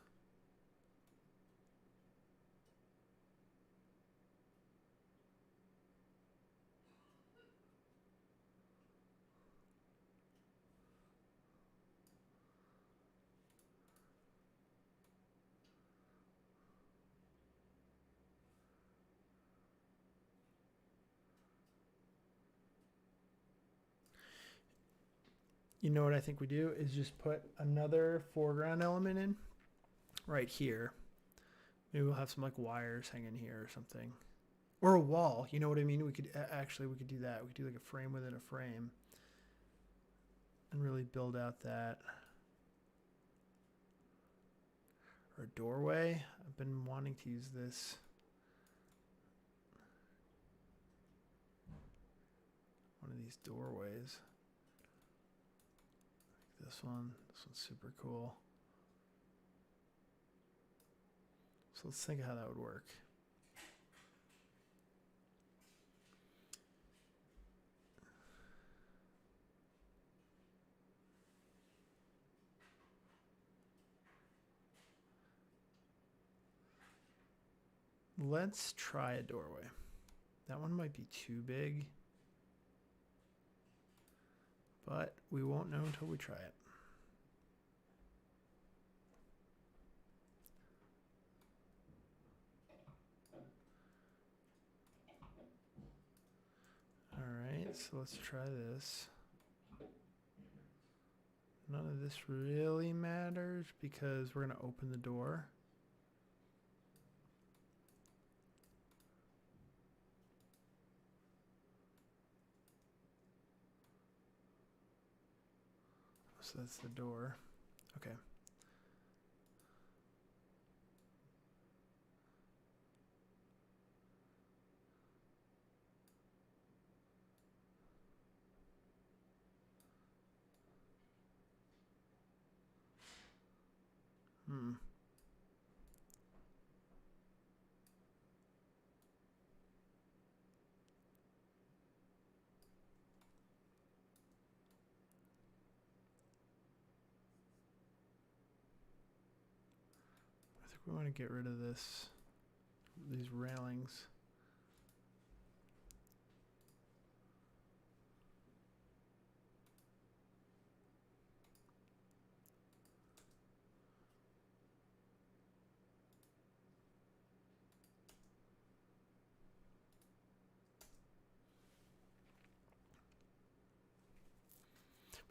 You know what I think we do is just put another foreground element in right here. Maybe we'll have some like wires hanging here or something. Or a wall, you know what I mean? We could actually, we could do that. We could do like a frame within a frame and really build out that. Or a doorway. I've been wanting to use this. One of these doorways. Like this one's super cool. So let's think of how that would work. Let's try a doorway. That one might be too big, but we won't know until we try it. All right, so let's try this. None of this really matters because we're going to open the door. So that's the door. Okay. I think we want to get rid of these railings.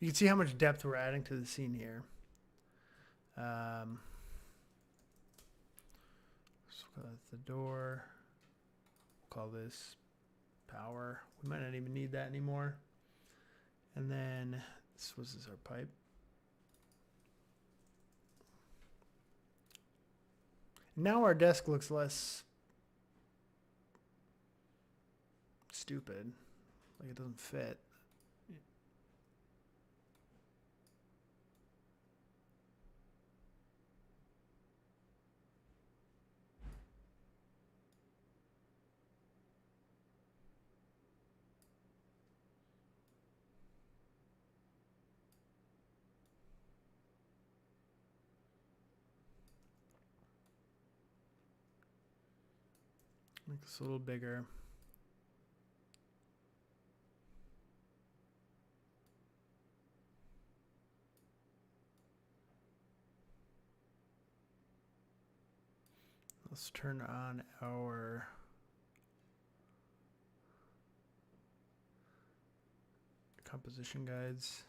You can see how much depth we're adding to the scene here. So that's the door. We'll call this power. We might not even need that anymore. And then this was our pipe. Now our desk looks less stupid. Like it doesn't fit. Make this a little bigger. Let's turn on our composition guides.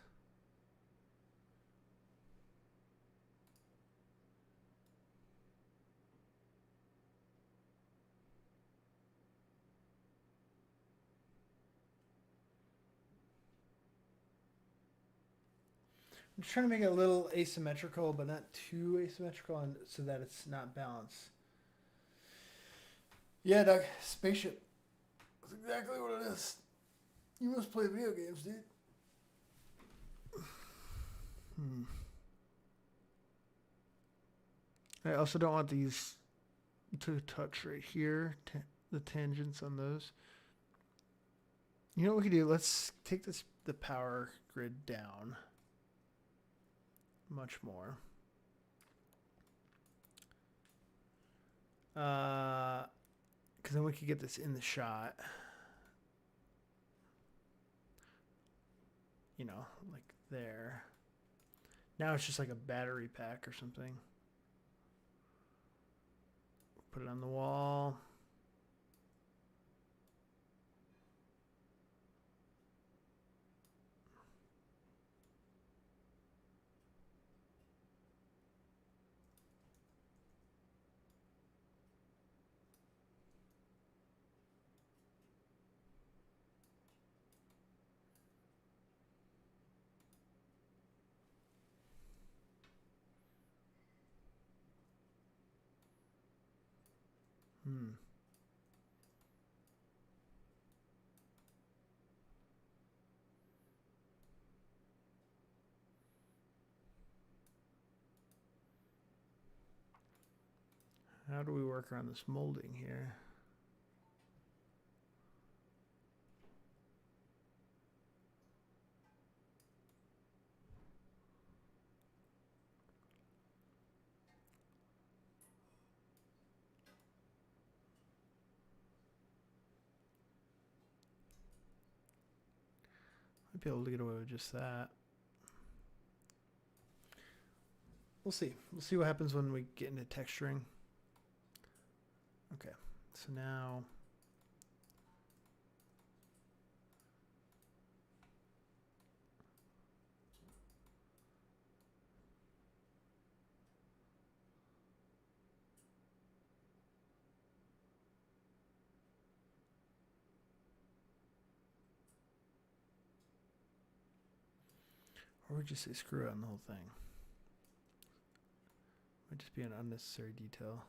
I'm just trying to make it a little asymmetrical, but not too asymmetrical, and so that it's not balanced. Yeah, Doug, spaceship. That's exactly what it is. You must play video games, dude. I also don't want these to touch right here, the tangents on those. You know what we can do? Let's take the power grid down much more. Because then we could get this in the shot. You know, like there. Now it's just like a battery pack or something. Put it on the wall. How do we work around this molding here? Might be able to get away with just that. We'll see. We'll see what happens when we get into texturing. Okay, so now or we just say screw it on the whole thing. Might just be an unnecessary detail.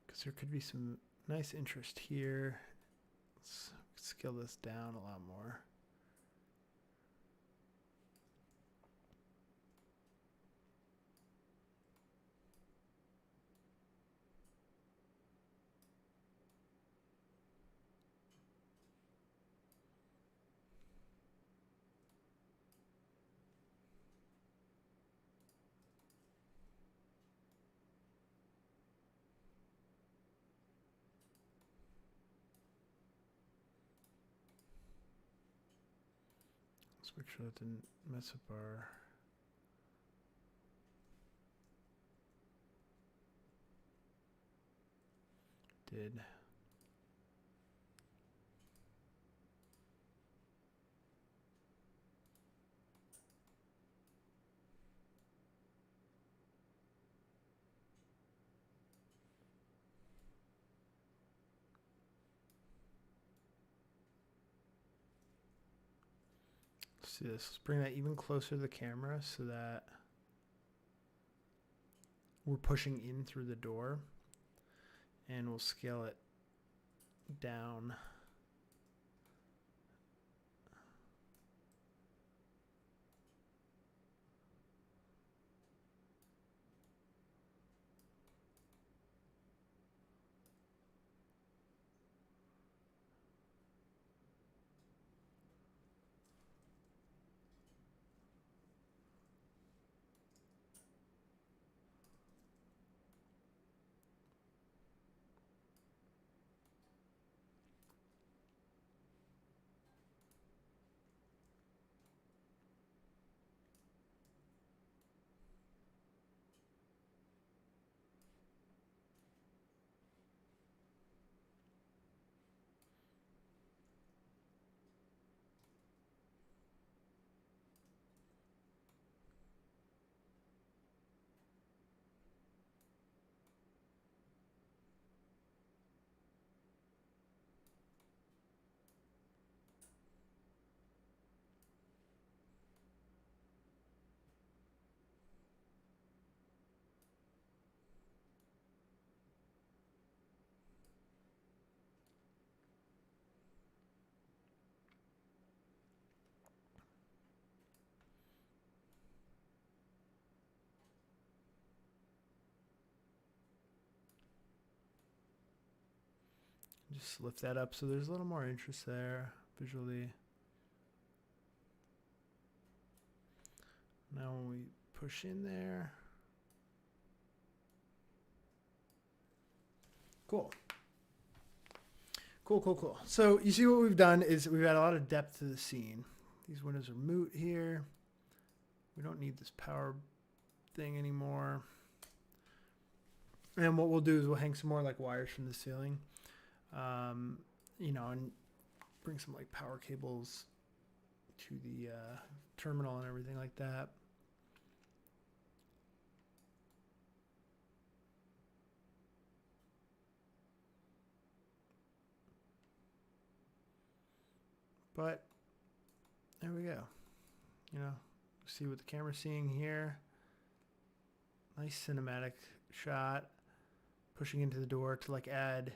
Because there could be some nice interest here. Let's scale this down a lot more. Let's make sure that didn't mess up our... Did. Let's do this. Let's bring that even closer to the camera so that we're pushing in through the door, and we'll scale it down. Just lift that up so there's a little more interest there visually. Now when we push in there. Cool. Cool, cool, cool. So you see what we've done is we've had a lot of depth to the scene. These windows are moot here. We don't need this power thing anymore. And what we'll do is we'll hang some more like wires from the ceiling. You know, and bring some like power cables to the terminal and everything like that. But there we go. You know, see what the camera's seeing here. Nice cinematic shot. Pushing into the door to like add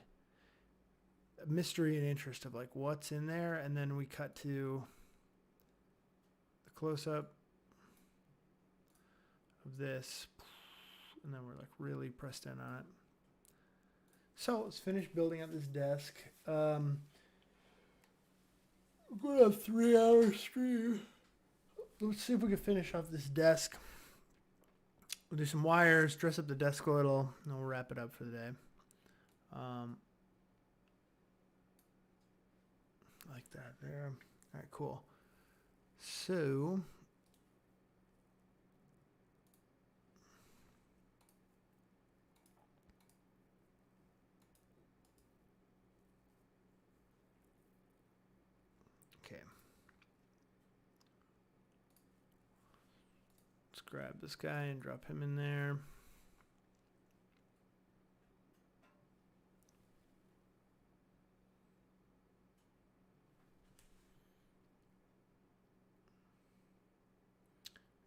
mystery and interest of like what's in there, and then we cut to the close-up of this, and then we're like really pressed in on it. So let's finish building up this desk. We're going to have 3-hour stream. Let's see if we can finish off this desk. We'll do some wires, dress up the desk a little, and we'll wrap it up for the day. Like that there. All right, cool. So okay. Let's grab this guy and drop him in there.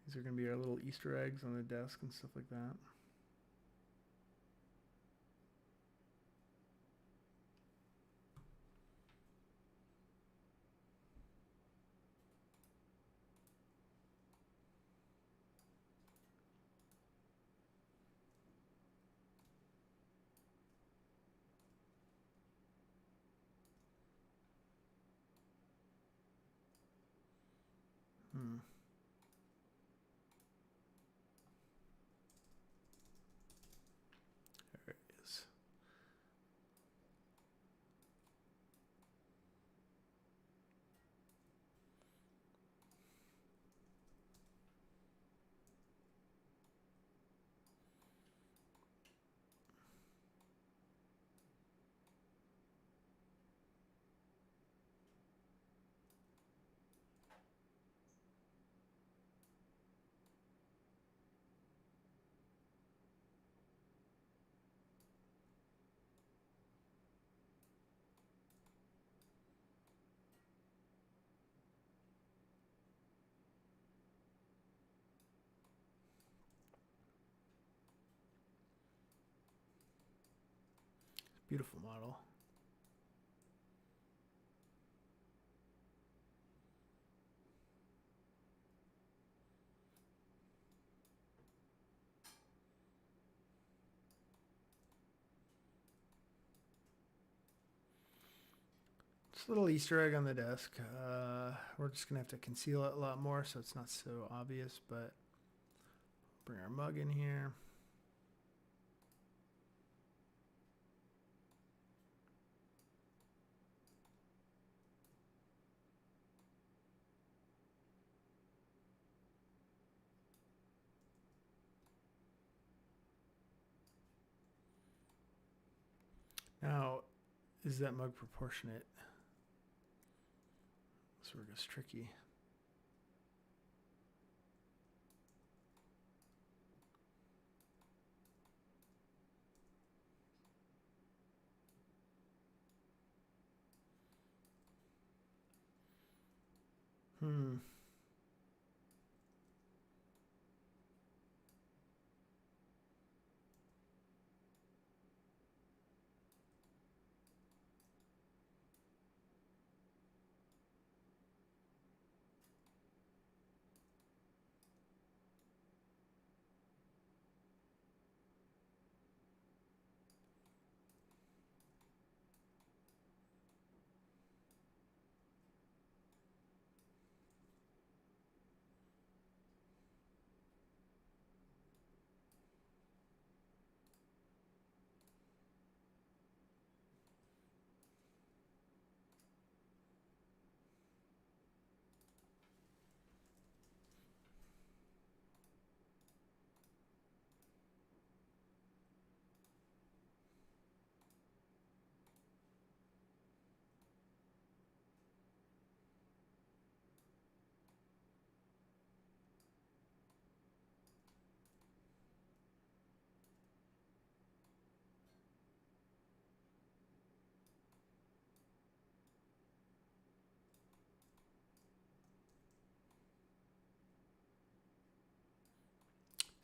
These are going to be our little Easter eggs on the desk and stuff like that. There it is. Beautiful model. Just a little Easter egg on the desk. We're just gonna have to conceal it a lot more so it's not so obvious, but bring our mug in here. Now, is that mug proportionate? This work is tricky.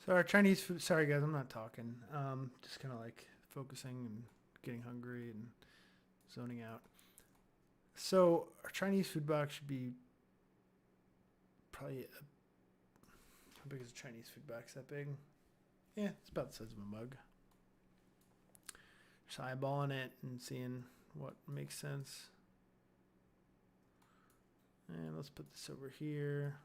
So our Chinese food. Sorry guys, I'm not talking. Just kind of like focusing and getting hungry and zoning out. So our Chinese food box should be probably how big is a Chinese food box? That big? Yeah, it's about the size of a mug. Just eyeballing it and seeing what makes sense. And let's put this over here.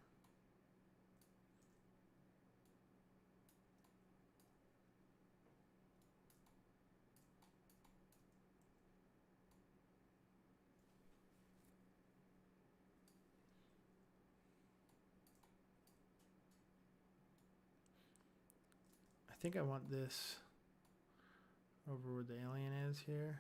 I think I want this over where the alien is here.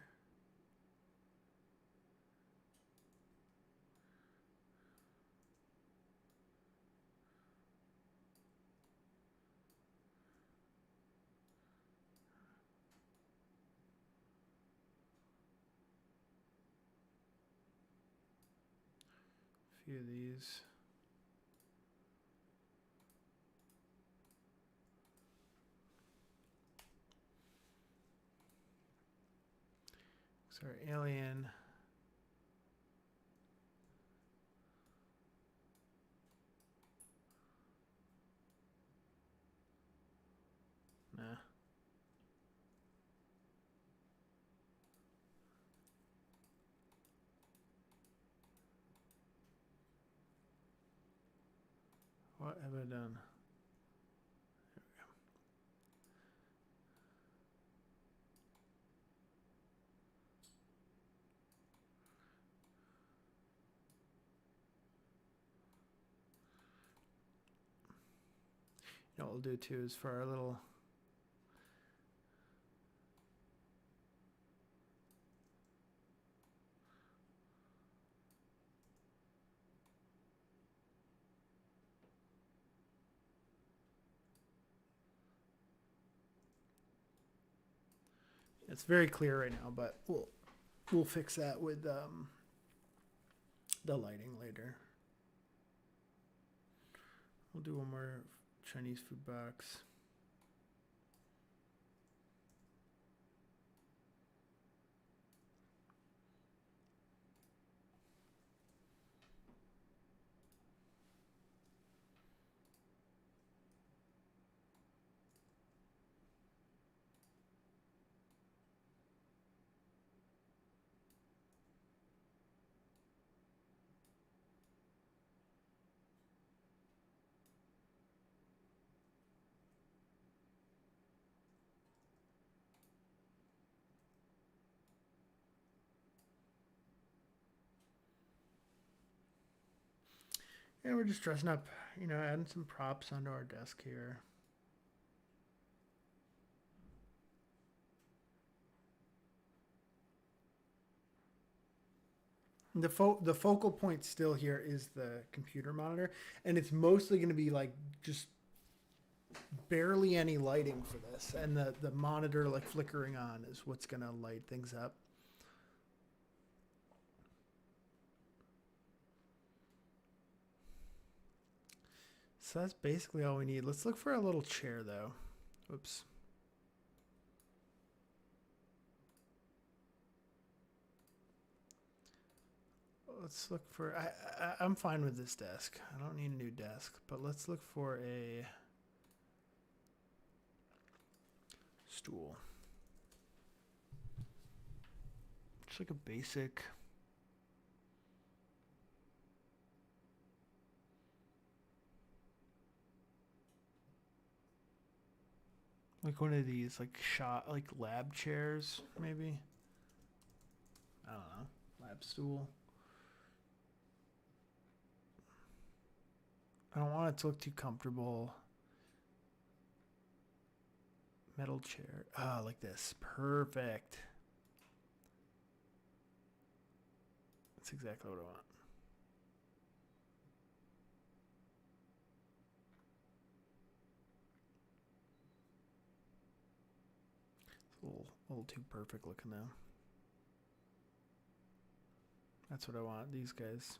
A few of these. So our alien. Nah. What have I done? You know what we'll do too is for our little it's very clear right now, but we'll fix that with the lighting later. We'll do one more Chinese food box. And we're just dressing up, you know, adding some props onto our desk here. The focal point still here is the computer monitor, and it's mostly going to be like just barely any lighting for this, and the monitor like flickering on is what's going to light things up. So that's basically all we need. Let's look for a little chair though. Oops. Let's look for, I'm fine with this desk. I don't need a new desk, but let's look for a stool. Just like a basic. Like one of these, like like lab chairs, maybe. I don't know, lab stool. I don't want it to look too comfortable. Metal chair. Ah, like this. Perfect. That's exactly what I want. It's a little too perfect looking now. That's what I want, these guys.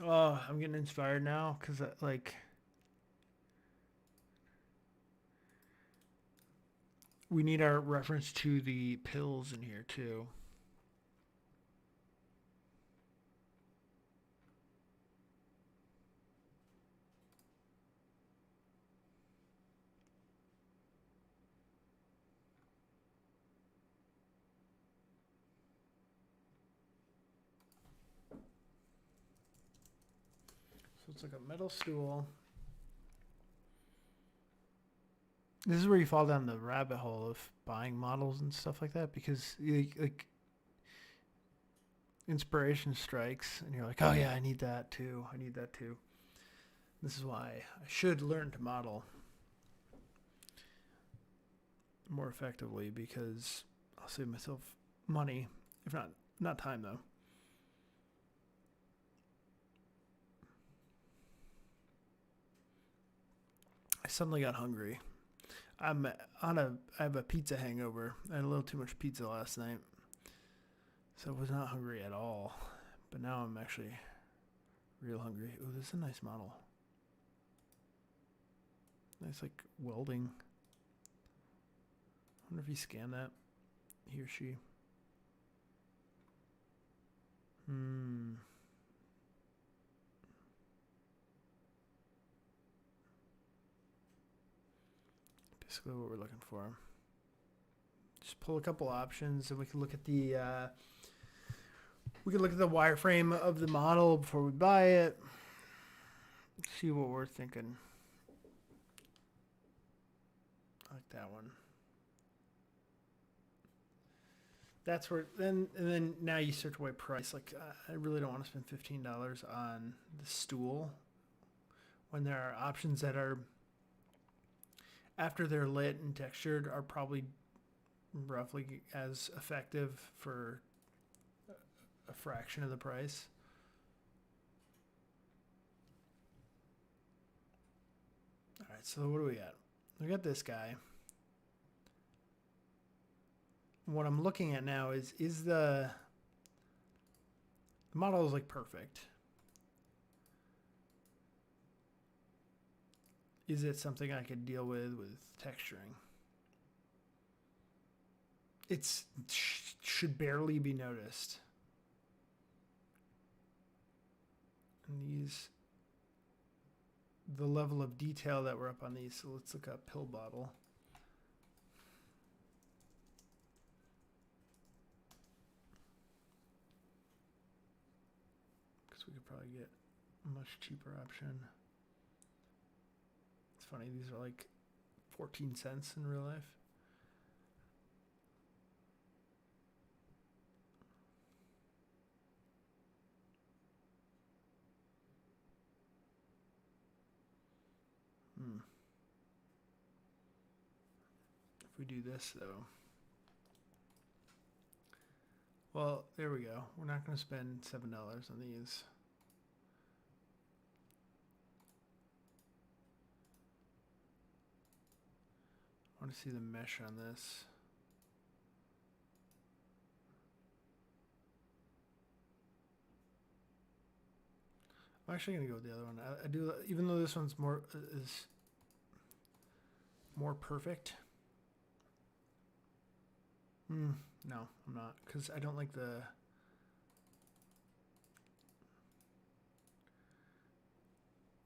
Oh, I'm getting inspired now because like we need our reference to the pills in here too. So it's like a metal stool. This is where you fall down the rabbit hole of buying models and stuff like that because like inspiration strikes and you're like, oh yeah, I need that too. I need that too. This is why I should learn to model more effectively because I'll save myself money, if not time though. I suddenly got hungry. I have a pizza hangover. I had a little too much pizza last night. So I was not hungry at all. But now I'm actually real hungry. Ooh, this is a nice model. Nice like welding. I wonder if he scanned that. He or she. Basically what we're looking for. Just pull a couple options and we can look at the wireframe of the model before we buy it. See what we're thinking. I like that one. That's where then now you search by price. Like I really don't want to spend $15 on the stool when there are options that are after they're lit and textured are probably roughly as effective for a fraction of the price. All right, so what do we got? We got this guy. What I'm looking at now is the model is like perfect. Is it something I could deal with texturing? It's should barely be noticed. And these, the level of detail that we're up on these. So let's look up pill bottle. Because we could probably get a much cheaper option. It's funny, these are like 14 cents in real life. If we do this though, well, there we go. We're not going to spend $7 on these. I want to see the mesh on this. I'm actually going to go with the other one. I do, even though this one's more is more perfect. No, I'm not, because I don't like the.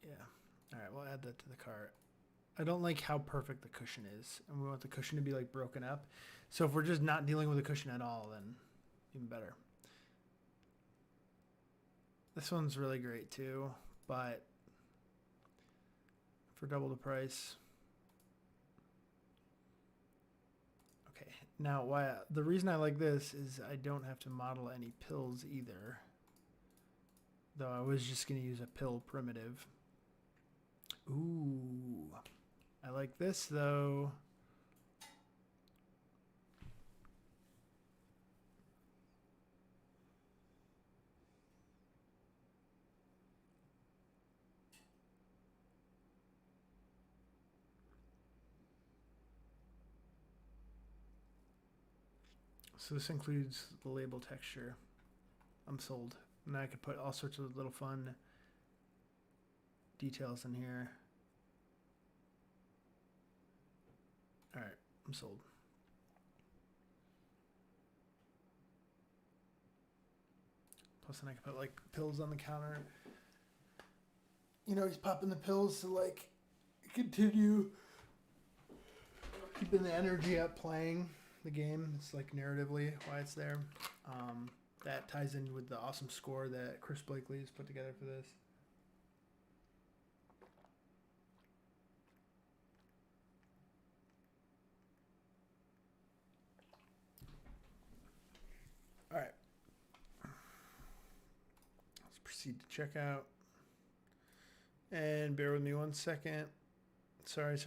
Yeah. All right, we'll add that to the cart. I don't like how perfect the cushion is, and we want the cushion to be like broken up. So if we're just not dealing with the cushion at all, then even better. This one's really great too, but for double the price. Okay, now the reason I like this is I don't have to model any pills either. Though I was just going to use a pill primitive. Ooh, I like this though. So this includes the label texture. I'm sold. And I could put all sorts of little fun details in here. All right, I'm sold. Plus, then I can put like pills on the counter. You know, he's popping the pills to like continue keeping the energy up playing the game. It's like narratively why it's there. That ties in with the awesome score that Chris Blakely has put together for this. All right. Let's proceed to checkout. And bear with me 1 second. Sorry.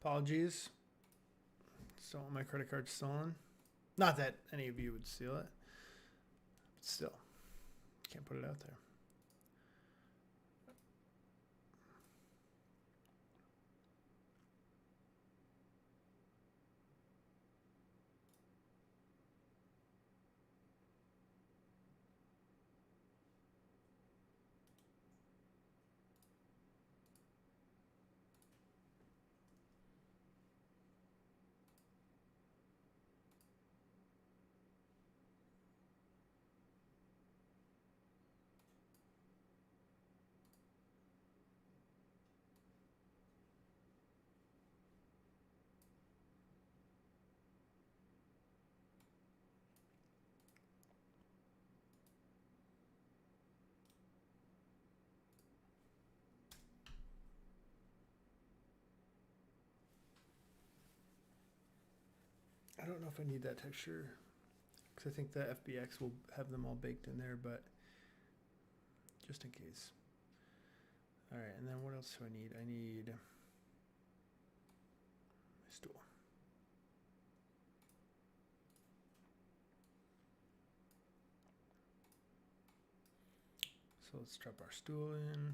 Apologies. Don't want my credit card stolen. Not that any of you would steal it. But still, can't put it out there. I don't know if I need that texture because I think the FBX will have them all baked in there, but just in case. All right, and then what else do I need? I need my stool. So let's drop our stool in.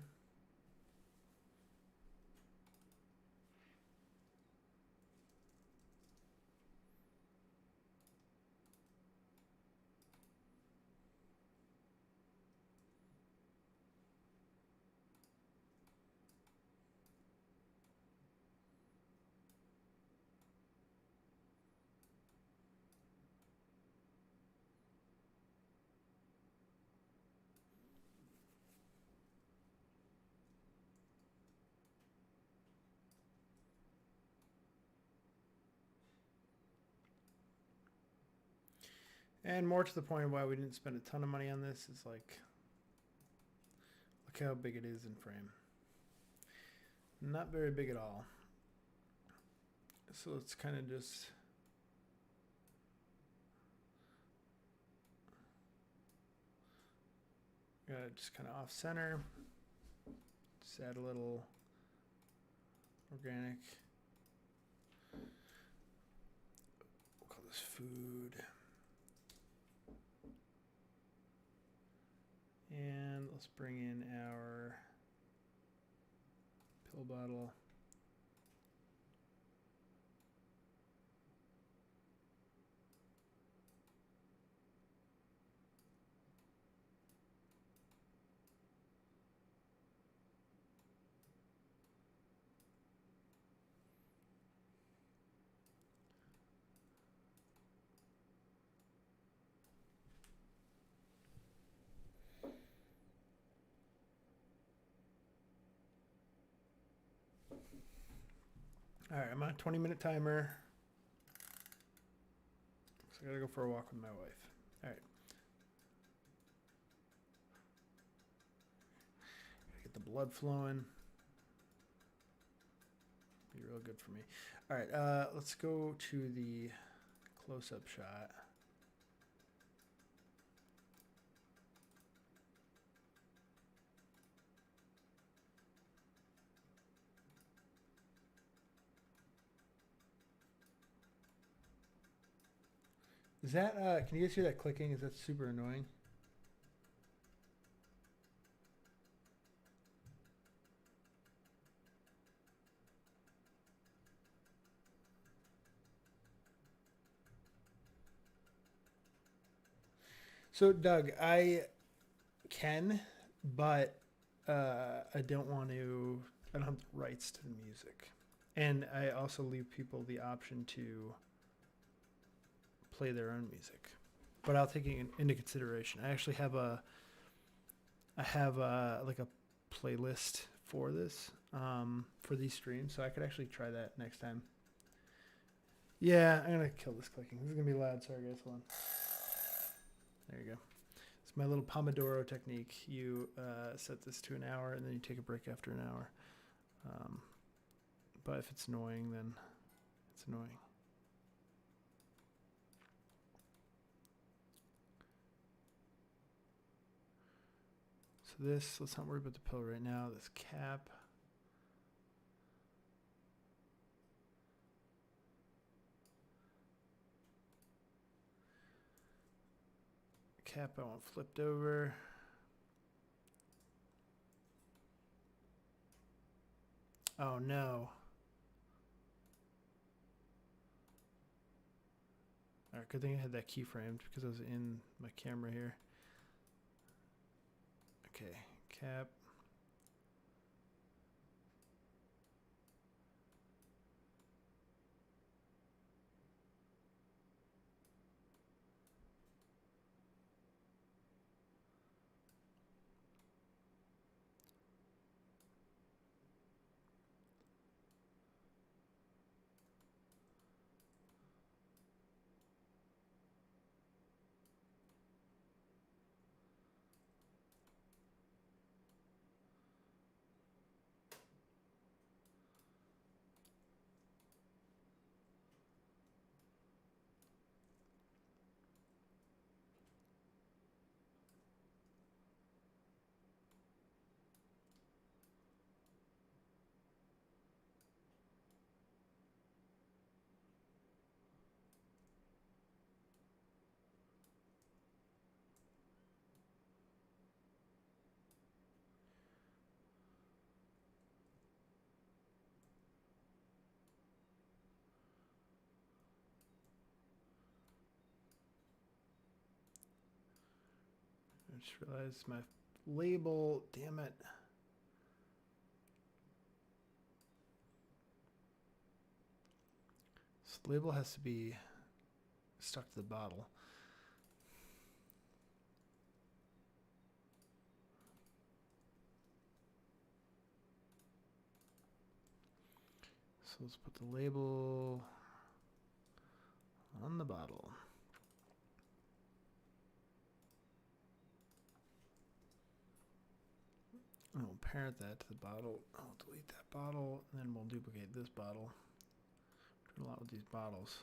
And more to the point of why we didn't spend a ton of money on this is like, look how big it is in frame. Not very big at all. So let's kind of just kind of off center. Just add a little organic. We'll call this food. And let's bring in our pill bottle. All right, I'm on a 20-minute timer. So I gotta go for a walk with my wife. All right. Gotta get the blood flowing. Be real good for me. All right, let's go to the close-up shot. Is that, can you guys hear that clicking? Is that super annoying? So Doug, I can, but I don't want to. I don't have the rights to the music, and I also leave people the option to play their own music. But I'll take it into consideration. I actually have like a playlist for this for these streams, so I could actually try that next time. Yeah, I'm gonna kill this clicking. This is gonna be loud. Sorry guys, hold on. There you go. It's my little Pomodoro technique. You set this to an hour and then you take a break after an hour. But if it's annoying, then it's annoying. So this, let's not worry about the pill right now. This cap. Cap I want flipped over. Oh no. Alright, good thing I had that keyframed because I was in my camera here. Okay, cap. I just realized my label, damn it. This label has to be stuck to the bottle. So let's put the label on the bottle. And we'll parent that to the bottle. I'll delete that bottle, and then we'll duplicate this bottle. Do a lot with these bottles.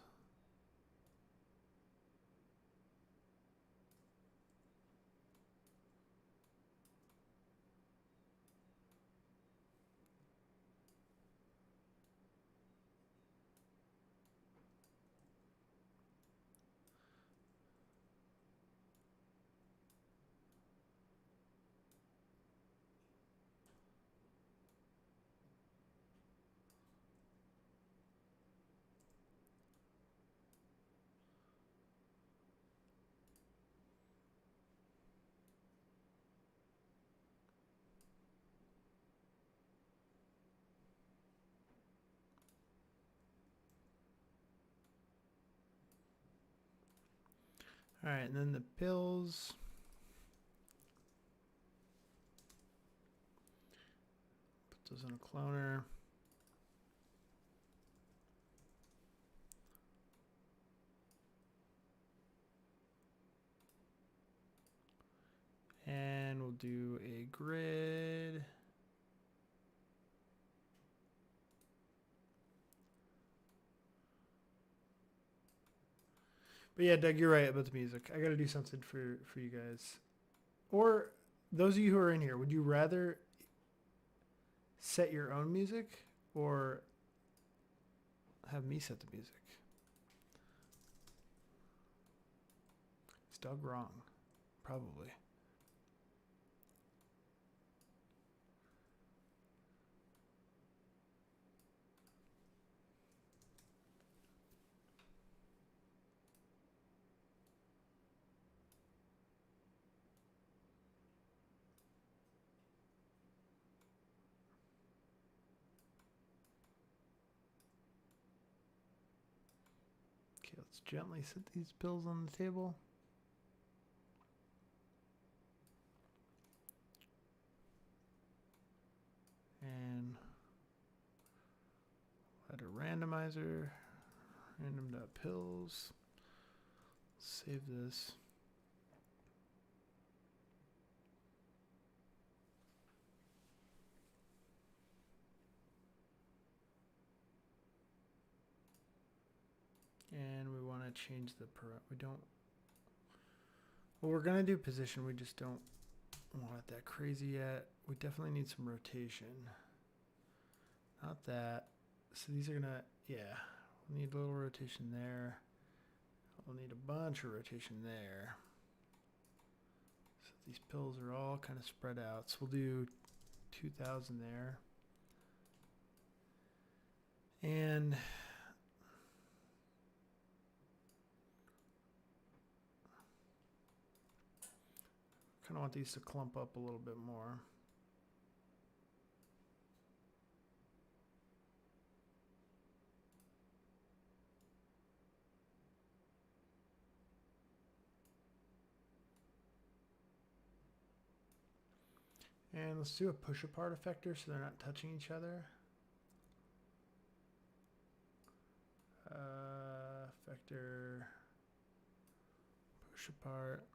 All right, and then the pills. Put those in a cloner. And we'll do a grid. But yeah, Doug, you're right about the music. I got to do something for you guys. Or those of you who are in here, would you rather set your own music or have me set the music? Is Doug wrong? Probably. Let's gently set these pills on the table. And add a randomizer, random.pills. Save this. And we want to change the we don't. Well, we're gonna do position. We just don't want it that crazy yet. We definitely need some rotation. Not that. So these are gonna, yeah. We'll need a little rotation there. We'll need a bunch of rotation there. So these pills are all kind of spread out. So we'll do 2,000 there. And kind of want these to clump up a little bit more. And let's do a push apart effector so they're not touching each other. Effector, push apart.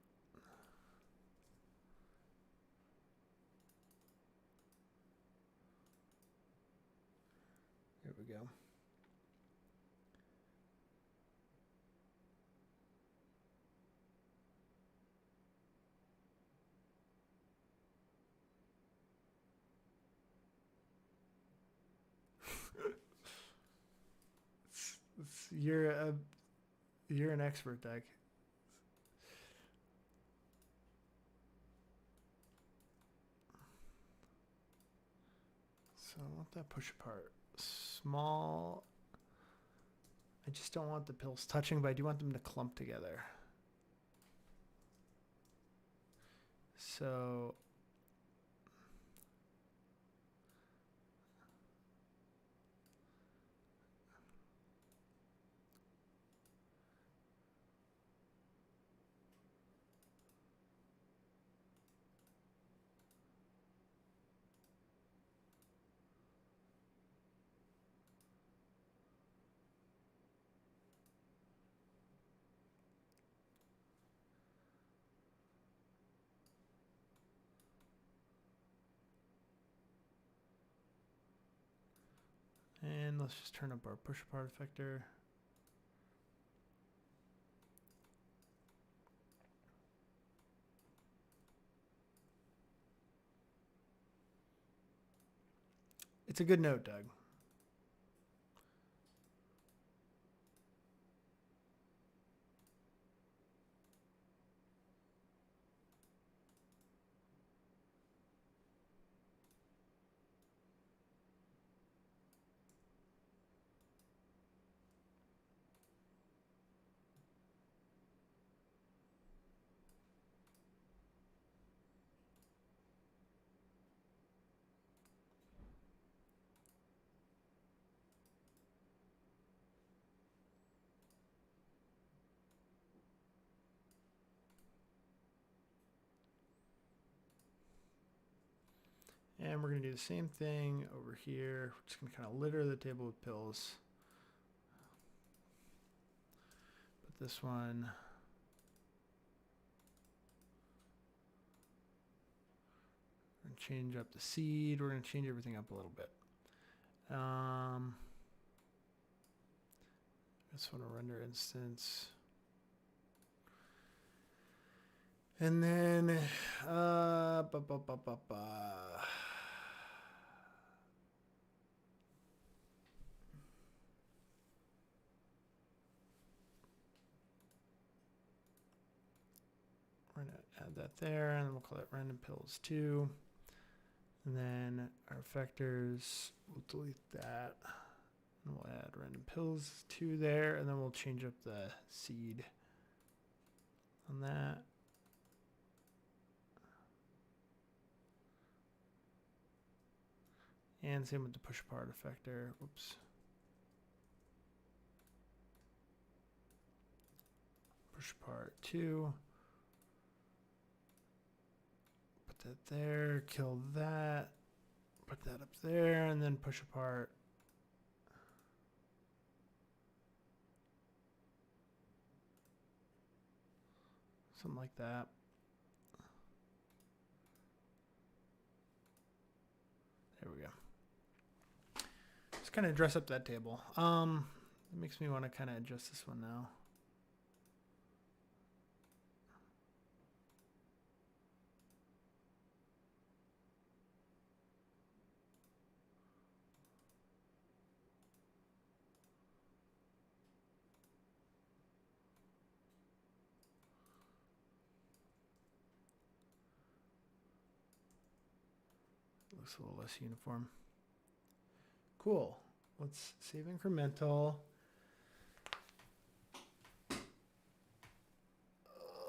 There we go. You're an expert, Doug. So I want that push apart. Small. I just don't want the pills touching, but I do want them to clump together. So and let's just turn up our push apart effector. It's a good note, Doug. And we're going to do the same thing over here. We're just going to kind of litter the table with pills. But this one, we're going to change up the seed. We're going to change everything up a little bit. I just want to render instance. And then, we're going to add that there, and we'll call it random pills 2. And then our effectors, we'll delete that. And we'll add random pills 2 there, and then we'll change up the seed on that. And same with the push apart effector. Whoops. push apart 2. Put that there, kill that, put that up there, and then push apart. Something like that. There we go. Just kind of dress up that table. It makes me want to kind of adjust this one now. Looks a little less uniform. Cool. Let's save incremental.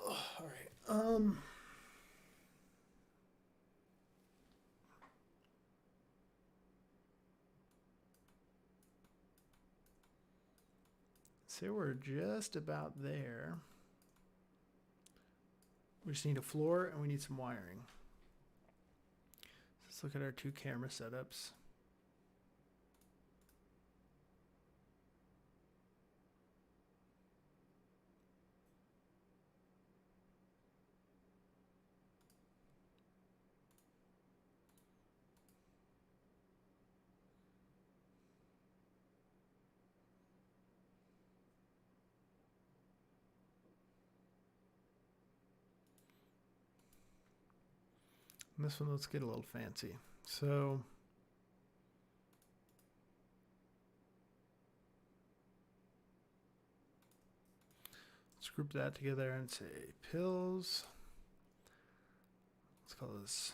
All right. Say we're just about there. We just need a floor and we need some wiring. Let's look at our 2 camera setups. And this one, let's get a little fancy. So let's group that together and say pills. Let's call this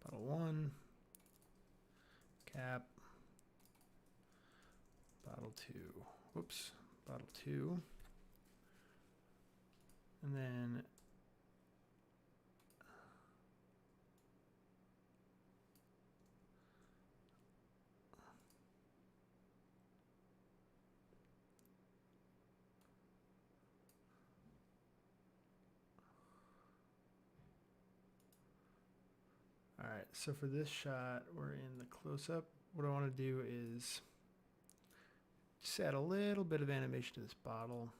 bottle 1, cap, bottle 2. Whoops, bottle 2. And then all right, so for this shot, we're in the close-up. What I want to do is just add a little bit of animation to this bottle.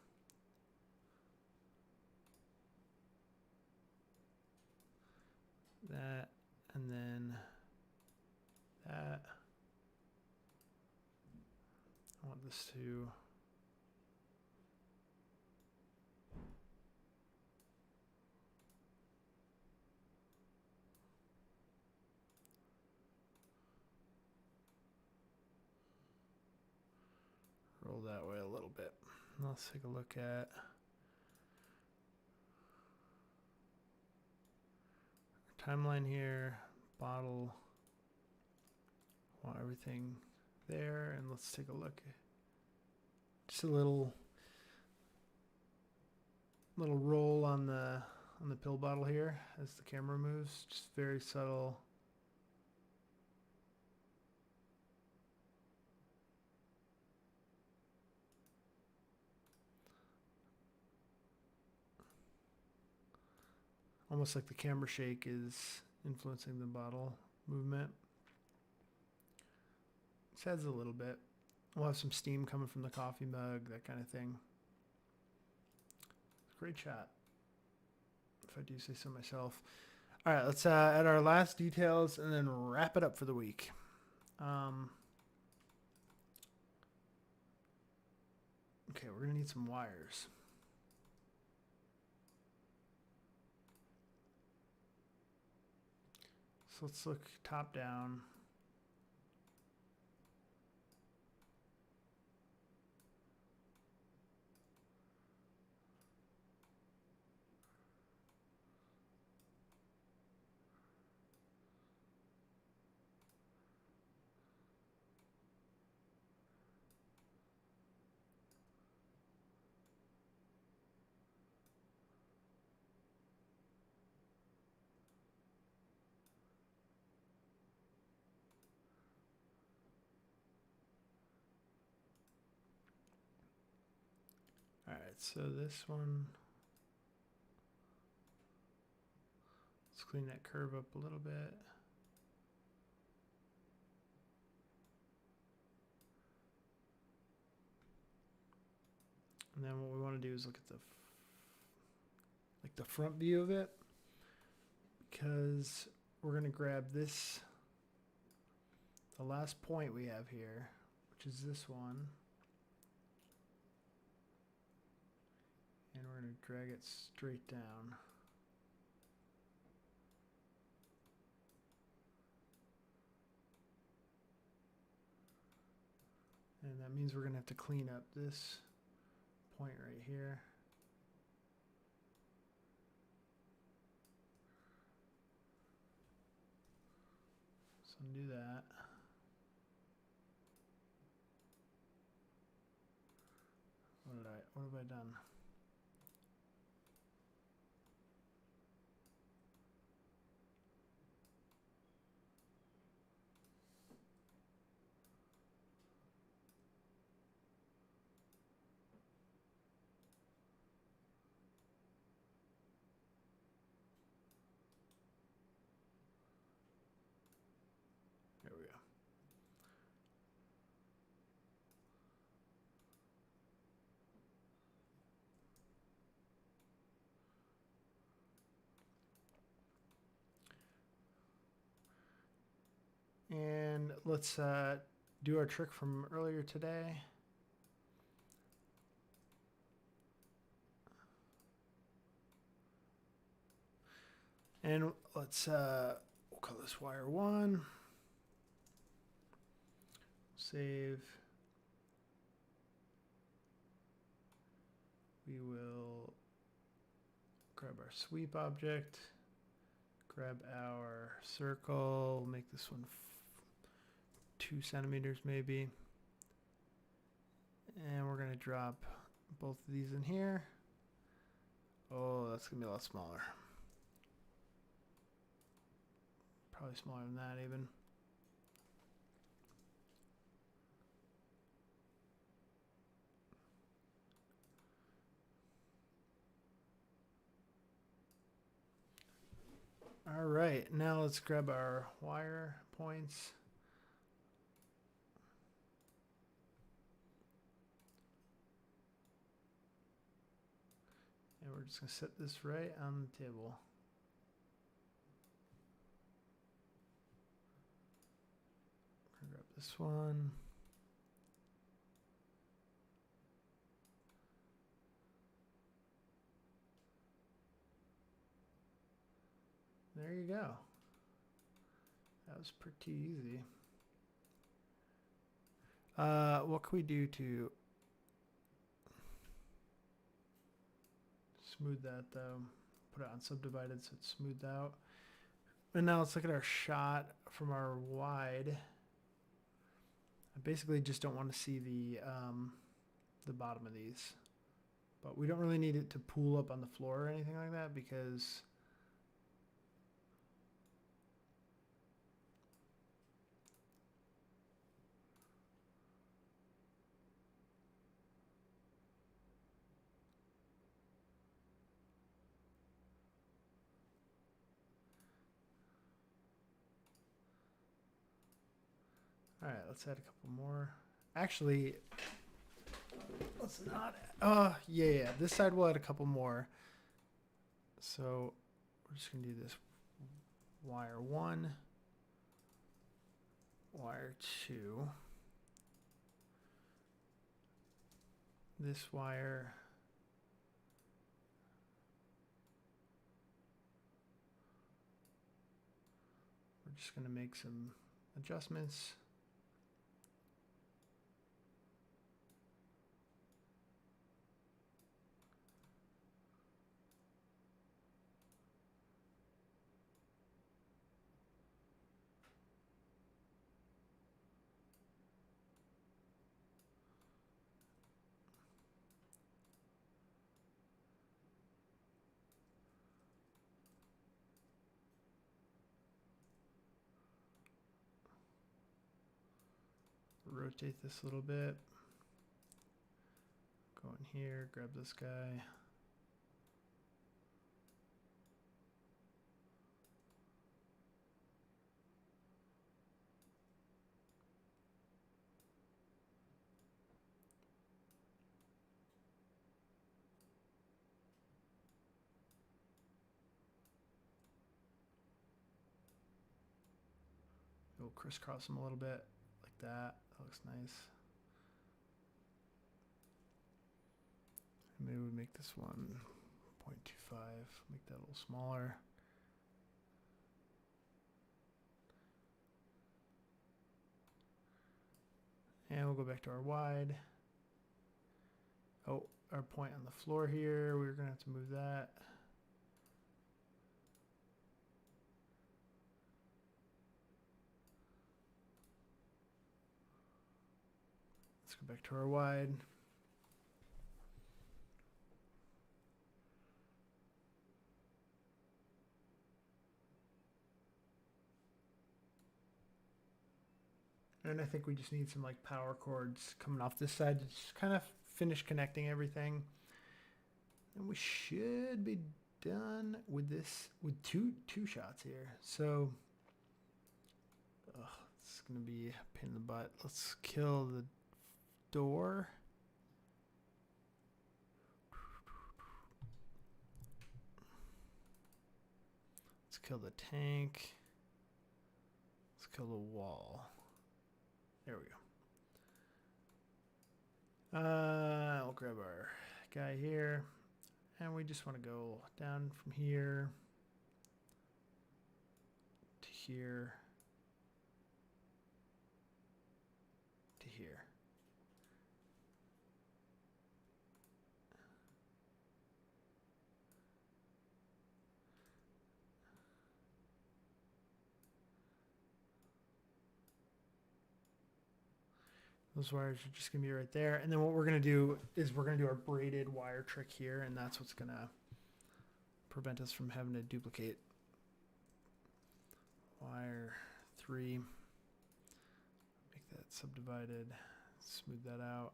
That, and then that. I want this to roll that way a little bit. Let's take a look at our timeline here. Bottle. Want everything there, and let's take a look. Just a little roll on the pill bottle here as the camera moves. Just very subtle. Almost like the camera shake is influencing the bottle movement. This adds a little bit. We'll have some steam coming from the coffee mug, that kind of thing. Great shot, if I do say so myself. All right, let's add our last details and then wrap it up for the week. Okay, we're gonna need some wires. So let's look top down. so this one, let's clean that curve up a little bit. And then what we want to do is look at the front view of it, because we're going to grab this, the last point we have here, which is this one, and we're going to drag it straight down. And that means we're going to have to clean up this point right here. So undo that. What have I done? There we go. And let's do our trick from earlier today. And let's we'll call this wire 1. Save. We will grab our sweep object, grab our circle, make this one 2 centimeters maybe. And we're going to drop both of these in here. Oh, that's going to be a lot smaller. Probably smaller than that even. All right, now let's grab our wire points. And we're just going to set this right on the table. Grab this one. There you go. That was pretty easy. What can we do to smooth that though? Put it on subdivided so it's smoothed out. And now let's look at our shot from our wide. I basically just don't want to see the bottom of these, but we don't really need it to pool up on the floor or anything like that because all right, let's add a couple more. Actually, let's not. Yeah. This side we'll add a couple more. So we're just gonna do this wire 1, wire 2. This wire. We're just gonna make some adjustments. Rotate this a little bit. Go in here, grab this guy. We'll crisscross them a little bit like that. That looks nice. Maybe we make this one 0.25, make that a little smaller. And we'll go back to our wide. Oh, our point on the floor here, we're gonna have to move that. Let's go back to our wide. And I think we just need some like power cords coming off this side to just kind of finish connecting everything. And we should be done with this with two shots here. So it's gonna be a pain in the butt. Let's kill the door. Let's kill the tank. Let's kill the wall. There we go. I'll grab our guy here, and we just want to go down from here to here to here. Those wires are just going to be right there. And then what we're going to do is we're going to do our braided wire trick here, and that's what's going to prevent us from having to duplicate wire 3. Make that subdivided, smooth that out.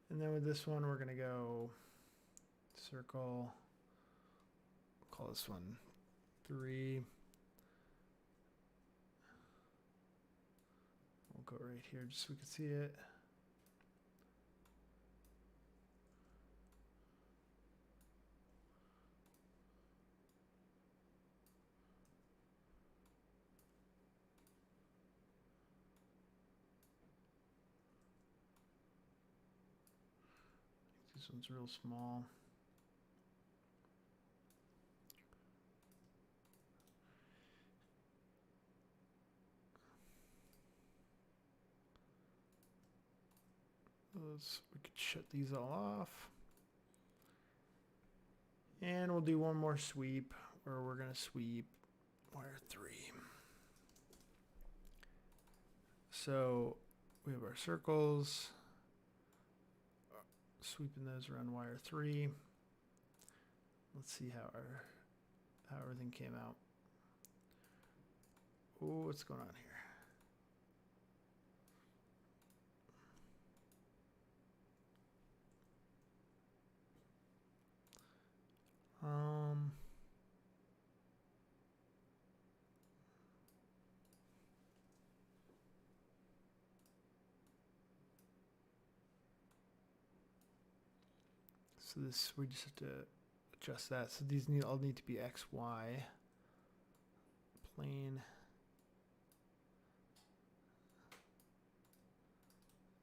And then with this one, we're going to go circle, call this one 3. We'll go right here just so we can see it. This one's real small. We could shut these all off. And we'll do one more sweep where we're going to sweep wire 3. So we have our circles, sweeping those around wire 3. Let's see how everything came out. Oh, what's going on here? So this, we just have to adjust that. So these all need to be XY plane.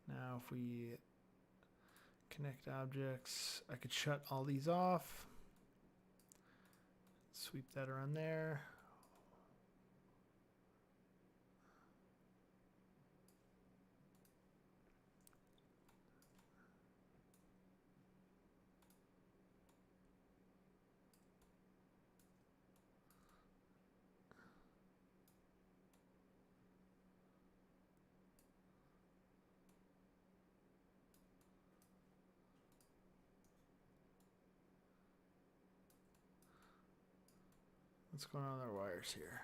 Now if we connect objects, I could shut all these off. Sweep that around there. What's going on with our wires here?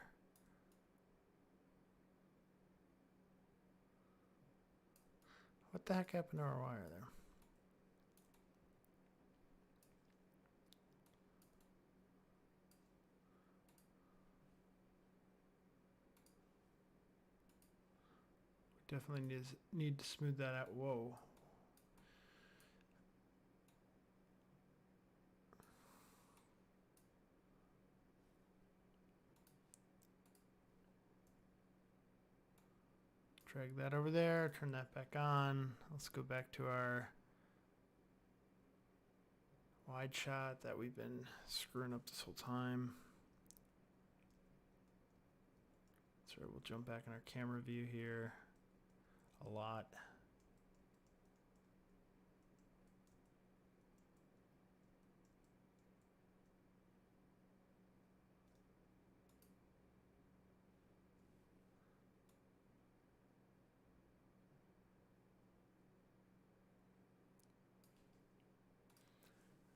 What the heck happened to our wire there? Definitely need to smooth that out. Whoa. Drag that over there, turn that back on. Let's go back to our wide shot that we've been screwing up this whole time. So we'll jump back in our camera view here a lot.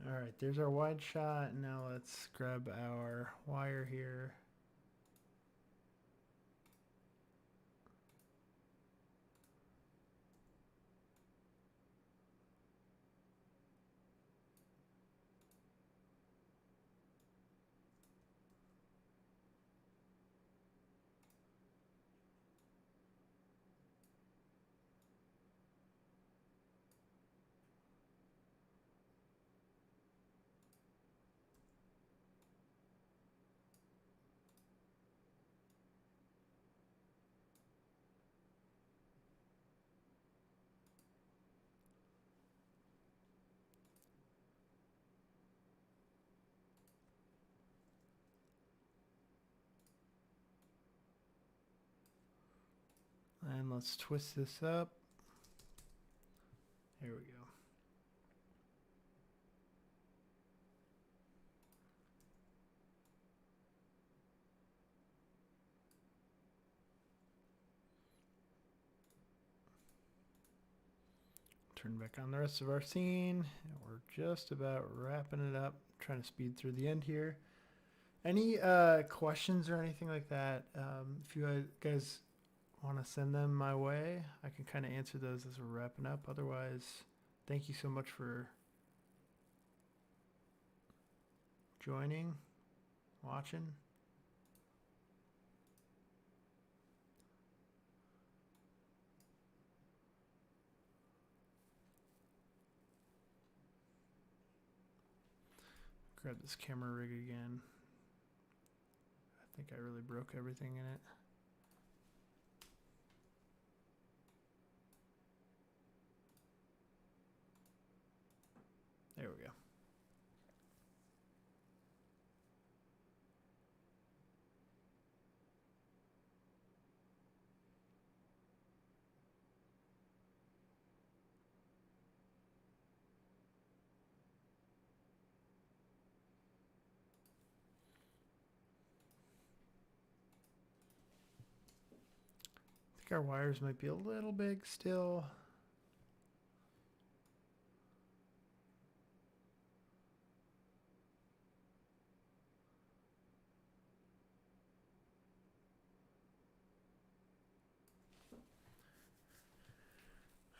All right, there's our wide shot. Now let's grab our wire here. And let's twist this up. Here we go. Turn back on the rest of our scene. We're just about wrapping it up. Trying to speed through the end here. Any questions or anything like that? If you guys want to send them my way, I can kind of answer those as we're wrapping up. Otherwise, thank you so much for joining, watching. Grab this camera rig again. I think I really broke everything in it. There we go. I think our wires might be a little big still.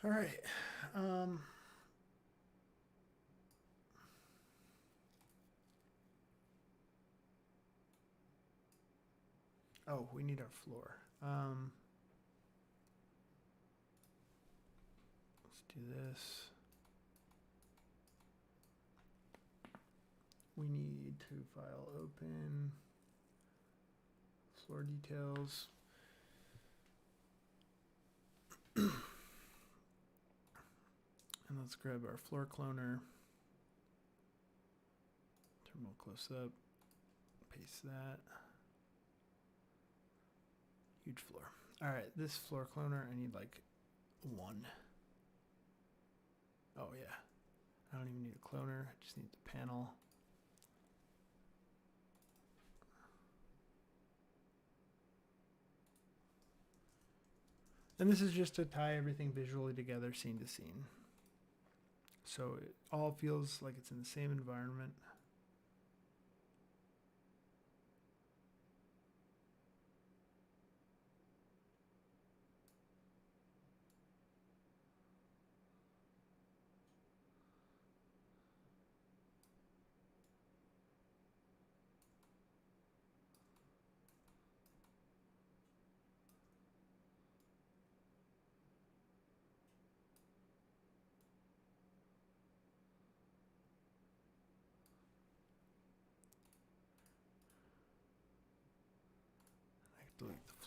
All right. Oh, we need our floor. Let's do this. We need to file open floor details. And let's grab our floor cloner. Terminal close up. Paste that. Huge floor. All right, this floor cloner, I need like 1. Oh yeah. I don't even need a cloner. I just need the panel. And this is just to tie everything visually together, scene to scene. So it all feels like it's in the same environment.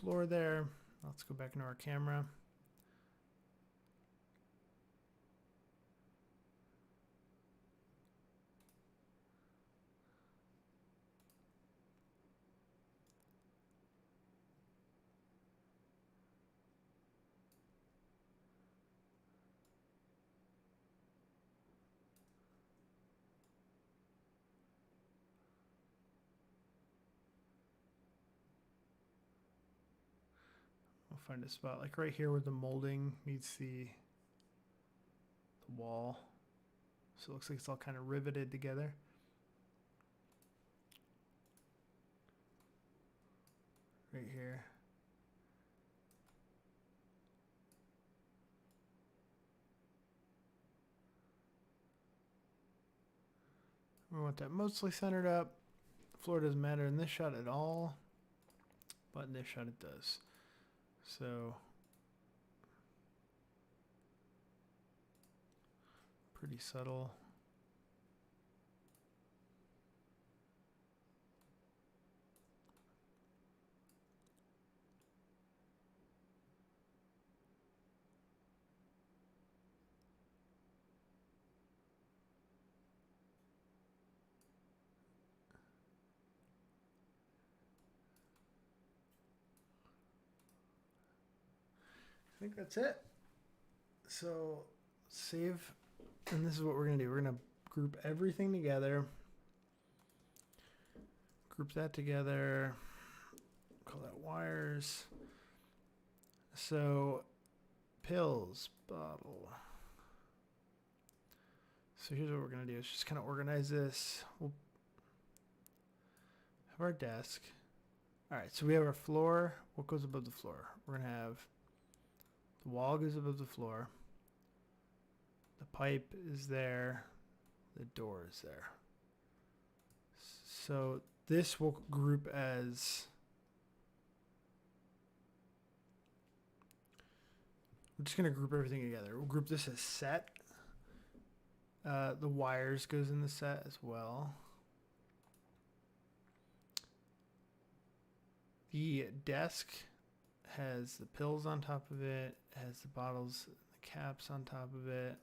floor there. Let's go back into our camera. Find a spot like right here where the molding meets the wall, so it looks like it's all kind of riveted together. Right here. We want that mostly centered up. The floor doesn't matter in this shot at all, but in this shot it does. So pretty subtle. I think that's it. So save, and this is what we're going to do. We're going to group everything together. Group that together. Call that wires. So pills, bottle. So here's what we're going to do. Is just kind of organize this. We'll have our desk. All right, so we have our floor. What goes above the floor? We're going to have the wall goes above the floor. The pipe is there. The door is there. So this will group as, we're just going to group everything together. We'll group this as set. The wires goes in the set as well. The desk has the pills on top of it, has the bottles, the caps on top of it,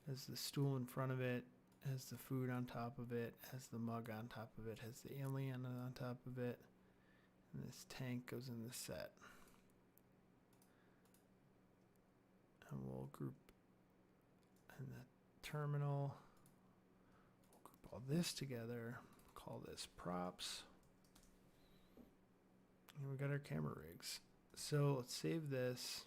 has the stool in front of it, has the food on top of it, has the mug on top of it, has the alien on top of it, and this tank goes in the set. And we'll group in the terminal, we'll group all this together, call this props. And we got our camera rigs. So let's save this.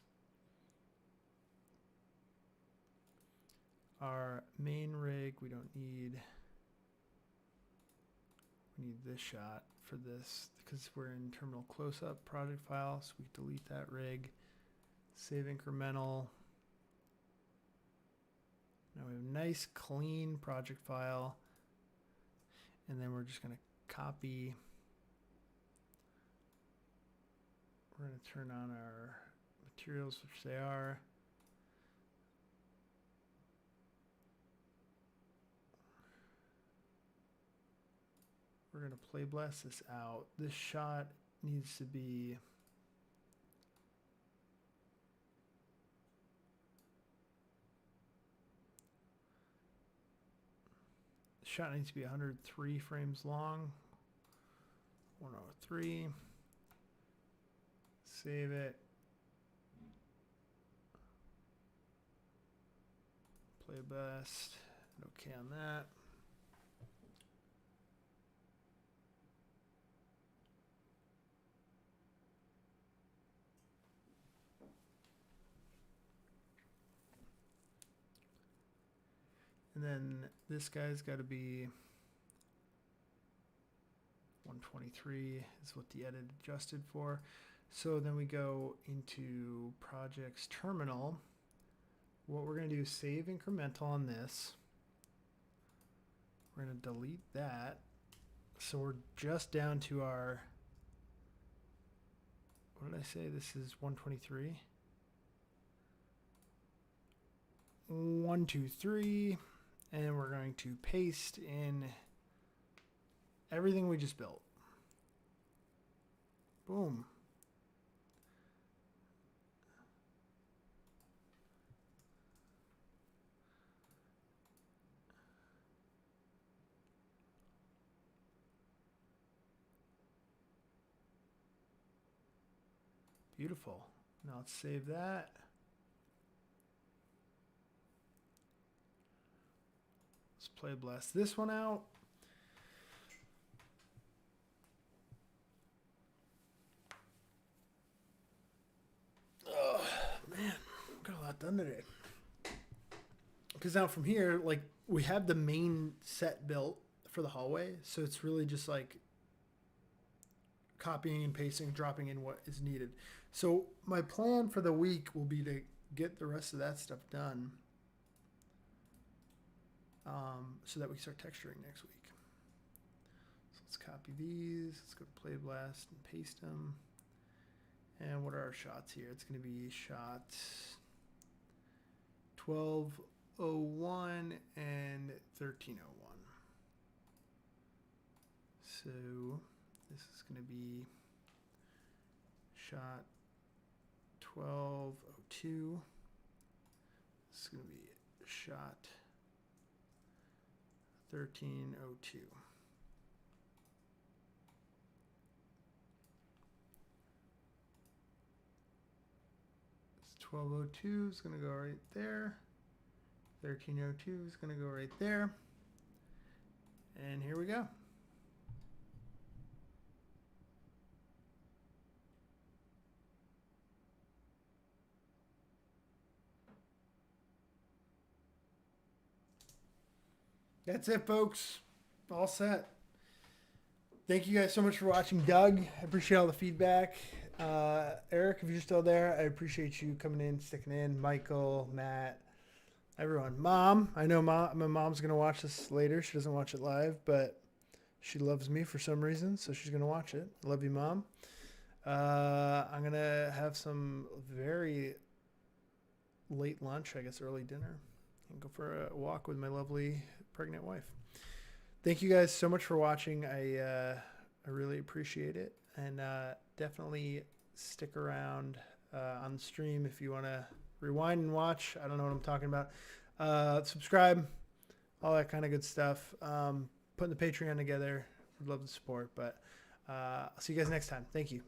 Our main rig, we don't need. We need this shot for this because we're in terminal close-up project file. So we delete that rig. Save incremental. Now we have a nice clean project file. And then we're just going to copy. We're going to turn on our materials, which they are. We're going to play blast this out. This shot needs to be shot needs to be 103 frames long. 103. Save it. Play best. Okay on that. And then this guy's got to be 123 is what the edit adjusted for. So then we go into projects terminal. What we're going to do is save incremental on this. We're going to delete that. So we're just down to our, what did I say? This is 123. 1, 2, 3. And we're going to paste in everything we just built. Boom. Beautiful. Now let's save that. Let's play blast this one out. Oh, man. Got a lot done today. Because now from here, like, we have the main set built for the hallway. So it's really just like copying and pasting, dropping in what is needed. So my plan for the week will be to get the rest of that stuff done. So that we can start texturing next week. So let's copy these. Let's go to Play Blast and paste them. And what are our shots here? It's going to be shot 1201 and 1301. So this is going to be shot 1202. This is going to be shot 1302. This 1202 is going to go right there. 1302 is going to go right there. And here we go. That's it, folks. All set. Thank you guys so much for watching. Doug, I appreciate all the feedback. Eric, if you're still there, I appreciate you coming in, sticking in. Michael, Matt, everyone. Mom, I know my mom's going to watch this later. She doesn't watch it live, but she loves me for some reason, so she's going to watch it. I love you, Mom. I'm going to have some very late lunch, I guess early dinner, and go for a walk with my lovely pregnant wife. Thank you guys so much for watching. I really appreciate it, and definitely stick around on the stream if you want to rewind and watch. I don't know what I'm talking about. Subscribe, all that kind of good stuff. Putting the Patreon together. Would love the support, but I'll see you guys next time. Thank you.